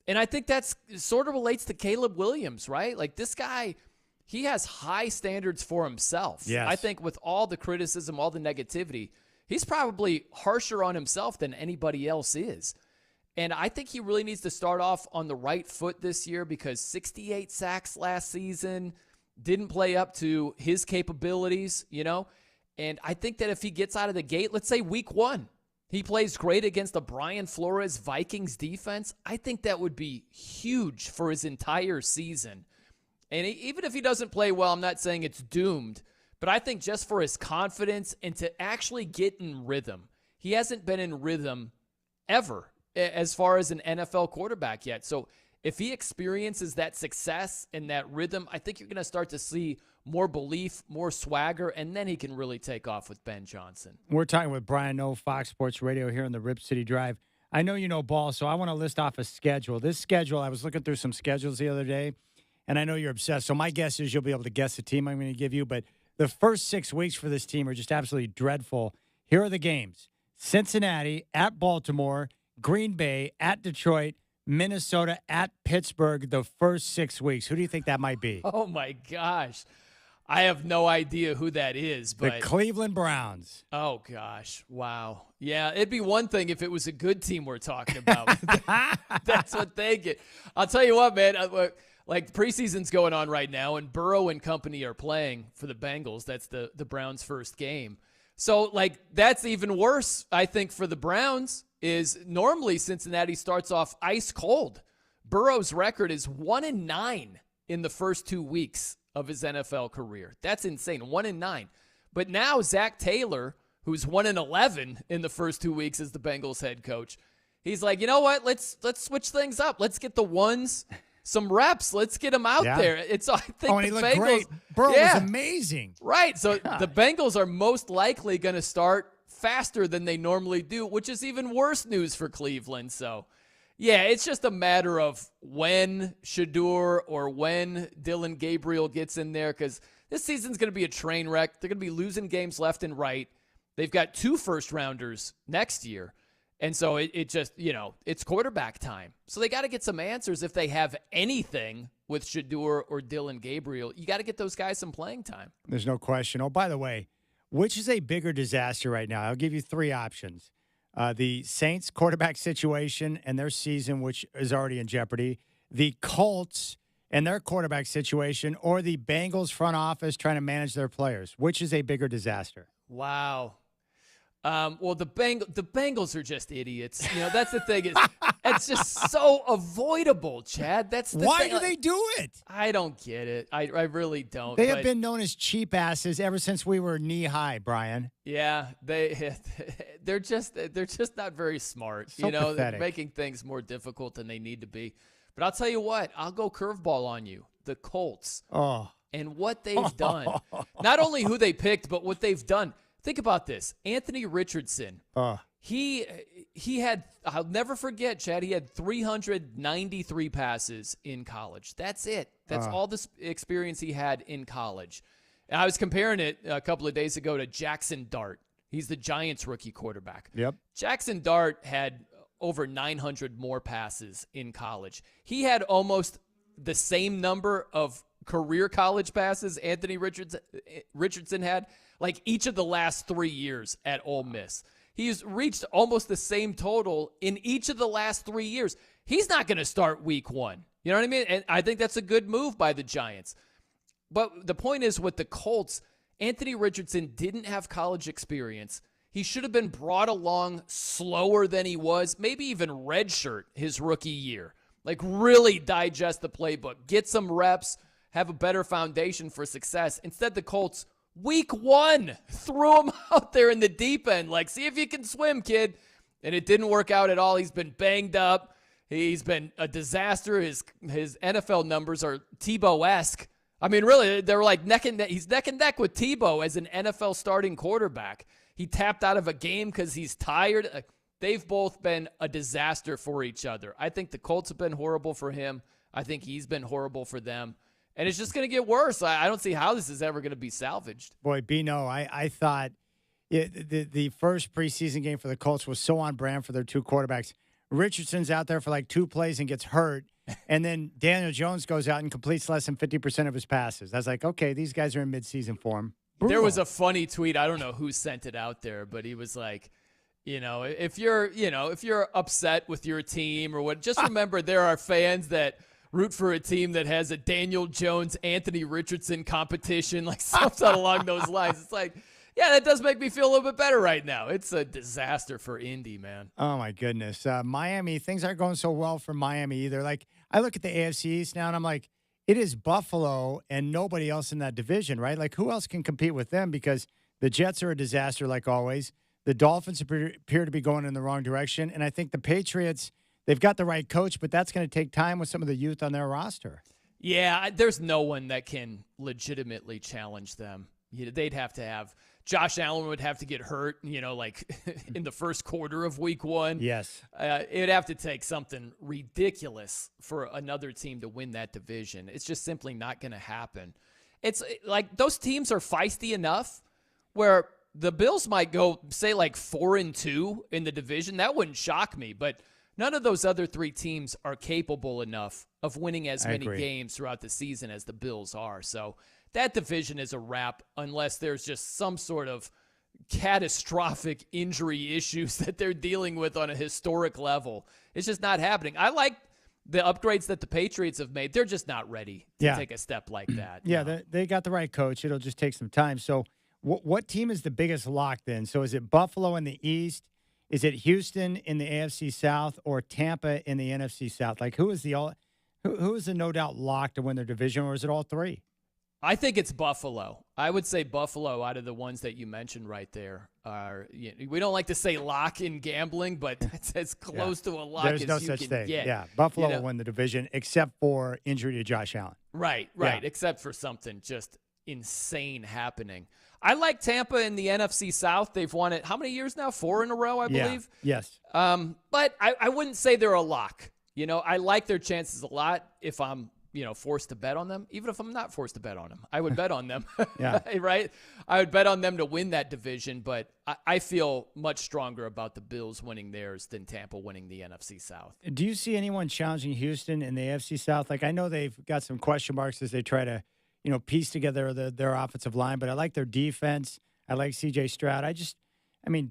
And I think that's sort of relates to Caleb Williams, right? Like, this guy, he has high standards for himself. Yes. I think with all the criticism, all the negativity, he's probably harsher on himself than anybody else is. And I think he really needs to start off on the right foot this year, because 68 sacks last season, didn't play up to his capabilities, And I think that if he gets out of the gate, let's say week 1, he plays great against the Brian Flores Vikings defense, I think that would be huge for his entire season. And even if he doesn't play well, I'm not saying it's doomed, but I think just for his confidence and to actually get in rhythm. He hasn't been in rhythm ever as far as an NFL quarterback yet. So if he experiences that success and that rhythm, I think you're going to start to see more belief, more swagger, and then he can really take off with Ben Johnson. We're talking with Brian Noe, Fox Sports Radio here on the Rip City Drive. I know you know ball, so I want to list off a schedule. This schedule, I was looking through some schedules the other day, and I know you're obsessed. So my guess is you'll be able to guess the team I'm going to give you. But the first 6 weeks for this team are just absolutely dreadful. Here are the games: Cincinnati, at Baltimore, Green Bay, at Detroit, Minnesota, at Pittsburgh, the first 6 weeks. Who do you think that might be? Oh, my gosh. I have no idea who that is. But the Cleveland Browns. Oh, gosh. Wow. Yeah, it'd be one thing if it was a good team we're talking about. That's what they get. I'll tell you what, man. like preseason's going on right now, and Burrow and company are playing for the Bengals. That's the Browns' first game. So, like, that's even worse, I think, for the Browns, is normally Cincinnati starts off ice cold. Burrow's record is 1-9 in the first 2 weeks of his NFL career. That's insane, 1-9. But now Zach Taylor, who's 1-11 in the first 2 weeks as the Bengals head coach, he's like, you know what? Let's switch things up. Let's get the ones some reps. Let's get them out there. I think and he the looked Bengals, great. Burrow was amazing. Right. So the Bengals are most likely going to start faster than they normally do, which is even worse news for Cleveland. So, yeah, it's just a matter of when Shedeur or when Dylan Gabriel gets in there, because this season's going to be a train wreck. They're going to be losing games left and right. They've got 2 first-rounders next year. And so it just, it's quarterback time. So they got to get some answers if they have anything with Shedeur or Dylan Gabriel. You got to get those guys some playing time. There's no question. Oh, by the way, which is a bigger disaster right now? I'll give you 3 options. The Saints quarterback situation and their season, which is already in jeopardy. The Colts and their quarterback situation, or the Bengals front office trying to manage their players. Which is a bigger disaster? Wow. Well, the Bengals are just idiots. That's the thing. It's just so avoidable, Chad. That's the Why thing. do they do it? I don't get it. I really don't. They have been known as cheap asses ever since we were knee high, Brian. Yeah, they're just not very smart. So They're pathetic. making things more difficult than they need to be. But I'll tell you what, I'll go curveball on you. The Colts. Oh. And what they've done. Not only who they picked, but what they've done. Think about this. Anthony Richardson. He had, I'll never forget, Chad, he had 393 passes in college. That's it. That's all the experience he had in college. And I was comparing it a couple of days ago to Jackson Dart. He's the Giants rookie quarterback. Yep. Jackson Dart had over 900 more passes in college. He had almost the same number of career college passes Anthony Richardson had, like each of the last 3 years at Ole Miss. He's reached almost the same total in each of the last 3 years. He's not going to start week 1. You know what I mean? And I think that's a good move by the Giants. But the point is, with the Colts, Anthony Richardson didn't have college experience. He should have been brought along slower than he was, maybe even redshirt his rookie year. Like, really digest the playbook, get some reps, have a better foundation for success. Instead, the Colts, week 1, threw him out there in the deep end. Like, see if you can swim, kid. And it didn't work out at all. He's been banged up. He's been a disaster. His NFL numbers are Tebow-esque. I mean, really, they're like he's neck and neck with Tebow as an NFL starting quarterback. He tapped out of a game because he's tired. They've both been a disaster for each other. I think the Colts have been horrible for him. I think he's been horrible for them. And it's just going to get worse. I don't see how this is ever going to be salvaged. Boy, Bino, I thought the first preseason game for the Colts was so on brand for their 2 quarterbacks. Richardson's out there for like 2 plays and gets hurt. And then Daniel Jones goes out and completes less than 50% of his passes. I was like, okay, these guys are in midseason form. Brutal. There was a funny tweet. I don't know who sent it out there, but he was like, if you're upset with your team or what, just remember there are fans that root for a team that has a Daniel Jones, Anthony Richardson competition, like something along those lines. It's like, yeah, that does make me feel a little bit better right now. It's a disaster for Indy, man. Oh, my goodness. Miami, things aren't going so well for Miami either. Like, I look at the AFC East now, and I'm like, it is Buffalo and nobody else in that division, right? Like, who else can compete with them? Because the Jets are a disaster, like always. The Dolphins appear to be going in the wrong direction. And I think the Patriots, they've got the right coach, but that's going to take time with some of the youth on their roster. Yeah, there's no one that can legitimately challenge them. They'd have to have – Josh Allen would have to get hurt, like in the first quarter of week 1. Yes. It'd have to take something ridiculous for another team to win that division. It's just simply not going to happen. It's like those teams are feisty enough where the Bills might go, say, like 4-2 in the division. That wouldn't shock me, but none of those other 3 teams are capable enough of winning as many games throughout the season as the Bills are. So that division is a wrap unless there's just some sort of catastrophic injury issues that they're dealing with on a historic level. It's just not happening. I like the upgrades that the Patriots have made, they're just not ready to take a step like that. Yeah, they got the right coach. It'll just take some time. So what team is the biggest lock then? So is it Buffalo in the East? Is it Houston in the AFC South or Tampa in the NFC South? Like who is the no doubt lock to win their division, or is it all three? I think it's Buffalo. I would say Buffalo out of the ones that you mentioned right there. We don't like to say lock in gambling, but it's as close to a lock There's as no you such can thing. get. Yeah, Buffalo will win the division except for injury to Josh Allen. Right. Except for something just insane happening. I like Tampa in the NFC South. They've won it how many years now? 4 in a row, I believe. Yes. But I wouldn't say they're a lock. I like their chances a lot if I'm forced to bet on them. Even if I'm not forced to bet on them, I would bet on them. Yeah. Right? I would bet on them to win that division, but I feel much stronger about the Bills winning theirs than Tampa winning the NFC South. Do you see anyone challenging Houston in the AFC South? Like, I know they've got some question marks as they try to, piece together their offensive line, but I like their defense. I like C.J. Stroud.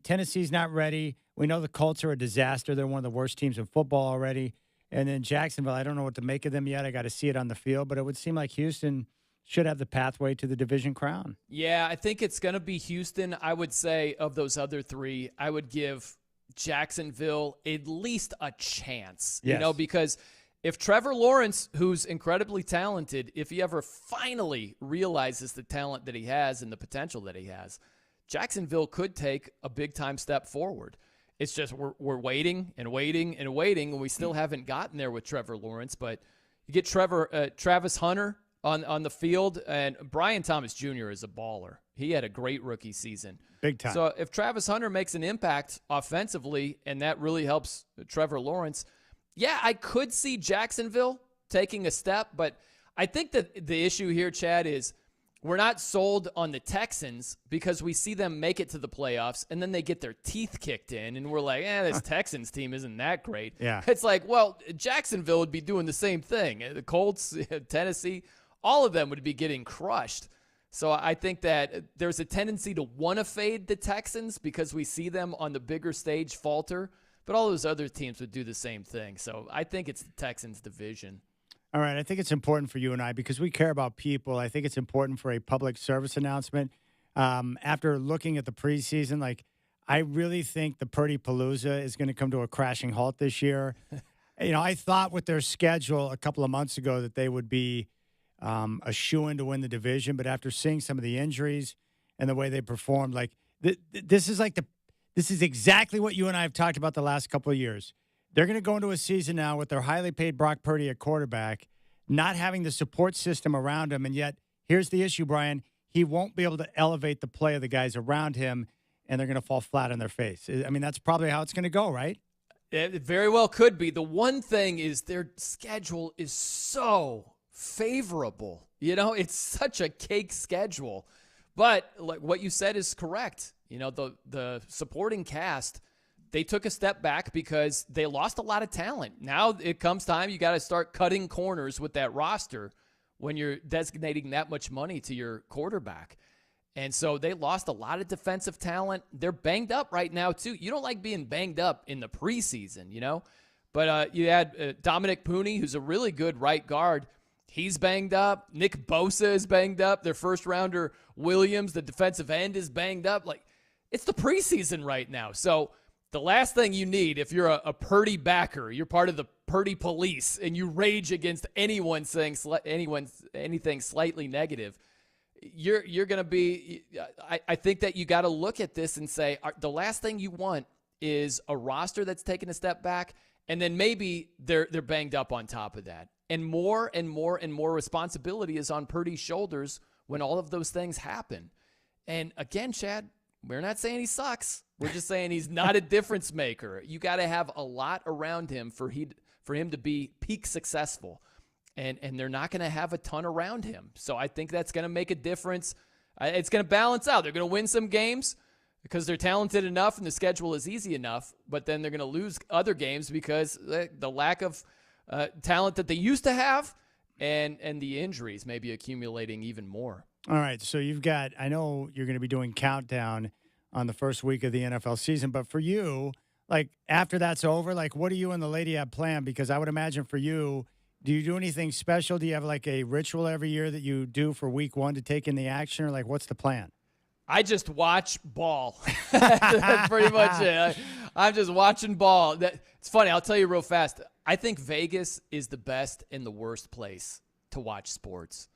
Tennessee's not ready. We know the Colts are a disaster. They're one of the worst teams in football already. And then Jacksonville, I don't know what to make of them yet. I got to see it on the field, but it would seem like Houston should have the pathway to the division crown. Yeah, I think it's going to be Houston. I would say of those other three, I would give Jacksonville at least a chance, because if Trevor Lawrence, who's incredibly talented, if he ever finally realizes the talent that he has and the potential that he has, Jacksonville could take a big-time step forward. It's just we're waiting and waiting and waiting, and we still haven't gotten there with Trevor Lawrence. But you get Travis Hunter on the field, and Brian Thomas Jr. is a baller. He had a great rookie season. Big time. So if Travis Hunter makes an impact offensively, and that really helps Trevor Lawrence, yeah, I could see Jacksonville taking a step. But I think that the issue here, Chad, is we're not sold on the Texans because we see them make it to the playoffs and then they get their teeth kicked in and we're like, this Texans team isn't that great. Yeah. It's like, well, Jacksonville would be doing the same thing. The Colts, Tennessee, all of them would be getting crushed. So I think that there's a tendency to want to fade the Texans because we see them on the bigger stage falter, but all those other teams would do the same thing. So I think it's the Texans division. All right, I think it's important for you and I because we care about people. I think it's important for a public service announcement. After looking at the preseason, I really think the Purdy Palooza is going to come to a crashing halt this year. I thought with their schedule a couple of months ago that they would be a shoo-in to win the division, but after seeing some of the injuries and the way they performed, this is exactly what you and I have talked about the last couple of years. They're going to go into a season now with their highly paid Brock Purdy at quarterback, not having the support system around him. And yet, here's the issue, Brian. He won't be able to elevate the play of the guys around him, and they're going to fall flat on their face. That's probably how it's going to go, right? It very well could be. The one thing is their schedule is so favorable. It's such a cake schedule. But what you said is correct. The supporting cast, they took a step back because they lost a lot of talent. Now it comes time you got to start cutting corners with that roster when you're designating that much money to your quarterback. And so they lost a lot of defensive talent. They're banged up right now, too. You don't like being banged up in the preseason, But you had Dominic Pooney, who's a really good right guard. He's banged up. Nick Bosa is banged up. Their first-rounder Williams, the defensive end, is banged up. It's the preseason right now. So the last thing you need, if you're a Purdy backer, you're part of the Purdy police, and you rage against anyone saying anything slightly negative, you're going to be. I think that you got to look at this and say the last thing you want is a roster that's taken a step back, and then maybe they're banged up on top of that, and more and more and more responsibility is on Purdy's shoulders when all of those things happen. And again, Chad, we're not saying he sucks. We're just saying he's not a difference maker. You got to have a lot around him for him to be peak successful. And they're not going to have a ton around him. So I think that's going to make a difference. It's going to balance out. They're going to win some games because they're talented enough and the schedule is easy enough, but then they're going to lose other games because the lack of talent that they used to have and the injuries may be accumulating even more. All right, so I know you're going to be doing countdown on the first week of the NFL season, but for you, like after that's over, like what do you and the lady have planned? Because I would imagine for you, do you do anything special? Do you have like a ritual every year that you do for week 1 to take in the action, or like what's the plan? I just watch ball. That's pretty much it. I'm just watching ball. It's funny. I'll tell you real fast. I think Vegas is the best and the worst place to watch sports.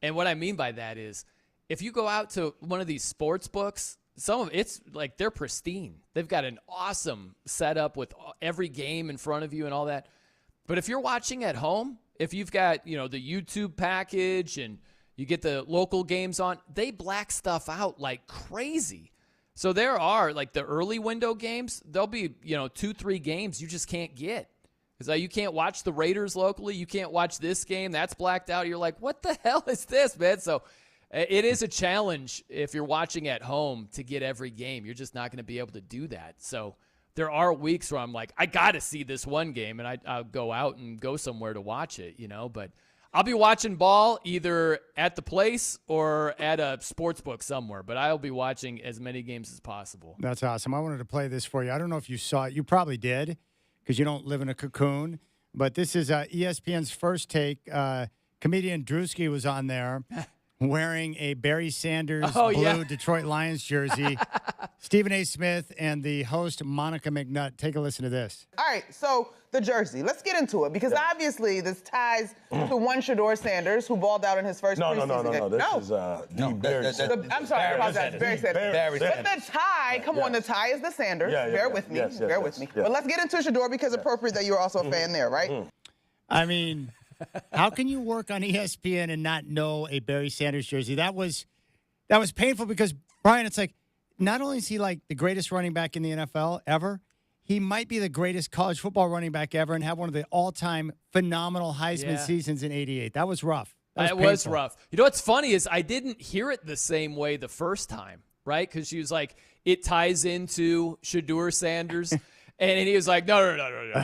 And what I mean by that is if you go out to one of these sports books, some of it's like they're pristine. They've got an awesome setup with every game in front of you and all that. But if you're watching at home, if you've got, the YouTube package and you get the local games on, they black stuff out like crazy. So there are like the early window games. There'll be, 2-3 games you just can't get. Because you can't watch the Raiders locally. You can't watch this game. That's blacked out. You're like, what the hell is this, man? So it is a challenge if you're watching at home to get every game. You're just not going to be able to do that. So there are weeks where I'm like, I got to see this one game, and I'll go out and go somewhere to watch it, But I'll be watching ball either at the place or at a sports book somewhere, but I'll be watching as many games as possible. That's awesome. I wanted to play this for you. I don't know if you saw it. You probably did because you don't live in a cocoon. But this is ESPN's First Take. Comedian Drewski was on there wearing a Barry Sanders blue Detroit Lions jersey. Stephen A. Smith and the host, Monica McNutt. Take a listen to this. All right, so the jersey. Let's get into it because obviously this ties to one Shedeur Sanders who balled out in his first preseason game. This is Barry Sanders. I'm sorry, I apologize. Barry Sanders. But the tie, the tie is the Sanders. Bear with me. Bear with me. But let's get into Shedeur because appropriate that you're also a fan there, right? I mean, how can you work on ESPN and not know a Barry Sanders jersey? That was painful because, Brian, it's like, not only is he like the greatest running back in the NFL ever, he might be the greatest college football running back ever and have one of the all-time phenomenal Heisman seasons in '88. That was rough. It was rough. You know what's funny is I didn't hear it the same way the first time, right? Because she was like, it ties into Shedeur Sanders. And he was like, no.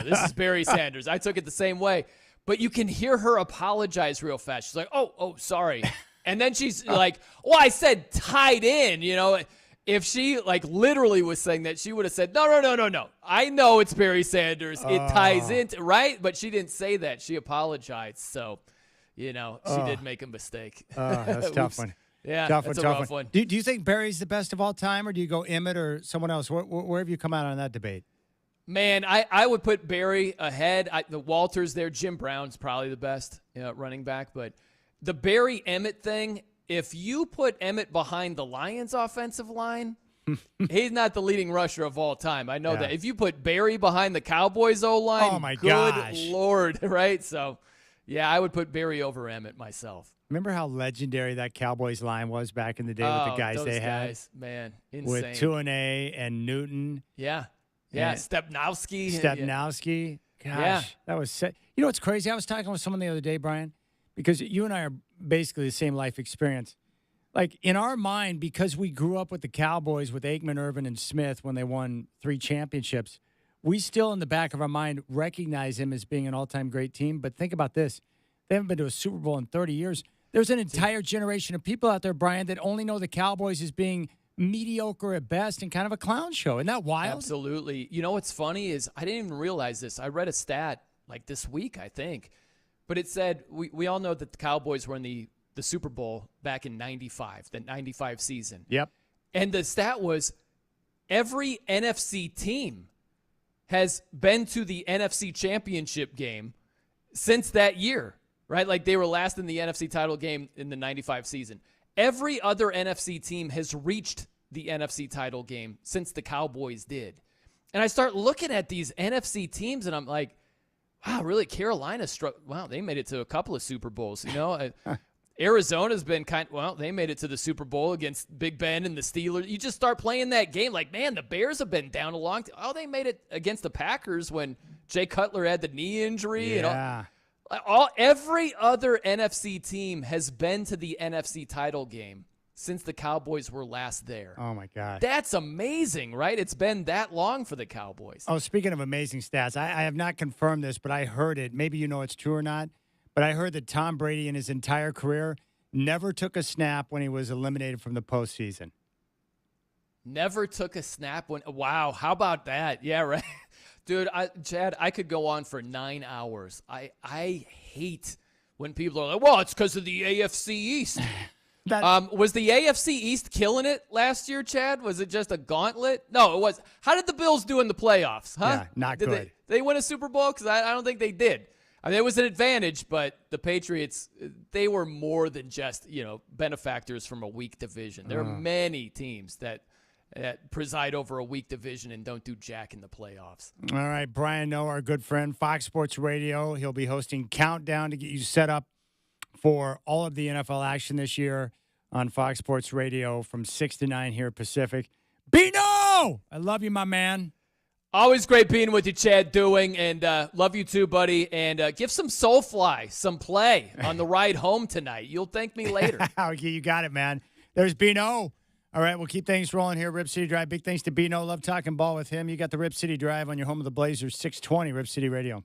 This is Barry Sanders. I took it the same way. But you can hear her apologize real fast. She's like, oh, sorry. And then she's like, well, I said tied in, If she literally was saying that, she would have said, no. I know it's Barry Sanders. It ties into, right? But she didn't say that. She apologized. So, she did make a mistake. That's a tough one. Yeah, tough that's a rough one. Do you think Barry's the best of all time, or do you go Emmett or someone else? Where have you come out on that debate? Man, I would put Barry ahead. The Walters there. Jim Brown's probably the best running back. But the Barry Emmett thing, if you put Emmett behind the Lions offensive line, he's not the leading rusher of all time. I know that. If you put Barry behind the Cowboys O-line, oh my good gosh. Lord, right? So, yeah, I would put Barry over Emmett myself. Remember how legendary that Cowboys line was back in the day with the guys they had? Man, insane. With Tuanay and Newton. Yeah, Stepnowski. Gosh, that was set. You know what's crazy? I was talking with someone the other day, Brian, because you and I are basically the same life experience. Like, in our mind, because we grew up with the Cowboys with Aikman, Irvin, and Smith when they won 3 championships, we still in the back of our mind recognize him as being an all-time great team. But think about this. They haven't been to a Super Bowl in 30 years. There's an entire generation of people out there, Brian, that only know the Cowboys as being mediocre at best and kind of a clown show. Isn't that wild? Absolutely. You know what's funny is I didn't even realize this. I read a stat this week, I think. But it said we all know that the Cowboys were in the Super Bowl back in 95, the 95 season. Yep. And the stat was every NFC team has been to the NFC Championship game since that year, right? Like they were last in the NFC title game in the 95 season. Every other NFC team has reached the NFC title game since the Cowboys did. And I start looking at these NFC teams and I'm like, wow, really? Carolina they made it to a couple of Super Bowls, Arizona's been they made it to the Super Bowl against Big Ben and the Steelers. You just start playing that game like, man, the Bears have been down a long time. Oh, they made it against the Packers when Jay Cutler had the knee injury. Yeah. Every other NFC team has been to the NFC title game since the Cowboys were last there. Oh, my God. That's amazing, right? It's been that long for the Cowboys. Oh, speaking of amazing stats, I have not confirmed this, but I heard it. Maybe you know it's true or not. But I heard that Tom Brady in his entire career never took a snap when he was eliminated from the postseason. Never took a snap when. Wow, how about that? Yeah, right. Dude, Chad, I could go on for 9 hours. I hate when people are like, well, it's because of the AFC East. Was the AFC East killing it last year, Chad? Was it just a gauntlet? No, it was. How did the Bills do in the playoffs? Huh? Yeah, not good. Did they win a Super Bowl? Because I don't think they did. I mean, it was an advantage, but the Patriots, they were more than just, benefactors from a weak division. There are many teams that preside over a weak division and don't do jack in the playoffs. All right, Brian Noah, our good friend, Fox Sports Radio. He'll be hosting Countdown to get you set up for all of the NFL action this year on Fox Sports Radio from 6 to 9 here Pacific. Bino! I love you, my man. Always great being with you, Chad Doing, and love you too, buddy. And give some Soulfly some play on the ride home tonight. You'll thank me later. Okay, you got it, man. There's Bino. All right, we'll keep things rolling here. Rip City Drive. Big thanks to Bino. Love talking ball with him. You got the Rip City Drive on your home of the Blazers, 620 Rip City Radio.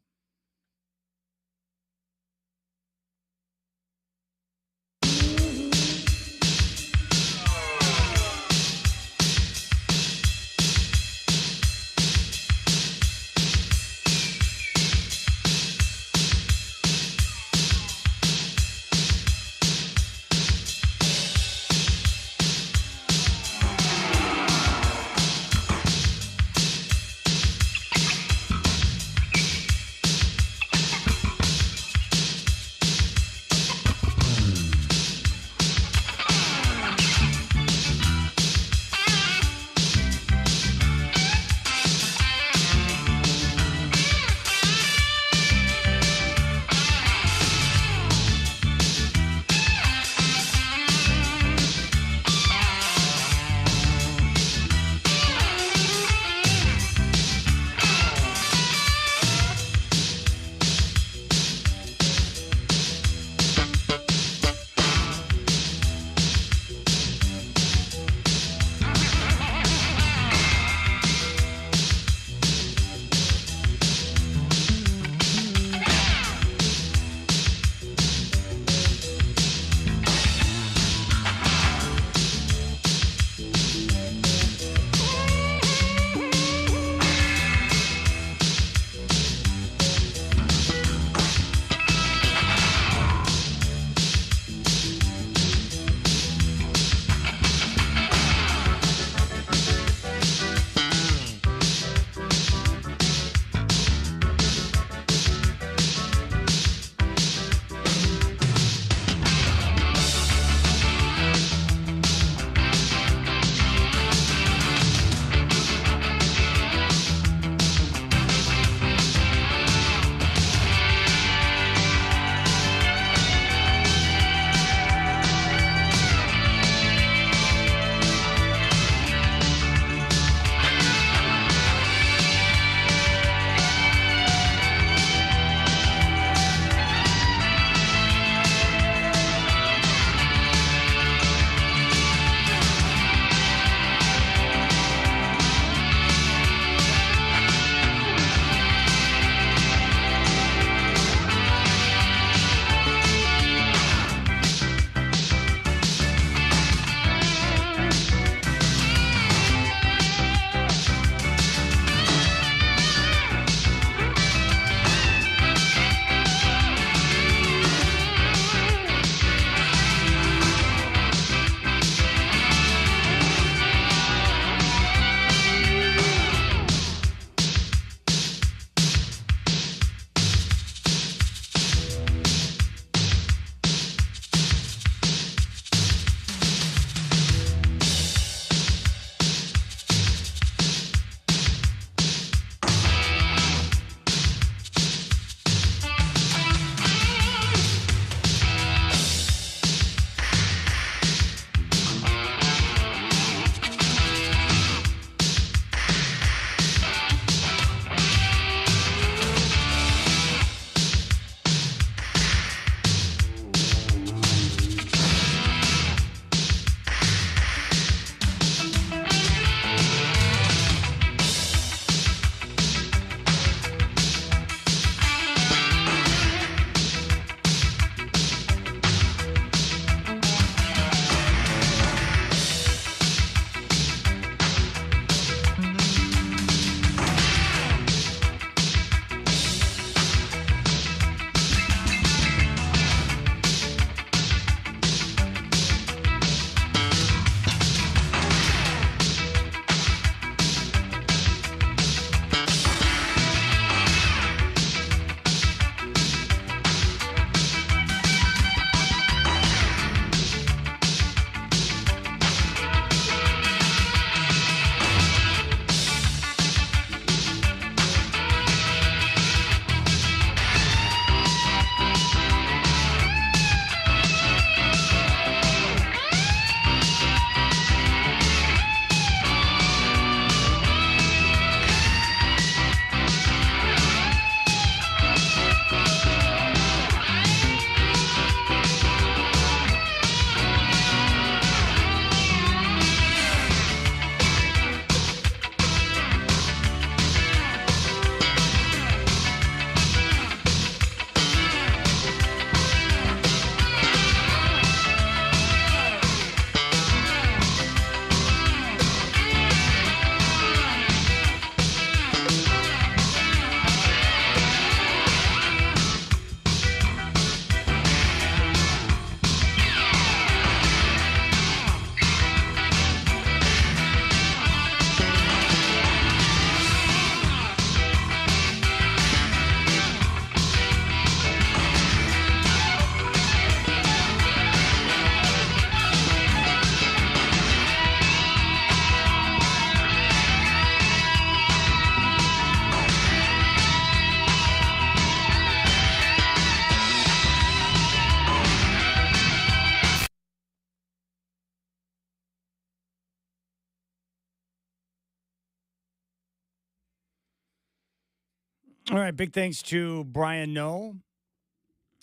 All right, big thanks to Brian Noe.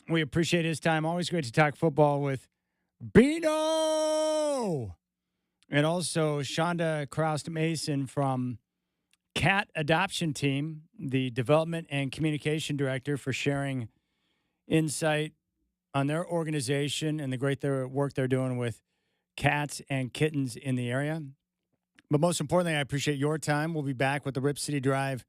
We appreciate his time. Always great to talk football with Bino. And also Shonda Kraust-Mason from Cat Adoption Team, the development and communication director, for sharing insight on their organization and the great work they're doing with cats and kittens in the area. But most importantly, I appreciate your time. We'll be back with the Rip City Drive